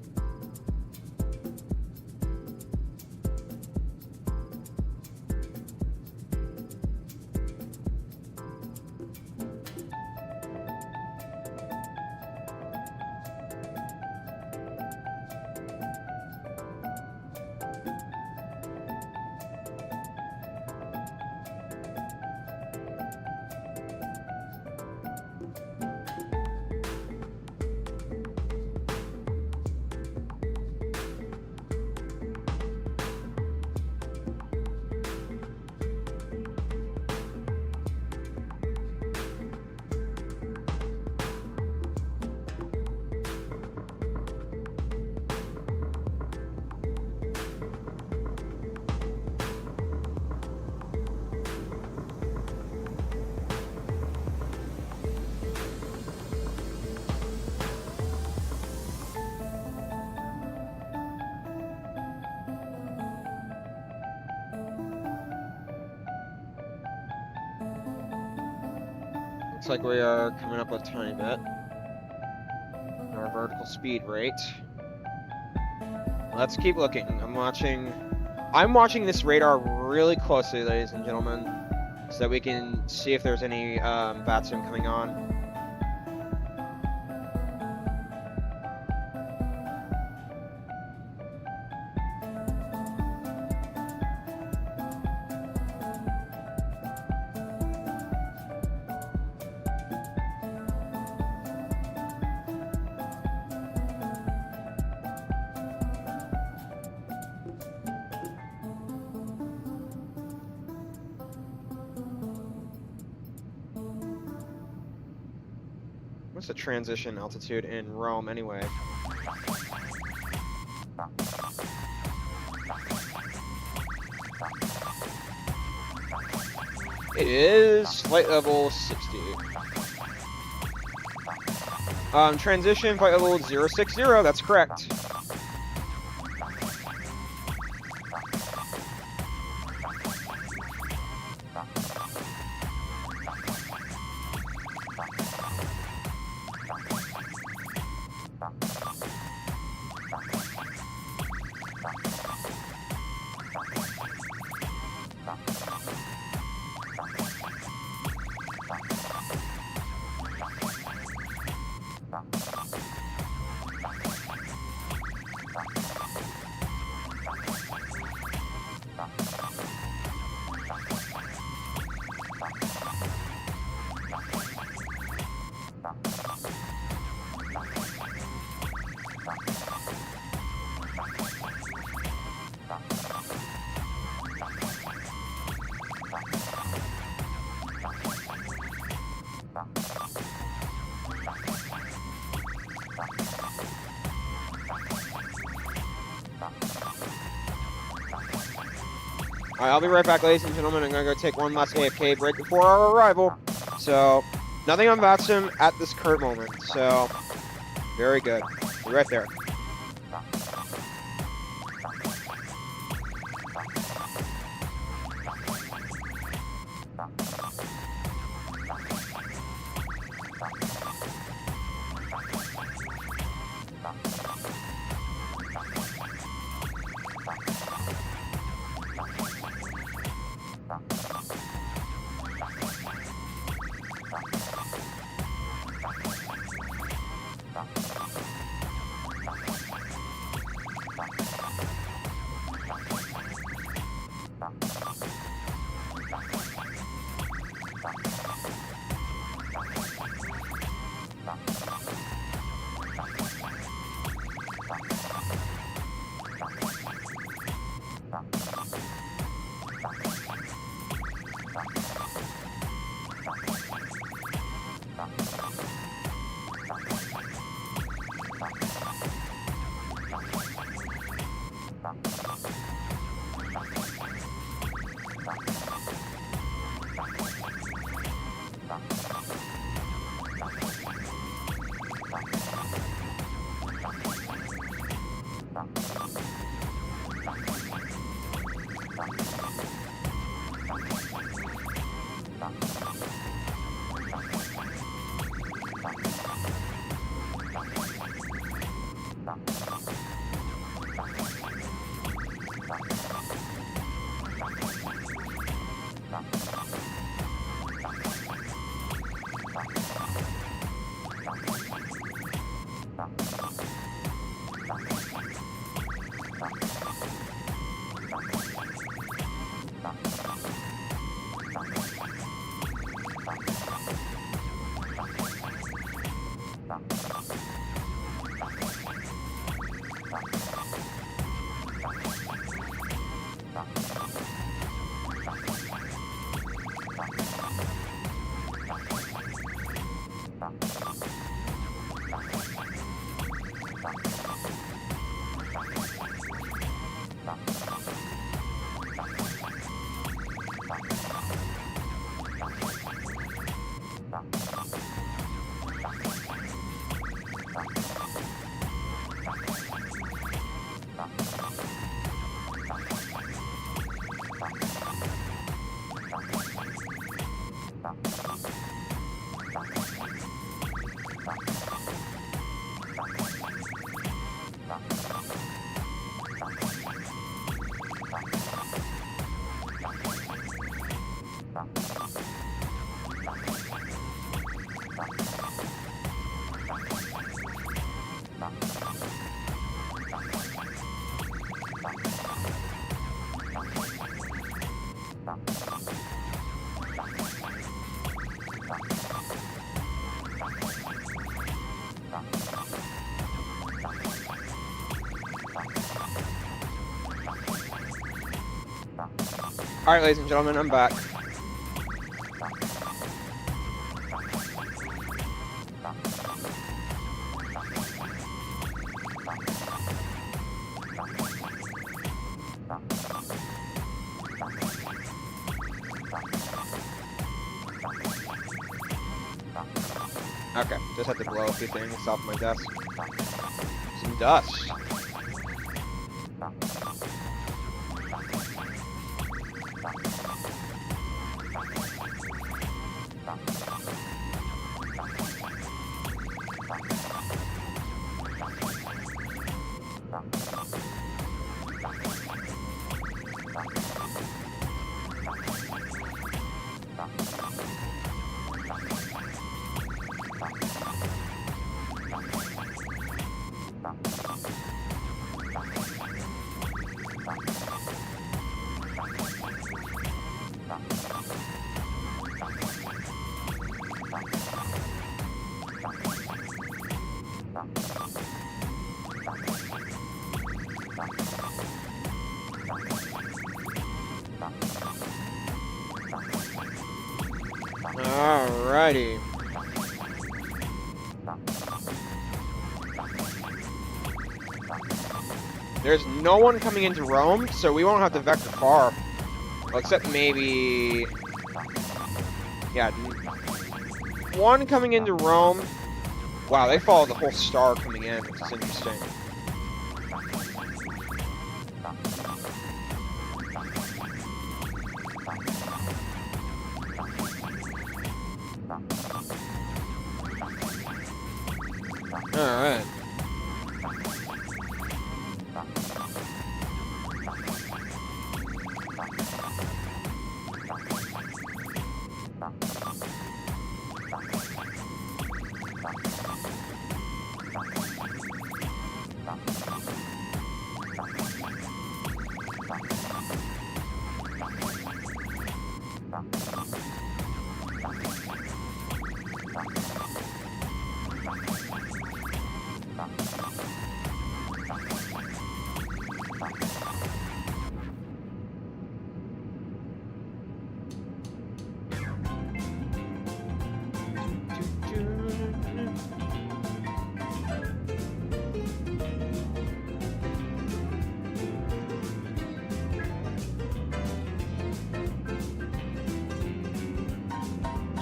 Looks like we are coming up a tiny bit. Our vertical speed rate. Let's keep looking. I'm watching this radar really closely, ladies and gentlemen, so that we can see if there's any VATSIM coming on. What's the transition altitude in Rome anyway? It is flight level 60. Transition flight level 060, that's correct. Alright, I'll be right back, ladies and gentlemen. I'm gonna go take one last AFK break before our arrival. So, nothing on VATSIM at this current moment. So, very good. Be right there. All right, ladies and gentlemen, I'm back. Okay, just had to blow a few things off my desk. Some dust. Alrighty. There's no one coming into Rome, so we won't have to vector far. Well, except maybe... Yeah. One coming into Rome. Wow, they follow the whole star coming in, which is interesting. Alright.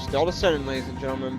Still descending, ladies and gentlemen.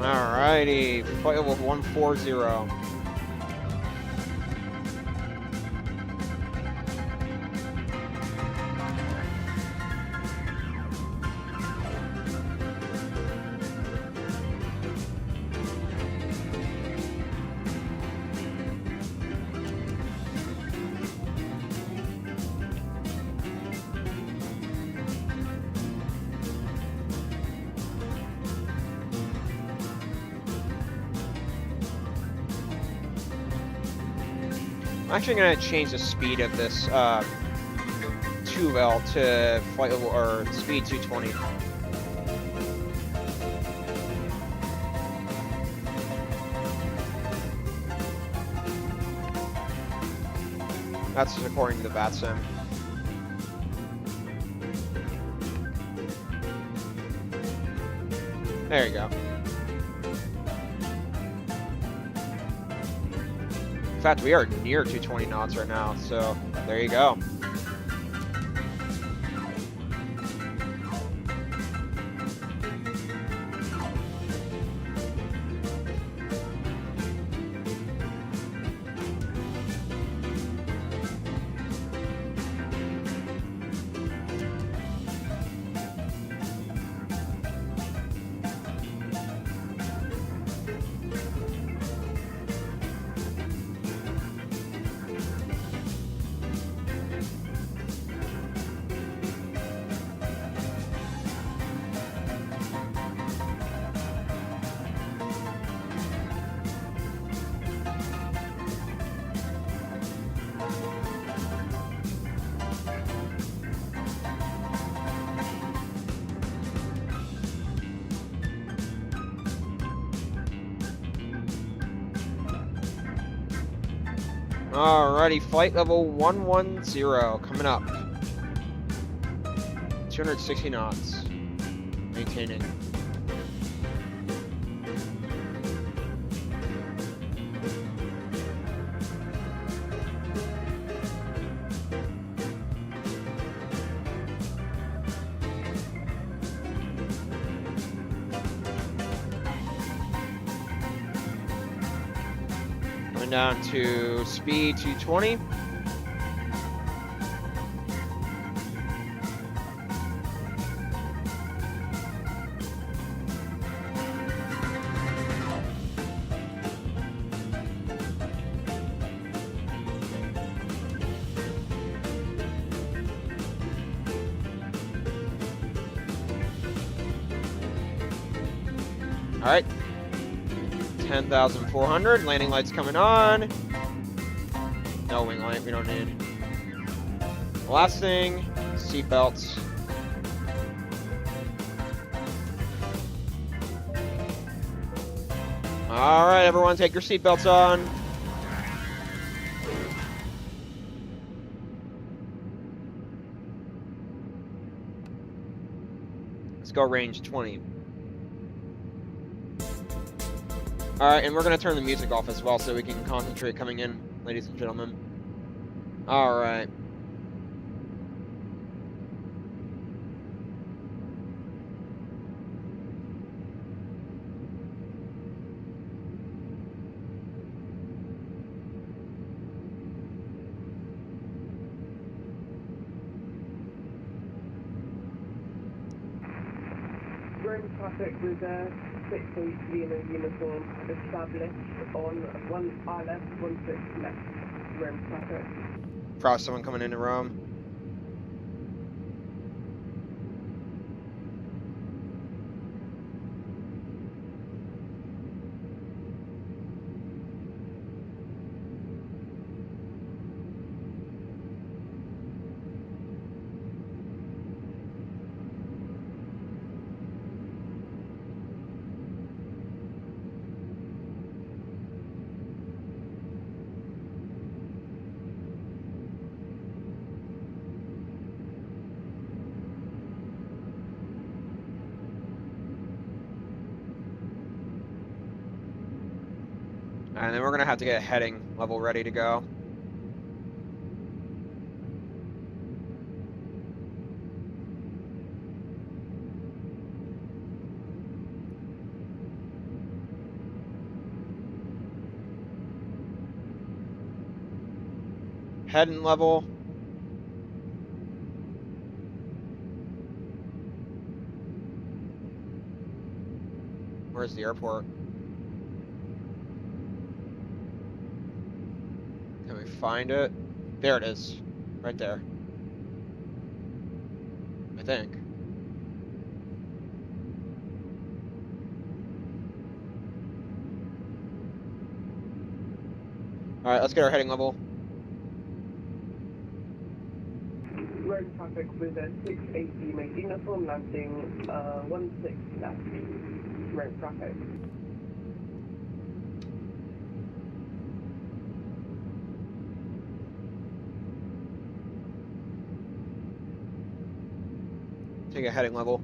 Alrighty, flight level 140. I'm actually gonna change the speed of this 2L to flight level or speed 220. That's according to the VATSIM. There you go. In fact, we are near 220 knots right now, so there you go. Alrighty, flight level 110 coming up. 260 knots. Maintaining. Down to speed 220. All right. 10,400, landing lights coming on. No wing light, we don't need. Last thing, seat belts. All right, everyone, take your seat belts on. Let's go range 20. All right, and we're gonna turn the music off as well so we can concentrate coming in, ladies and gentlemen. All right. Room traffic with 6 Lima uniform established on 1 ILF 16 left. Room traffic. Probably someone coming into Rome. And then we're gonna have to get a heading level ready to go. Heading level. Where's the airport? Can we find it? There it is. Right there. I think. Alright, let's get our heading level. road traffic with a 680 Lima uniform landing 16 left. Road traffic. Take a heading level.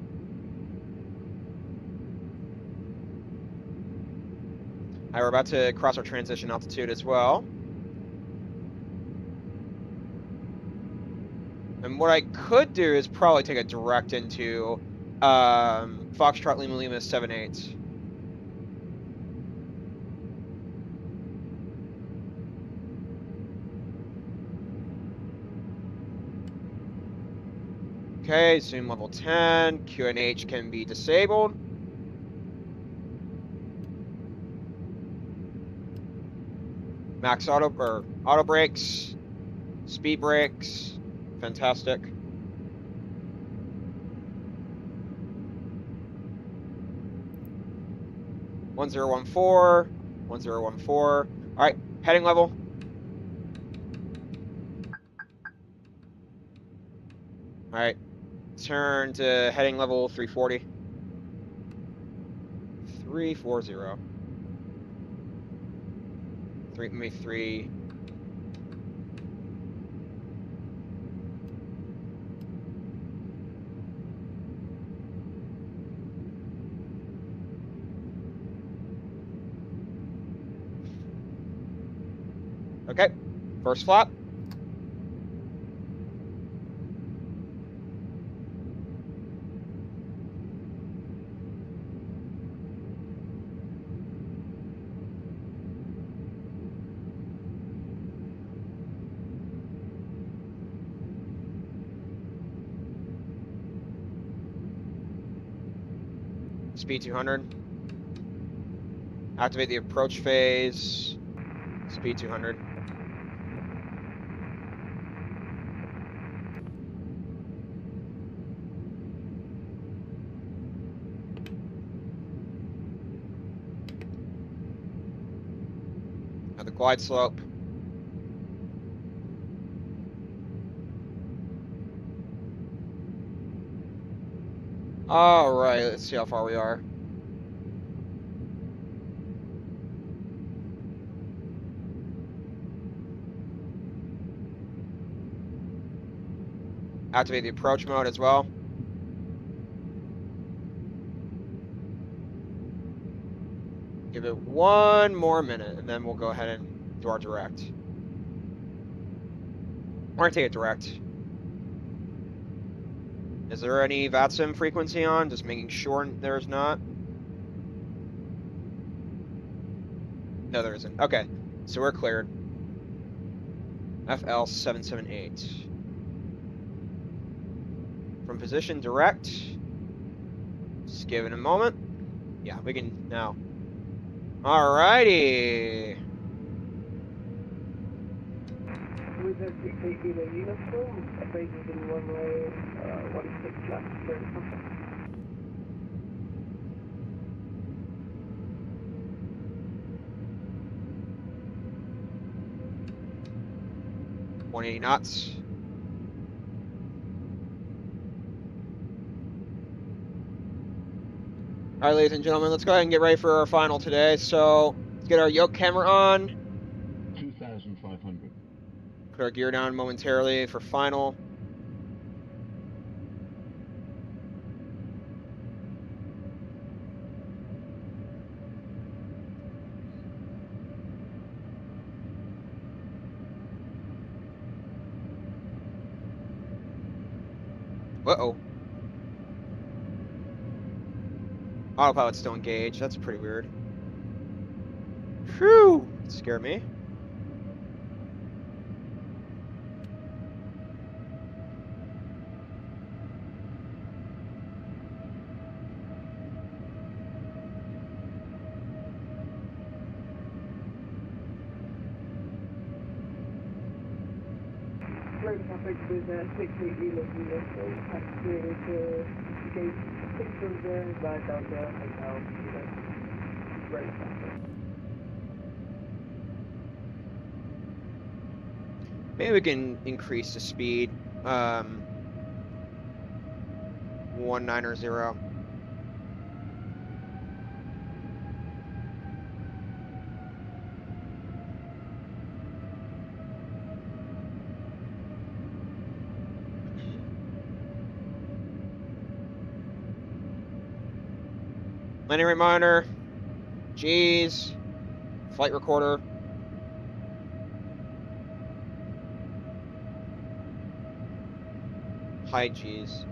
All right, we're about to cross our transition altitude as well. And what I could do is probably take a direct into Foxtrot Lima Lima 78. Okay, zoom level 10. QNH can be disabled. Max auto brakes, speed brakes, fantastic. One 1014. All right, heading level. All right, turn to heading level 340. 340. Maybe 3. Okay, first flap. Speed 200. Activate the approach phase. Speed 200. Now the glide slope. All right, let's see how far we are. Activate the approach mode as well. Give it one more minute, and then we'll go ahead and do our direct. We're gonna take it direct. Is there any VATSIM frequency on? Just making sure there's not. No, there isn't. Okay, so we're cleared. FL778. From position direct. Just give it a moment. Yeah, we can now. Alrighty. With a 680 Lima uniform, phasing in runway 16 left. Road traffic. .180 knots. All right, ladies and gentlemen, let's go ahead and get ready for our final today. So let's get our yoke camera on. 2,500. Put our gear down momentarily for final. Uh-oh. Autopilot's still engaged. That's pretty weird. Phew! That scared me. Road traffic with a 680 Lima uniform. Taxi to gate 600 by Delta Hotel. Road traffic. Maybe we can increase the speed. 190. Landing reminder, G's, flight recorder. High G's.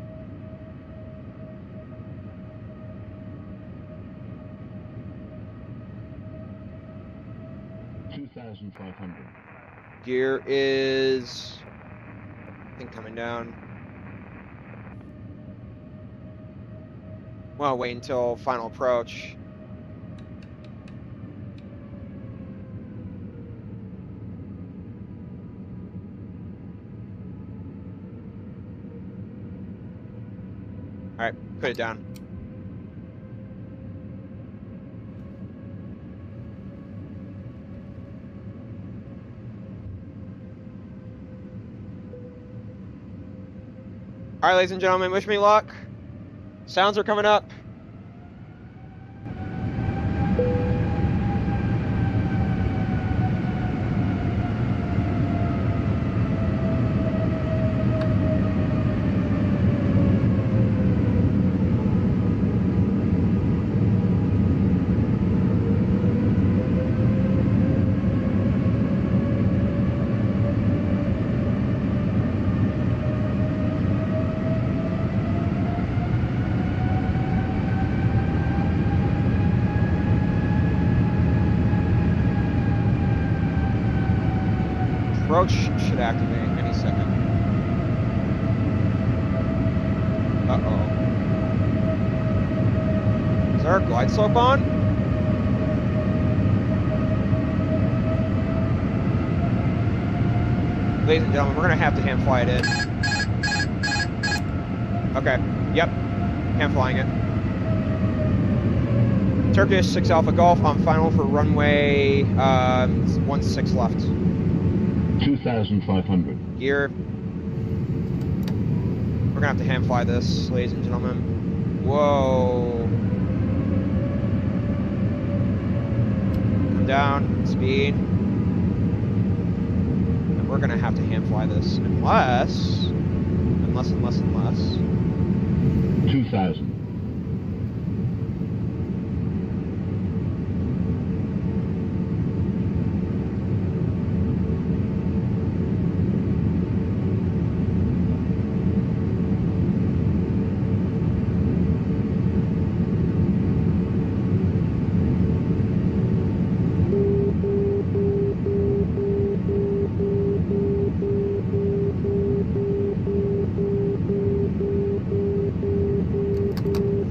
$2,500. Gear is, I think, coming down. Well, wait until final approach. All right, put it down. All right, ladies and gentlemen, wish me luck. Sounds are coming up. Approach should activate any second. Uh-oh. Is our glide slope on? Ladies and gentlemen, we're gonna have to hand fly it in. Okay, yep, hand flying it. Turkish 6 Alpha Golf on final for runway 16 left. 2,500. Gear. We're gonna have to hand fly this, ladies and gentlemen. Whoa. Come down, speed. And we're gonna have to hand fly this unless 2,000.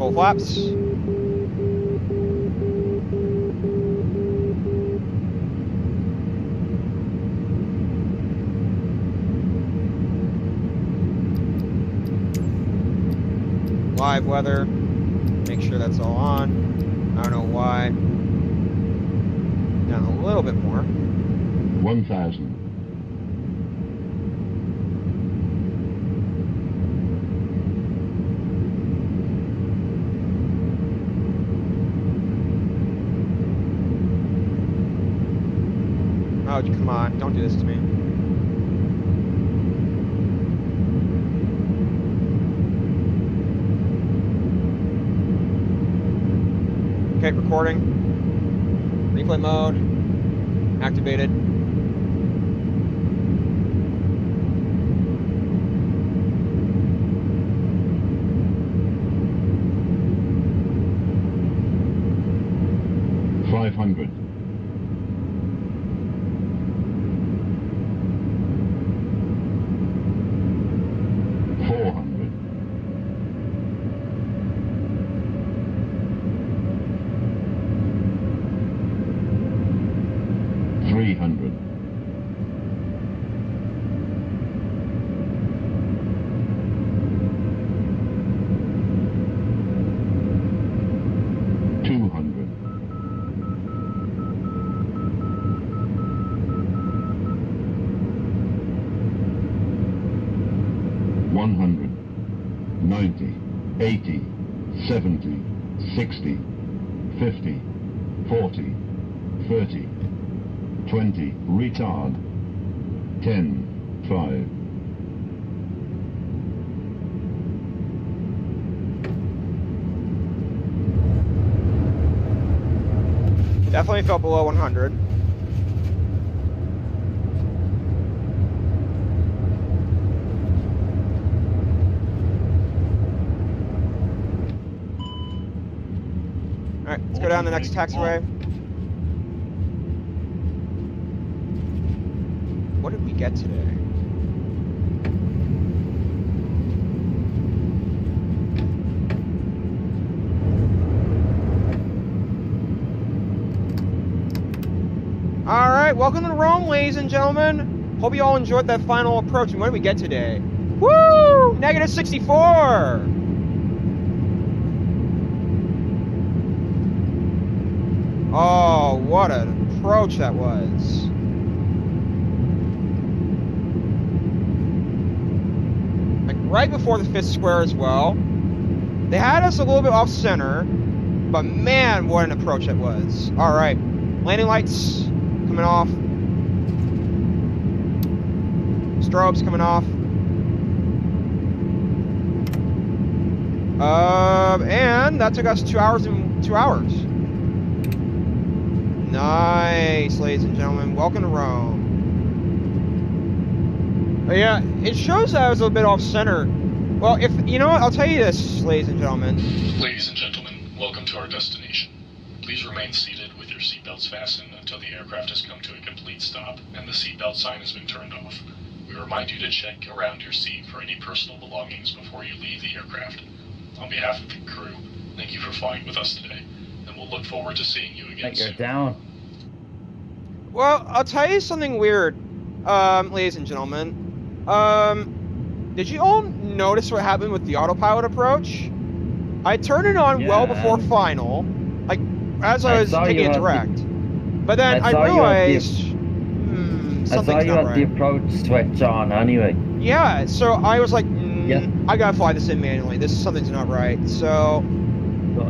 full flaps. Live weather, make sure that's all on. I don't know why. Down a little bit more. 1,000. Oh, come on, don't do this to me. Okay, recording. Replay mode. Activated. $500. 400. 300. 200. 100. 90. 80, 70, 60, 50, 40, 30, 20, retard, 10, 5. Definitely fell below 100. All right, let's go down the next taxiway. What did we get today? All right, welcome to Rome, ladies and gentlemen. Hope you all enjoyed that final approach. And what did we get today? Woo! Negative 64! Oh, what an approach that was. Like right before the 5th square as well. They had us a little bit off center, but man, what an approach that was. All right, landing lights coming off. Strobes coming off. And that took us 2 hours and 2 hours. Nice, ladies and gentlemen. Welcome to Rome. But yeah, it shows that I was a little bit off center. Well, if you know what, I'll tell you this, ladies and gentlemen. Ladies and gentlemen, welcome to our destination. Please remain seated with your seatbelts fastened until the aircraft has come to a complete stop and the seatbelt sign has been turned off. We remind you to check around your seat for any personal belongings before you leave the aircraft. On behalf of the crew, thank you for flying with us today, and we'll look forward to seeing you again soon. You're down. Well, I'll tell you something weird, ladies and gentlemen. Did you all notice what happened with the autopilot approach? I turned it on well before final, like as I was taking it direct. But then I realized something's not right. I saw you had the approach switch on anyway. Yeah, so I was like, I gotta fly this in manually. Something's not right. So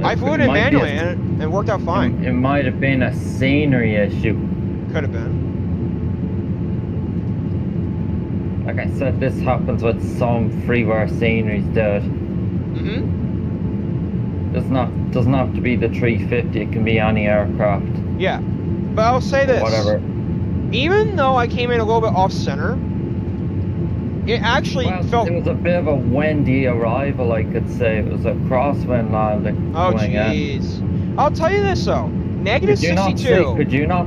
I flew it in manually and it worked out fine. It might have been a scenery issue. Could have been. Like I said, this happens with some freeware sceneries, dude. Doesn't have to be the 350. It can be any aircraft. Yeah, but I'll say this. Whatever. Even though I came in a little bit off center, it actually felt. It was a bit of a windy arrival, I could say. It was a crosswind landing. Oh jeez. I'll tell you this though. Negative 62. Could you not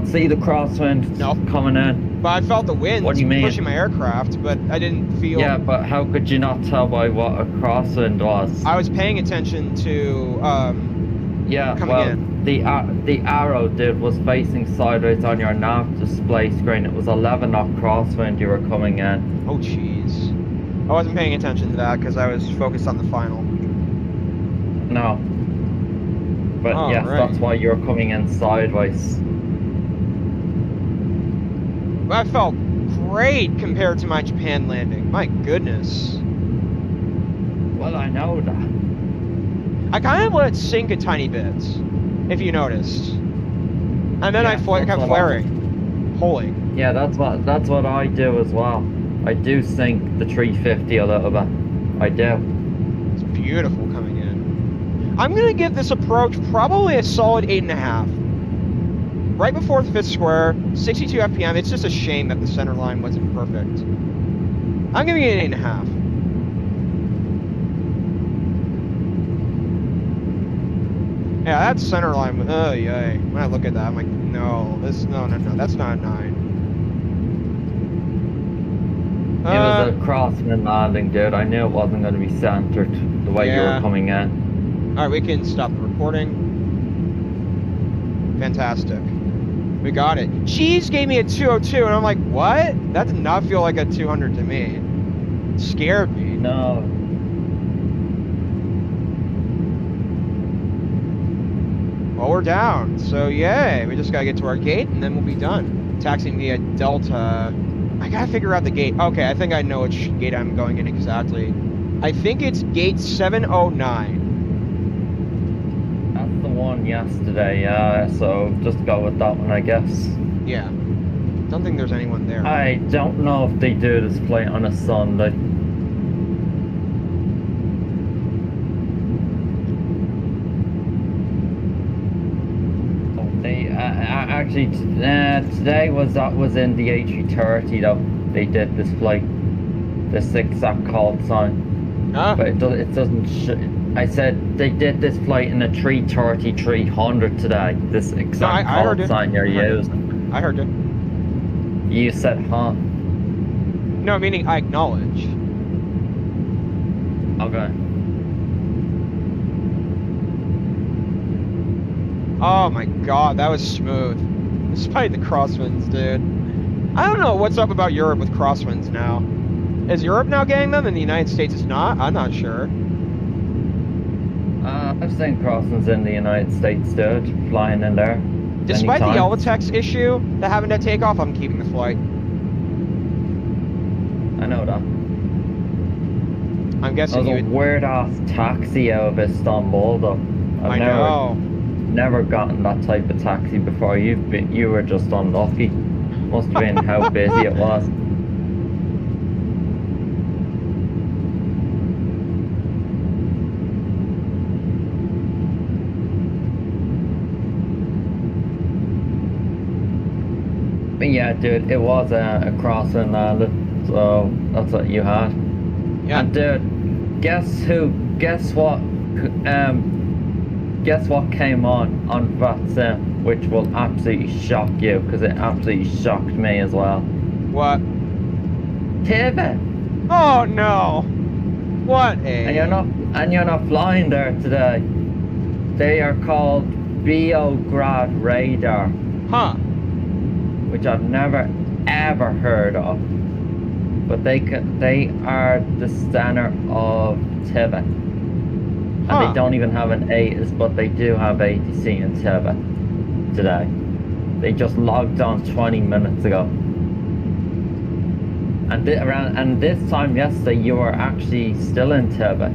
see the crosswind coming in? But I felt the wind pushing my aircraft, but I didn't feel. Yeah, but how could you not tell by what a crosswind was? I was paying attention to coming in. The arrow was facing sideways on your nav display screen. It was 11 knot crosswind you were coming in. Oh jeez. I wasn't paying attention to that because I was focused on the final. No. But yes, that's why you're coming in sideways. That felt great compared to my Japan landing. My goodness. Well, I know that. I kind of let it sink a tiny bit, if you noticed. And then I kept flaring. Holy. Yeah, that's what I do as well. I do sink the 350 a little bit. I do. It's beautiful coming in. I'm going to give this approach probably a solid 8.5. Right before the 5th square, 62 FPM. It's just a shame that the center line wasn't perfect. I'm giving it an 8.5. Yeah, that center line. Oh yay! When I look at that, I'm like, no, no, that's not a 9. It was a crosswind landing, dude. I knew it wasn't going to be centered the way you were coming in. All right, we can stop the recording. Fantastic. We got it. Cheese gave me a 202, and I'm like, what? That did not feel like a 200 to me. It scared me. No. Well, we're down, so yay. We just gotta get to our gate, and then we'll be done. Taxiing via Delta. I gotta figure out the gate. Okay, I think I know which gate I'm going in exactly. I think it's gate 709. That's the one yesterday, yeah, so just go with that one, I guess. Yeah. Don't think there's anyone there. I don't know if they do this flight on a Sunday. They actually today was in the A330 though. They did this flight, the 6-act call sign. But it doesn't. I said they did this flight in a 330-300 today. This exact call sign you're using. I heard you. You said, huh? No, meaning I acknowledge. Okay. Oh my god, that was smooth. Despite the crosswinds, dude. I don't know what's up about Europe with crosswinds now. Is Europe now getting them and the United States is not? I'm not sure. I've seen crosswinds in the United States, dude, flying in there. Despite the anytime. LTFM issue that having at takeoff, I'm keeping the flight. I know that. I'm guessing you. That was a weird-ass taxi out of Istanbul, though. I know. Never gotten that type of taxi before. You were just unlucky. Must have been how busy it was. But yeah, dude, it was a crossing landing, so that's what you had. Yeah. And dude, guess what came on VATSIM, which will absolutely shock you, because it absolutely shocked me as well. What? Tibet. Oh no! What a... And you're not flying there today. They are called Beograd Radar. Huh. Which I've never ever heard of. But they are the center of Tibet. And they don't even have an ATIS, but they do have ATC in Tibet today. They just logged on 20 minutes ago. And this time yesterday, you were actually still in Tibet.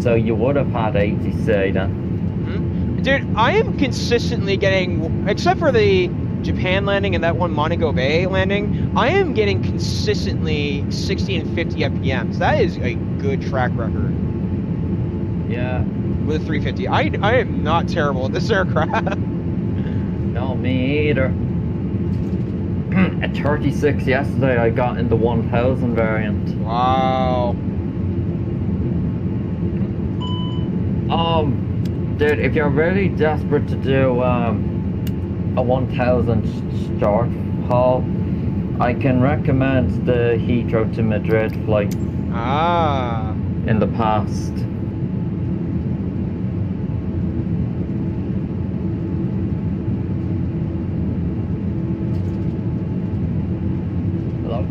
So you would have had ATC then. Dude, I am consistently getting, except for the Japan landing and that one Monaco Bay landing, I am getting consistently 60 and 50 FPMs. That is a good track record. Yeah. With a 350. I am not terrible at this aircraft. No, me either. At 36 yesterday, I got in the 1000 variant. Wow. Dude, if you're really desperate to do a 1000 short haul, I can recommend the Heathrow to Madrid flight. In the past. Hello?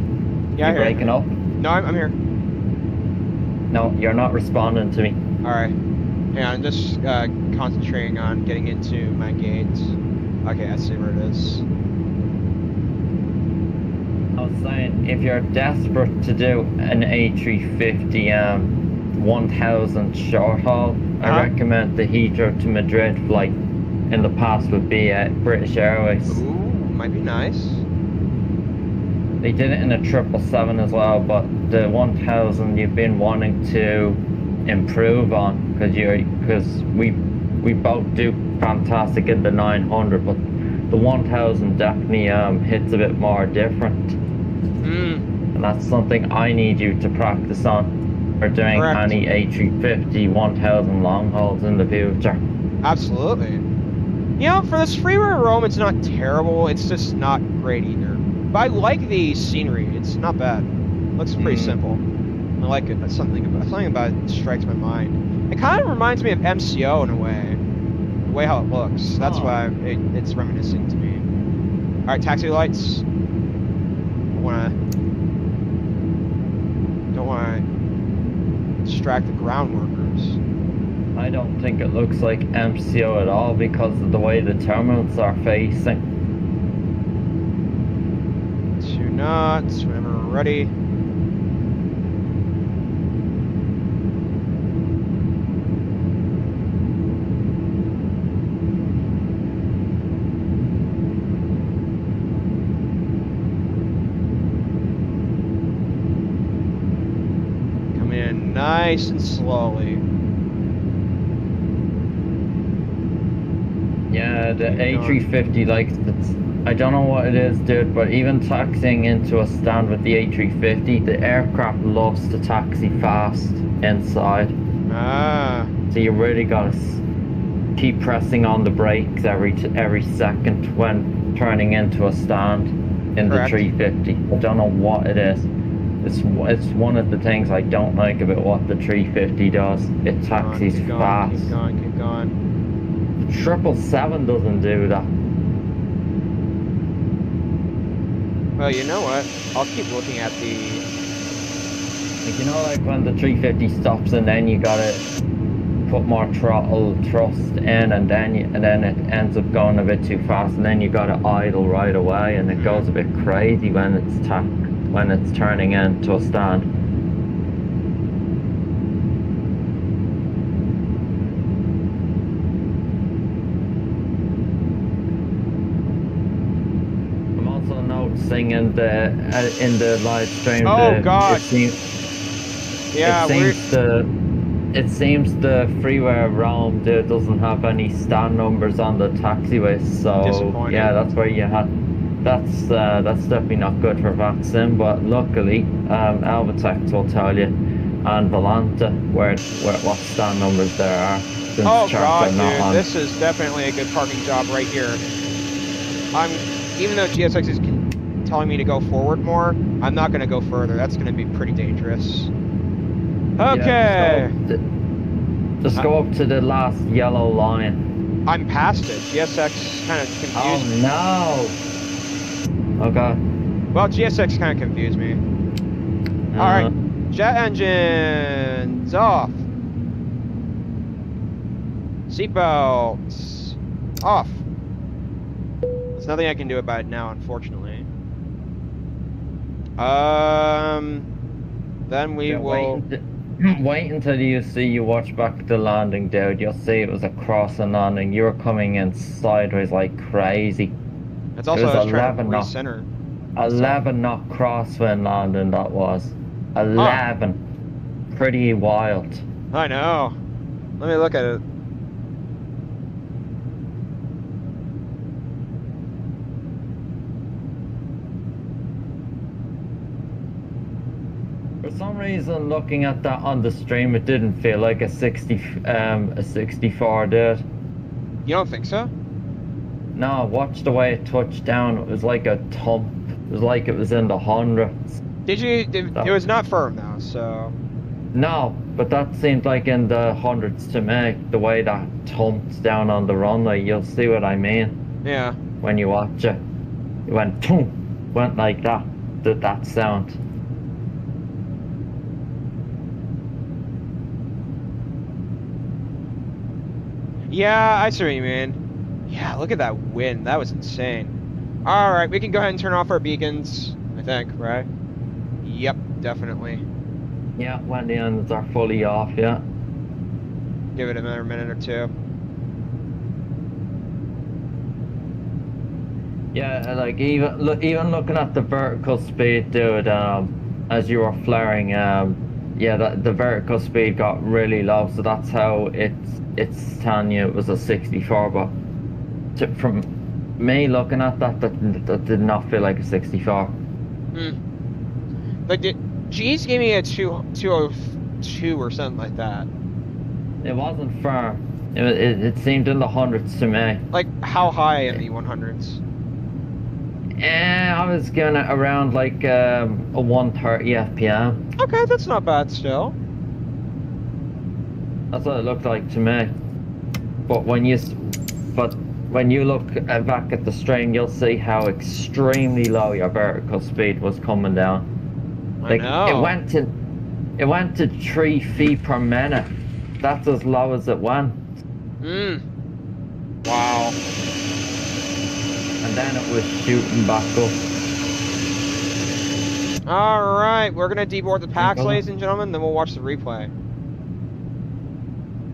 Yeah, you breaking up? No, I'm here. No, you're not responding to me. Alright. Yeah, I'm just concentrating on getting into my gates. Okay, I see where it is. I was saying, if you're desperate to do an A350 1000 short haul, I recommend the Heathrow to Madrid flight. In the past would be British Airways. Ooh, might be nice. They did it in a 777 as well, but the 1000 you've been wanting to improve on, because we both do fantastic in the 900, but the 1000 definitely hits a bit more different. And that's something I need you to practice on for doing any A350 1000 long hauls in the future. Absolutely. You know, for this freeway roam, it's not terrible. It's just not great either. But I like the scenery. It's not bad. Looks pretty simple. I like it. Something about it strikes my mind. It kind of reminds me of MCO in a way. The way how it looks. That's why it's reminiscing to me. All right, taxi lights. Don't want to distract the ground workers. I don't think it looks like MCO at all because of the way the terminals are facing. 2 knots, whenever we're ready. nice and slowly. Yeah, the A350, like, I don't know what it is, dude, but even taxiing into a stand with the A350, the aircraft loves to taxi fast inside. Ah. So you really gotta keep pressing on the brakes every second when turning into a stand in Correct. the 350. I don't know what it is. It's one of the things I don't like about what the 350 does. It taxis fast. Keep going. 777 doesn't do that. Well, you know what? I'll keep looking at the... Like, you know, like when the 350 stops and then you gotta put more throttle thrust in, and then it ends up going a bit too fast, and then you gotta idle right away, and it goes a bit crazy when it's turning into a stand. I'm also noticing in the live stream. Oh God! It seems the freeway around there doesn't have any stand numbers on the taxiways, so yeah, that's where you had. That's definitely not good for VATSIM, but luckily Alvatex will tell you, and Volanta where what stand numbers there are. Oh God, dude, this is definitely a good parking job right here. Even though GSX is telling me to go forward more, I'm not going to go further. That's going to be pretty dangerous. Okay. Yeah, just go up to the last yellow line. I'm past it. GSX kind of confused me. Oh no. Okay. Well, GSX kind of confused me. All right. Jet engines off. Seatbelts off. There's nothing I can do about it now, unfortunately. Then we will... Wait until you watch back the landing, dude. You'll see it was a cross and landing. You were coming in sideways like crazy. That's also it was 11 knot recenter. 11 knot crosswind landing, that was. 11. Huh. Pretty wild. I know. Let me look at it. For some reason, looking at that on the stream, it didn't feel like a 64 did. You don't think so? No, watch the way it touched down. It was like a thump. It was like it was in the hundreds. It was not firm though, so... No, but that seemed like in the hundreds to me. The way that thumped down on the runway, you'll see what I mean. Yeah. When you watch it. It went thump. Went like that. Did that sound. Yeah, I see what you mean. Yeah, look at that wind. That was insane. Alright, we can go ahead and turn off our beacons, I think, right? Yep, definitely. Yeah, when the engines are fully off, yeah. Give it another minute or two. Yeah, like even looking at the vertical speed, dude, as you were flaring, yeah, the vertical speed got really low, so that's how it's telling you it was a 64, but from me looking at that did not feel like a 64. Like, G's gave me a 202 or something like that. It wasn't firm. It seemed in the hundreds to me. Like, how high in the 100s? I was giving it around like a 130 FPM. Okay, that's not bad still. That's what it looked like to me. But when you look back at the stream, you'll see how extremely low your vertical speed was coming down. Like, I know. It went to 3 feet per minute. That's as low as it went. Wow. And then it was shooting back up. Alright, we're gonna deboard the packs, ladies and gentlemen, then we'll watch the replay.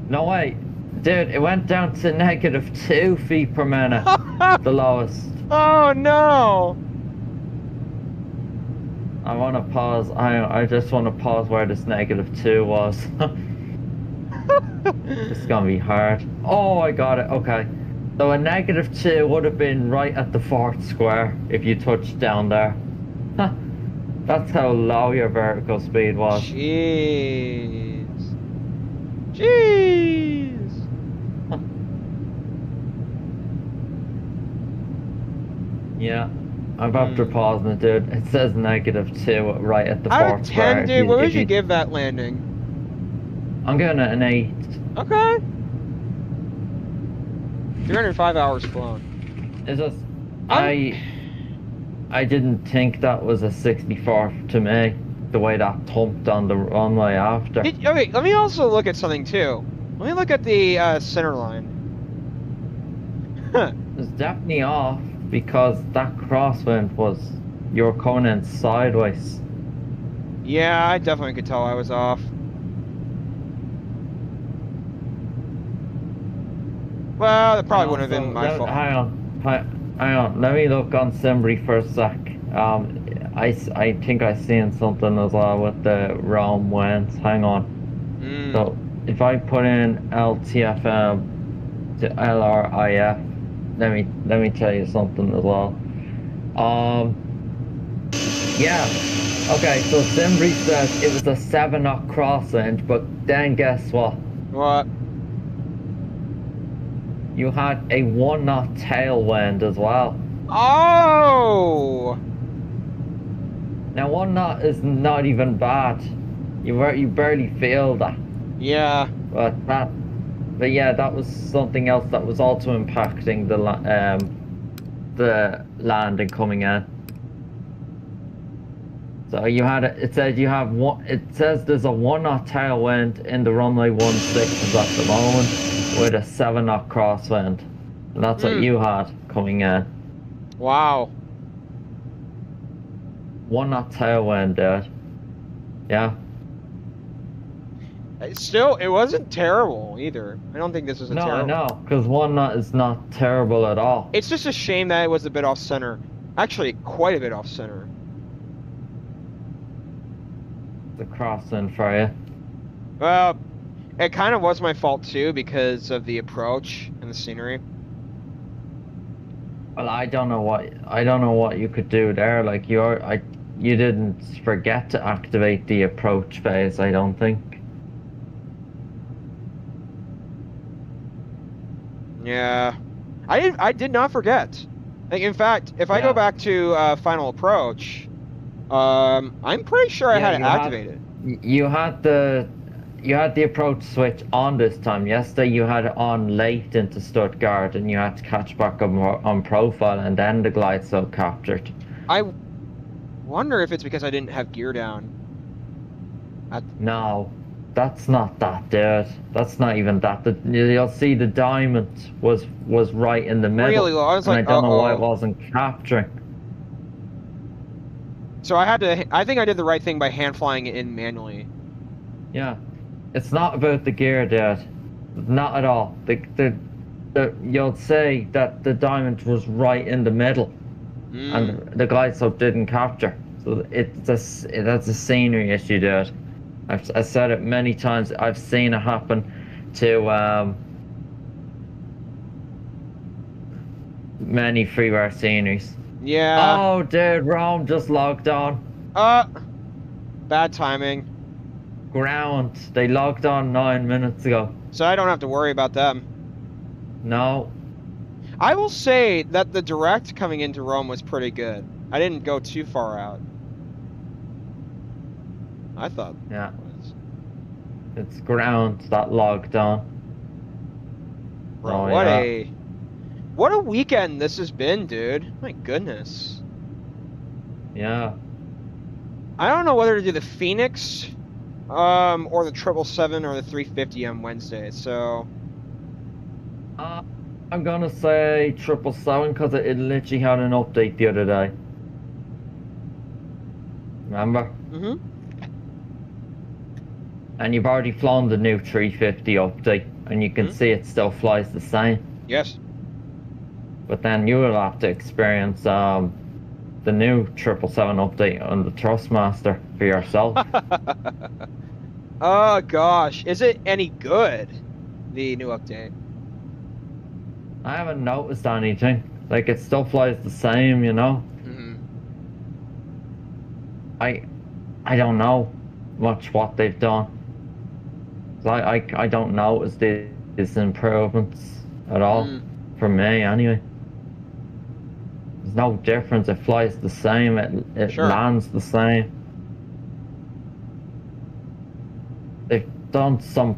No way. Dude, it went down to -2 feet per minute. The lowest. Oh no! I want to pause. I just want to pause where this -2 was. It's gonna be hard. Oh, I got it. Okay. So a -2 would have been right at the 4th square if you touched down there. That's how low your vertical speed was. Jeez. Jeez. Yeah. I'm after pausing it, dude. It says -2 right at the 4th Out of 10, square. dude, what would you give that landing? I'm giving it an 8. Okay. 305 hours flown. It's just, I didn't think that was a 64 to me, the way that thumped on the runway after. Okay, let me also look at something too. Let me look at the center line. It's definitely off because that crosswind was, you were coming in sideways. Yeah, I definitely could tell I was off. Well, that probably wouldn't have been my fault. Hang on. Let me look on Simbri for a sec. I think I seen something as well with the Rome winds. Hang on. So if I put in LTFM to LRIF, let me tell you something as well. Yeah. Okay. So Simbri says it was a 7-knot crosswind, but then guess what? What? You had a 1-knot tailwind as well. Oh! Now 1 knot is not even bad. You barely feel that. Yeah. But yeah, that was something else that was also impacting the landing coming in. So you had it says you have one. It says there's a 1-knot tailwind in the runway 16 at the moment, with a 7-knot crosswind, and that's what you had coming in. Wow. 1-knot tailwind, dude. Yeah. Still, it wasn't terrible either. I don't think this was a terrible. No, I know, because 1 knot is not terrible at all. It's just a shame that it was a bit off center. Actually, quite a bit off center. The crosswind for you. Well, it kind of was my fault too because of the approach and the scenery. Well, I don't know what you could do there. Like you didn't forget to activate the approach phase, I don't think. Yeah, I did not forget. Like, in fact, if I go back to final approach, I'm pretty sure I had it activated. You had the approach switch on this time. Yesterday you had it on late into Stuttgart, and you had to catch back on profile, and then the glide slope captured. I wonder if it's because I didn't have gear down. No, that's not that, dude. That's not even that. You'll see the diamond was right in the middle. Really low. I was like, I don't know why it wasn't capturing. So I think I did the right thing by hand flying it in manually. Yeah. It's not about the gear, dude. Not at all. You'll say that the diamond was right in the middle, and the glide slope didn't capture. So that's a scenery issue, dude. I've said it many times. I've seen it happen to many freeware sceneries. Yeah. Oh, dude, Rome just logged on. Bad timing. Ground. They logged on 9 minutes ago. So I don't have to worry about them. No. I will say that the direct coming into Rome was pretty good. I didn't go too far out. I thought. Yeah. It's ground that logged on. Bro, what a weekend this has been, dude. My goodness. Yeah. I don't know whether to do the Phoenix, or the 777 or the 350 on Wednesday, so... I'm gonna say 777 because it literally had an update the other day. Remember? Mm-hmm. And you've already flown the new 350 update, and you can see it still flies the same. Yes. But then you will have to experience the the new 777 update on the Thrustmaster for yourself. Oh gosh, is it any good? The new update. I haven't noticed anything. Like, it still flies the same, you know? Mm-hmm. I don't know much what they've done. I don't notice these improvements at all. For me, anyway. There's no difference. It flies the same. It lands the same. They've done some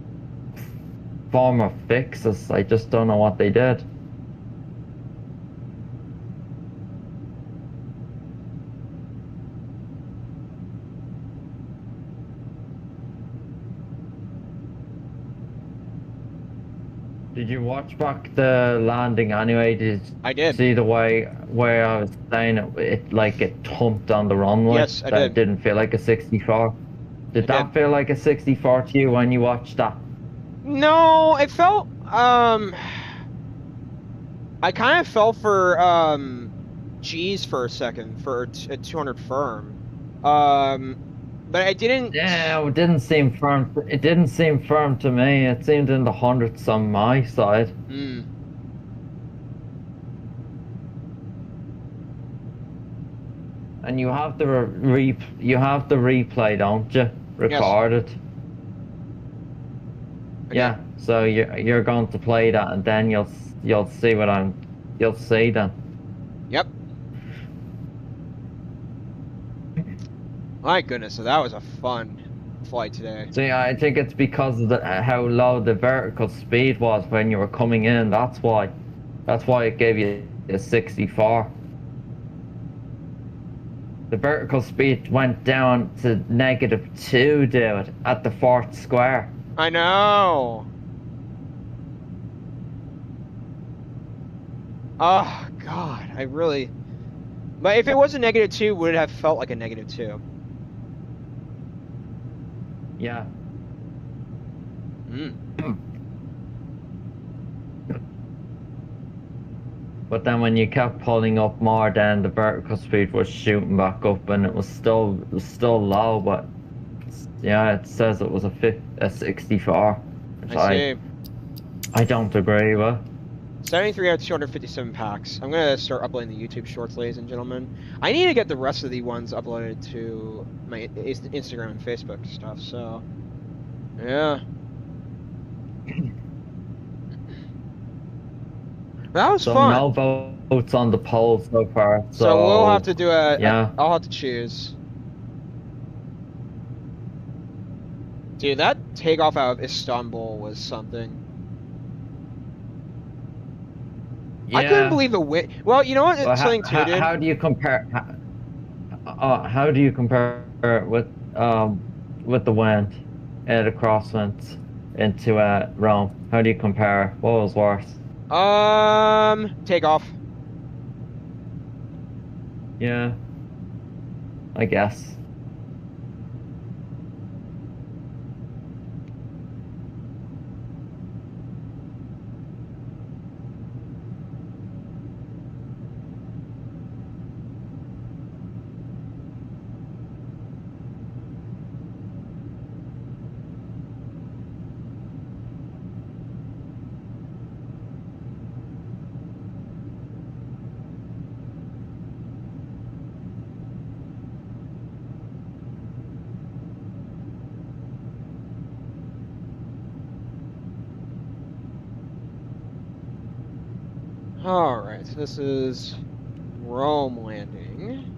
form of fixes. I just don't know what they did. Did you watch back the landing anyway? I did. See the way where I was saying it like it thumped on the runway? Yes, I that did. It didn't feel like a 64. Did that feel like a 64 to you when you watched that? No, it felt I kind of fell for G's for a second for a 200 firm. But I didn't. Yeah, it didn't seem firm. It didn't seem firm to me. It seemed in the hundreds on my side. And you have the replay, don't you? Recorded. Yeah. So you're going to play that, and then you'll see you'll see then. Yep. My goodness, so that was a fun flight today. See, I think it's because of how low the vertical speed was when you were coming in. That's why it gave you a 64. The vertical speed went down to -2, dude, at the 4th square. I know. Oh God, I really. But if it was a -2, would it have felt like a -2? Yeah. But then when you kept pulling up more, then the vertical speed was shooting back up, and it was still low. But yeah, it says it was a 64. Which I see. I don't agree with. 73 out of 257 packs. I'm gonna start uploading the YouTube shorts, ladies and gentlemen. I need to get the rest of the ones uploaded to my Instagram and Facebook stuff. So, yeah. That was fun. No votes on the poll so far. So we'll have to do yeah. I'll have to choose. Dude, that takeoff out of Istanbul was something. Yeah. I couldn't believe the wind. Well, you know what? It's something too, dude. How do you compare? How do you compare it with the wind at a crosswind into Rome? How do you compare? What was worse? Takeoff. Yeah. I guess. Alright, so this is Rome landing.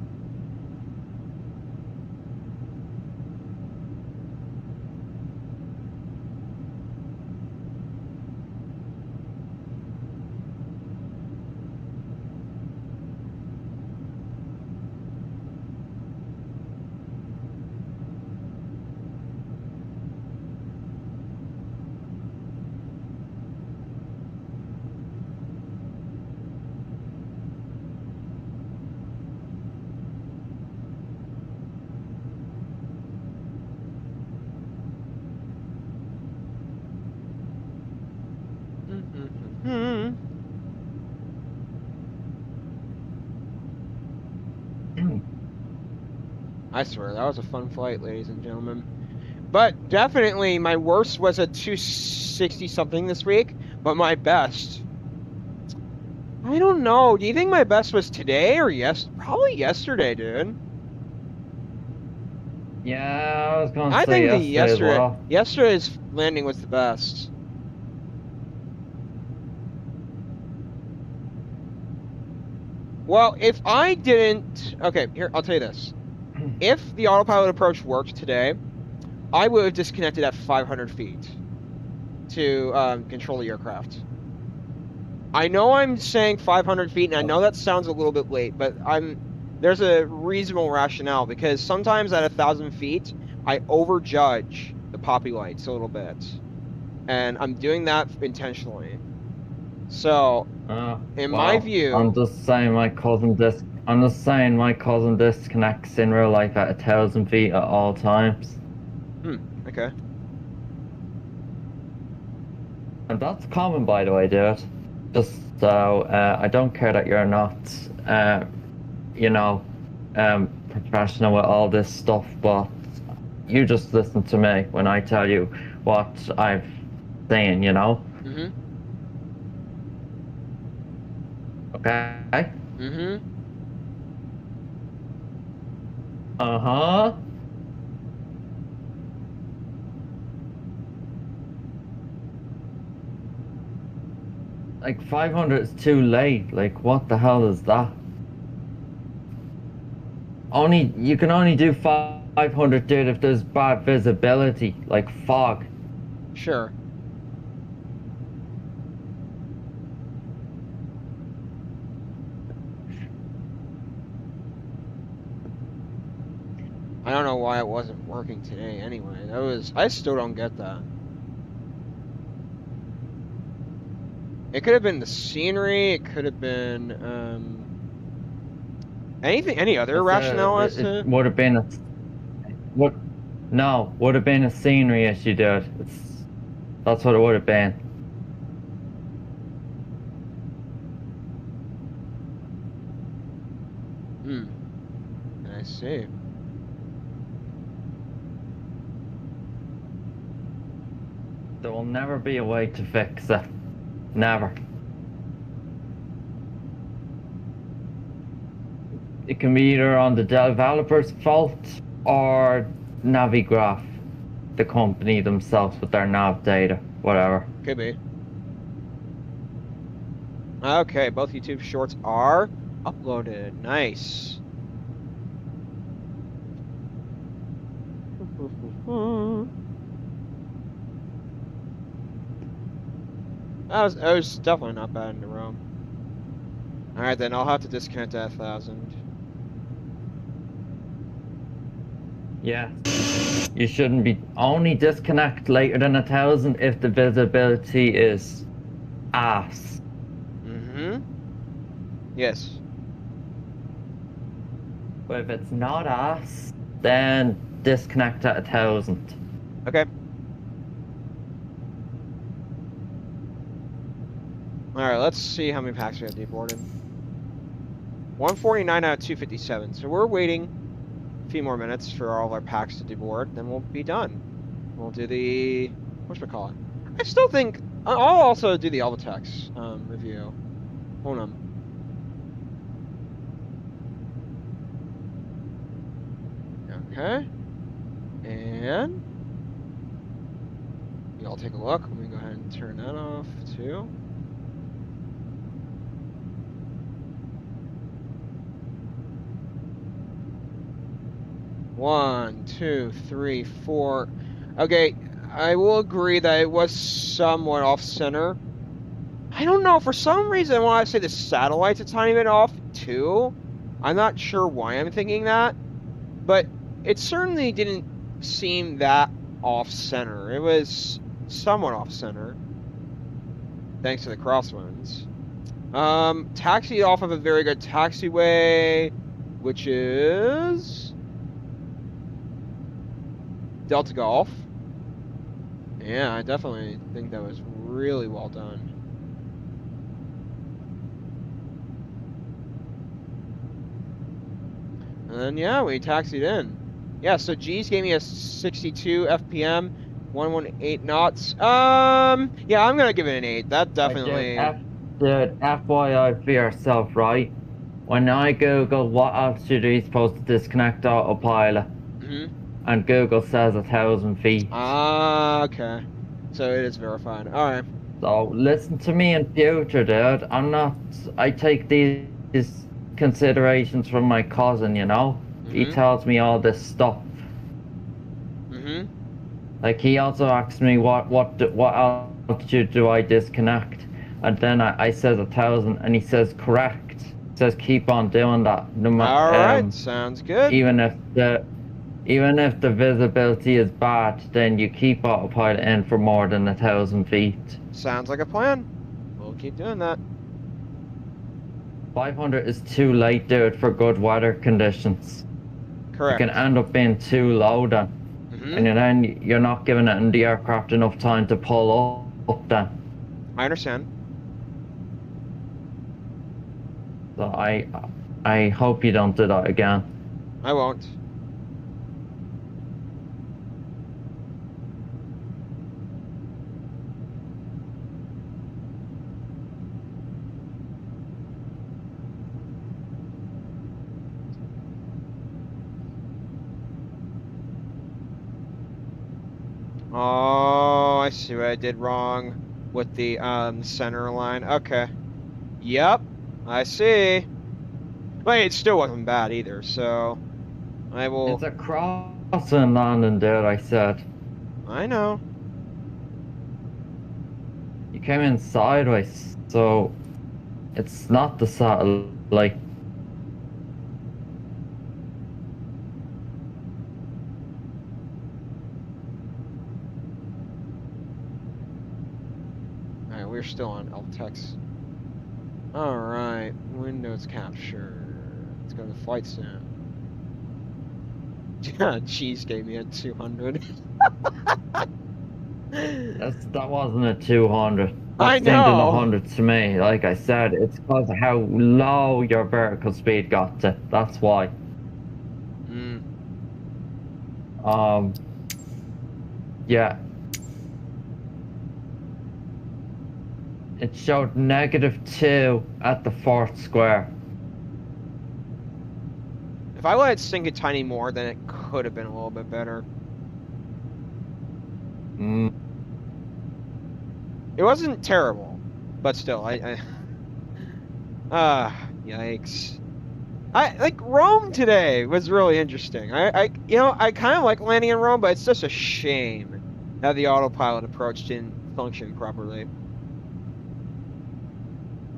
I swear, that was a fun flight, ladies and gentlemen. But definitely, my worst was a 260-something this week, but my best, I don't know. Do you think my best was today or probably yesterday, dude? Yeah, I was going to I say think yesterday as well. yesterday's landing was the best. Well, if I didn't, okay, here, I'll tell you this. If the autopilot approach worked today, I would have disconnected at 500 feet to control the aircraft. I know I'm saying 500 feet, and I know that sounds a little bit late, but there's a reasonable rationale because sometimes at 1,000 feet, I overjudge the poppy lights a little bit, and I'm doing that intentionally. So, in my view, I'm just saying my cousin disconnects in real life at 1,000 feet at all times. Okay. And that's common, by the way, dude. Just so I don't care that you're not, professional with all this stuff, but you just listen to me when I tell you what I'm saying, you know? Mm-hmm. Okay? Mm-hmm. Uh-huh. Like 500 is too late. Like, what the hell is that? You can only do 500, dude, if there's bad visibility, like fog. Sure. I don't know why it wasn't working today anyway. I still don't get that. It could have been the scenery, it could have been any other rationale as to It would have been would have been a scenery issue, dude. That's what it would have been. I see. There will never be a way to fix it. Never. It can be either on the developer's fault or Navigraph, the company themselves with their nav data, whatever. Could be. Okay, both YouTube shorts are uploaded. Nice. I was definitely not bad in the room. Alright, then I'll have to disconnect at 1,000. Yeah. You shouldn't be only disconnect later than 1,000 if the visibility is ass. Mm-hmm. Yes. But if it's not ass, then disconnect at 1,000. Okay. Alright, let's see how many packs we have deboarded. 149 out of 257. So we're waiting a few more minutes for all of our packs to deboard, then we'll be done. We'll do the whatchamacallit. I still think I'll also do the Alvatex review. Hold on. Okay. And y'all take a look. Let me go ahead and turn that off too. One, two, three, four. Okay, I will agree that it was somewhat off-center. I don't know, for some reason when I say the satellite's a tiny bit off too, I'm not sure why I'm thinking that, but it certainly didn't seem that off-center. It was somewhat off-center, thanks to the crosswinds. Taxied off of a very good taxiway, which is Delta Golf. Yeah, I definitely think that was really well done. And then, yeah, we taxied in. Yeah, so G's gave me a 62 FPM, 118 knots. Yeah, I'm gonna give it an 8. That definitely. Dude, FYI for yourself, right? When I Google what altitude are you supposed to disconnect autopilot, and Google says 1,000 feet. Ah, okay. So it is verified. All right. So listen to me in future, dude. I take these considerations from my cousin, you know? He tells me all this stuff. Like, he also asks me what altitude do I disconnect? And then I says 1,000, and he says correct. He says keep on doing that. No All right, sounds good. Even if the visibility is bad, then you keep autopilot in for more than 1,000 feet. Sounds like a plan. We'll keep doing that. 500 is too late, dude, for good weather conditions. Correct. You can end up being too low then. And then you're not giving it in the aircraft enough time to pull up then. I understand. So I hope you don't do that again. I won't. Oh, I see what I did wrong with the center line. Okay. Yep, I see. Wait, it still wasn't bad either, so I will... It's a crossing landing, dude, I said. I know. You came in sideways, so it's not the satellite. Alright, we're still on LTEX. Alright, Windows capture. Let's go to flight sim. Cheese gave me a 200. That wasn't a 200. I That seemed an know. 100 to me. Like I said, it's because of how low your vertical speed got to. That's why. Yeah. It showed -2 at the 4th square. If I let it sink a tiny more, then it could have been a little bit better. It wasn't terrible, but still, yikes. Like Rome today was really interesting. I kind of like landing in Rome, but it's just a shame that the autopilot approach didn't function properly.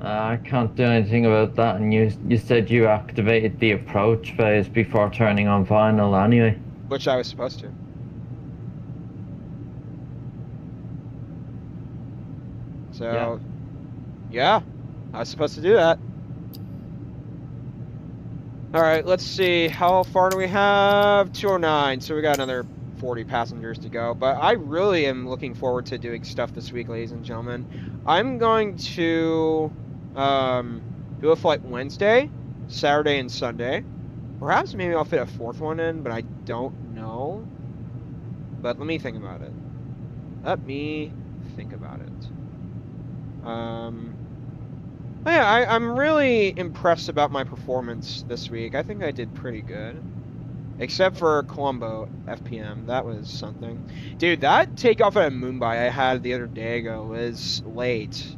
I can't do anything about that, and you said you activated the approach phase before turning on final anyway. Which I was supposed to. So, yeah, I was supposed to do that. Alright, let's see. How far do we have? 209, so we got another 40 passengers to go. But I really am looking forward to doing stuff this week, ladies and gentlemen. I'm going to do a flight Wednesday, Saturday, and Sunday. Perhaps maybe I'll fit a 4th one in, but I don't know. But let me think about it. Yeah, I'm really impressed about my performance this week. I think I did pretty good. Except for Colombo FPM. That was something. Dude, that takeoff at Mumbai I had the other day ago was late.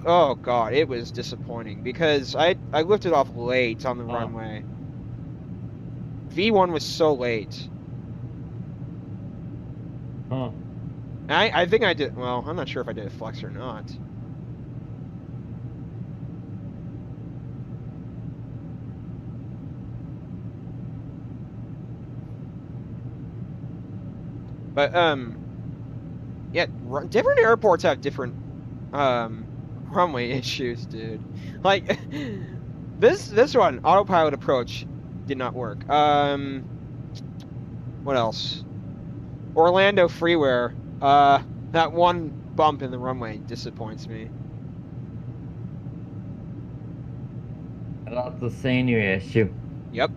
Oh god, it was disappointing because I lifted off late on the runway. V1 was so late. I think I did, well, I'm not sure if I did a flex or not. But, yeah, different airports have different, runway issues, dude. Like, this one, autopilot approach, did not work. What else? Orlando freeware. That one bump in the runway disappoints me. That's a scenery issue. Yep.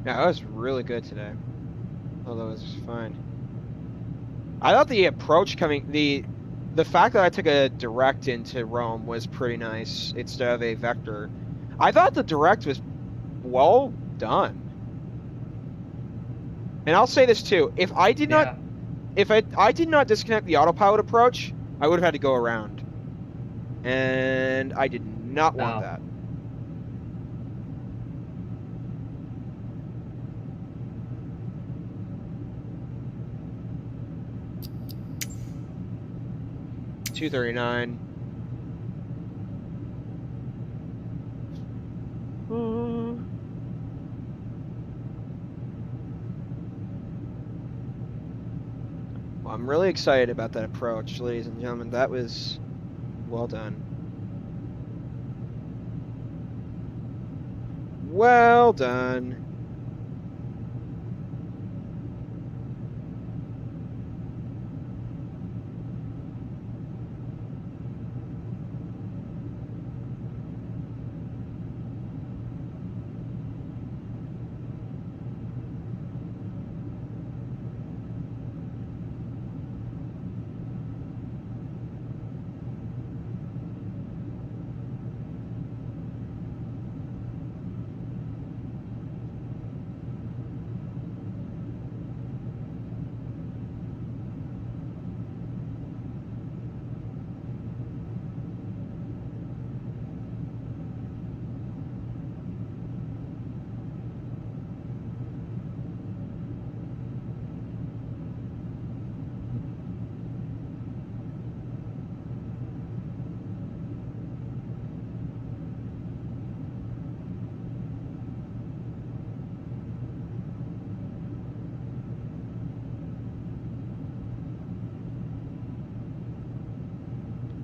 Yeah, that was really good today. Although it was fine. I thought the approach the fact that I took a direct into Rome was pretty nice instead of a vector. I thought the direct was well done. And I'll say this too. If I did not I did not disconnect the autopilot approach, I would have had to go around. And I did not want that. $239. Well, I'm really excited about that approach, ladies and gentlemen. That was well done. Well done.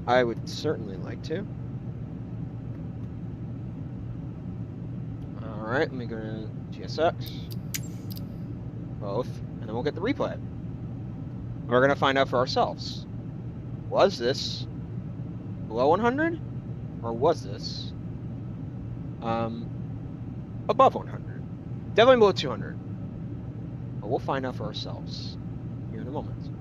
I would certainly like to. All right, let me go to GSX. Both, and then we'll get the replay. We're going to find out for ourselves. Was this below 100? Or was this above 100? Definitely below 200. But we'll find out for ourselves here in a moment.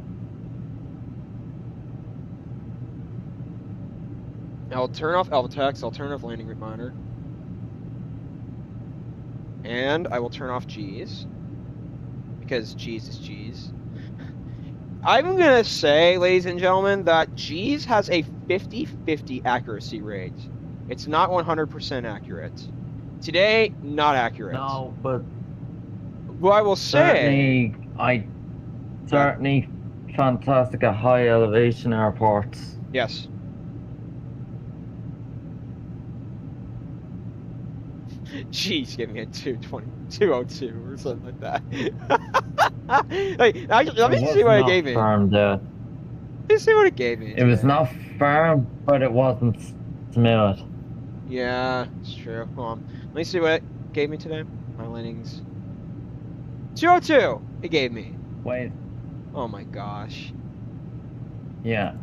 I'll turn off Alvatex, I'll turn off landing reminder. And I will turn off G's. Because G's is G's. I'm going to say, ladies and gentlemen, that G's has a 50-50 accuracy rate. It's not 100% accurate. Today, not accurate. No, but... Well, I will say... Certainly fantastic at high elevation airports. Yes. Jeez, give me a 202 or something like that. Hey, let me see what it gave me. Let me see what it gave me. It was not firm, but it wasn't smooth. Yeah, it's true. Hold on. Let me see what it gave me today. My landings. 202 it gave me. Wait. Oh my gosh. Yeah.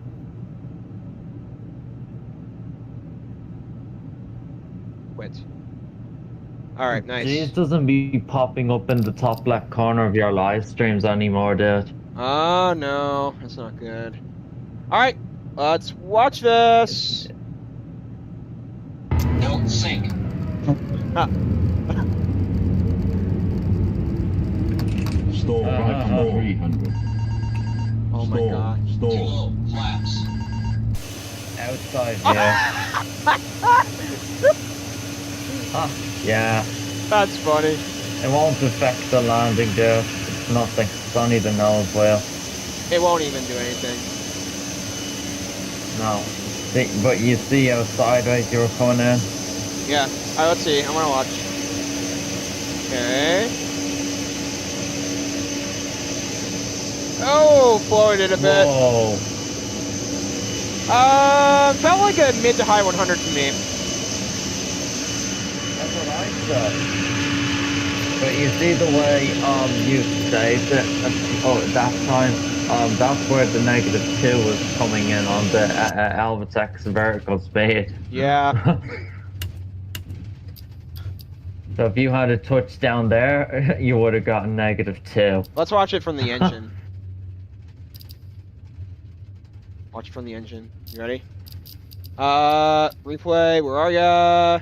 Quit. Alright, nice. These doesn't be popping up in the top left corner of your live streams anymore, dude. Oh no, that's not good. Alright, let's watch this. No sync. Stall right from 300. Oh my god. Stall. Flaps. Outside, yeah. Yeah. That's funny. It won't affect the landing, dude. It's nothing. It's only the nose wheel. It won't even do anything. No. See, but you see how sideways you were coming in? Yeah. Alright, let's see. I want to watch. Okay. Oh, floated a bit. Whoa. Felt like a mid to high 100 to me. That's what I said. But you see the way you saved it at that time? That's where the -2 was coming in on the Alvatex vertical speed. Yeah. So if you had a touchdown there, you would have gotten -2. Let's watch it from the engine. Watch it from the engine. You ready? Replay, where are ya?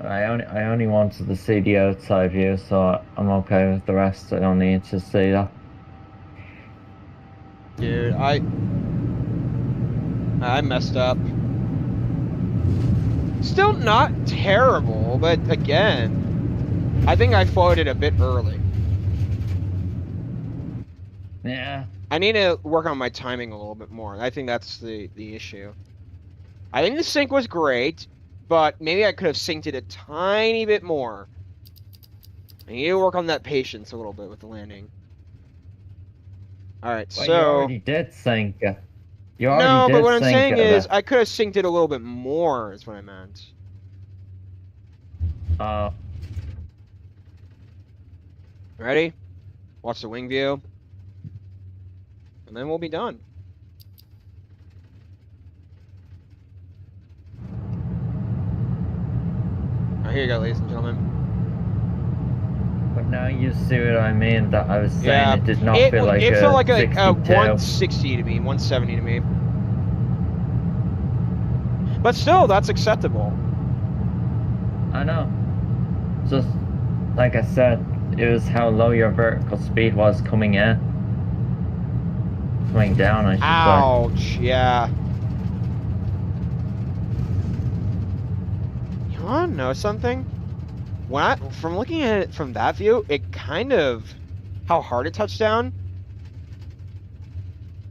I only wanted to see the outside view, so I'm okay with the rest. I don't need to see that. Dude, I messed up. Still not terrible, but again, I think I floated a bit early. Yeah. I need to work on my timing a little bit more. I think that's the issue. I think the sync was great, but maybe I could have synced it a tiny bit more. I need to work on that patience a little bit with the landing. Alright, Well, so... you already did sync it. No, but what I'm saying is, I could have synced it a little bit more, is what I meant. Ready? Watch the wing view. And then we'll be done. Alright, here you go, ladies and gentlemen. But now you see what I mean, that I was saying it did not feel like it felt like a 62. 160 to me, 170 to me. But still, that's acceptable. I know. Just, like I said, it was how low your vertical speed was coming in. Coming down, I should say. Ouch, yeah. You wanna know something? From looking at it from that view, it kind of... How hard it touched down?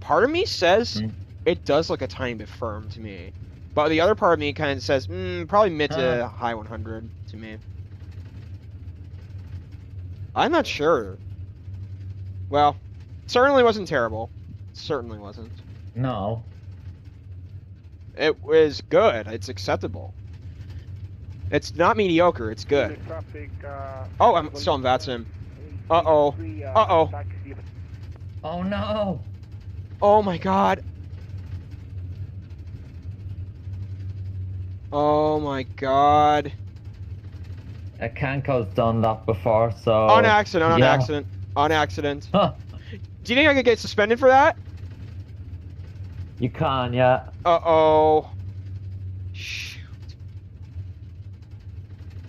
Part of me says it does look a tiny bit firm to me. But the other part of me kind of says, probably mid to high 100 to me. I'm not sure. Well, certainly wasn't terrible. Certainly wasn't. No. It was good. It's acceptable. It's not mediocre. It's good. Oh, I'm still on VATSIM. Uh-oh. Uh-oh. Oh, no. Oh, my God. Oh, my God. A Kanko's done that before, so... On accident, on accident. On accident. Huh. Do you think I could get suspended for that? You can, yeah. Uh-oh. Shoot.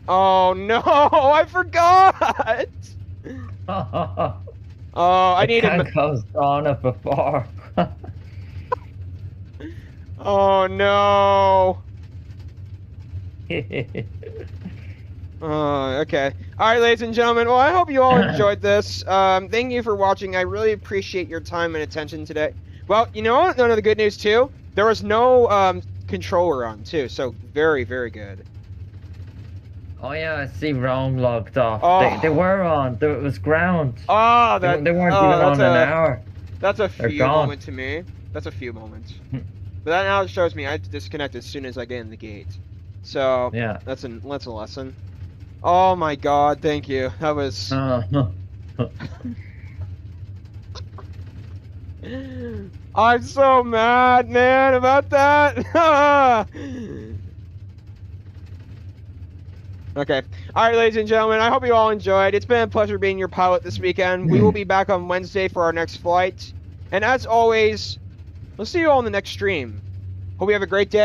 Oh, no! I forgot! Oh, I need a... Kanko's done it before. Oh, no! Okay. Alright, ladies and gentlemen, well, I hope you all enjoyed this. Thank you for watching. I really appreciate your time and attention today. Well, you know what? None of the good news, too? There was no controller on, too, so very, very good. Oh, yeah, I see Rome logged off. Oh. They were on. It was ground. Oh, they weren't even on an hour. That's a They're few gone. moments to me. That's a few moments. But that now shows me I have to disconnect as soon as I get in the gate. So, yeah, that's a lesson. Oh my God, thank you. That was... I'm so mad, man, about that. Okay. Alright, ladies and gentlemen, I hope you all enjoyed. It's been a pleasure being your pilot this weekend. We will be back on Wednesday for our next flight. And as always, we'll see you all in the next stream. Hope you have a great day.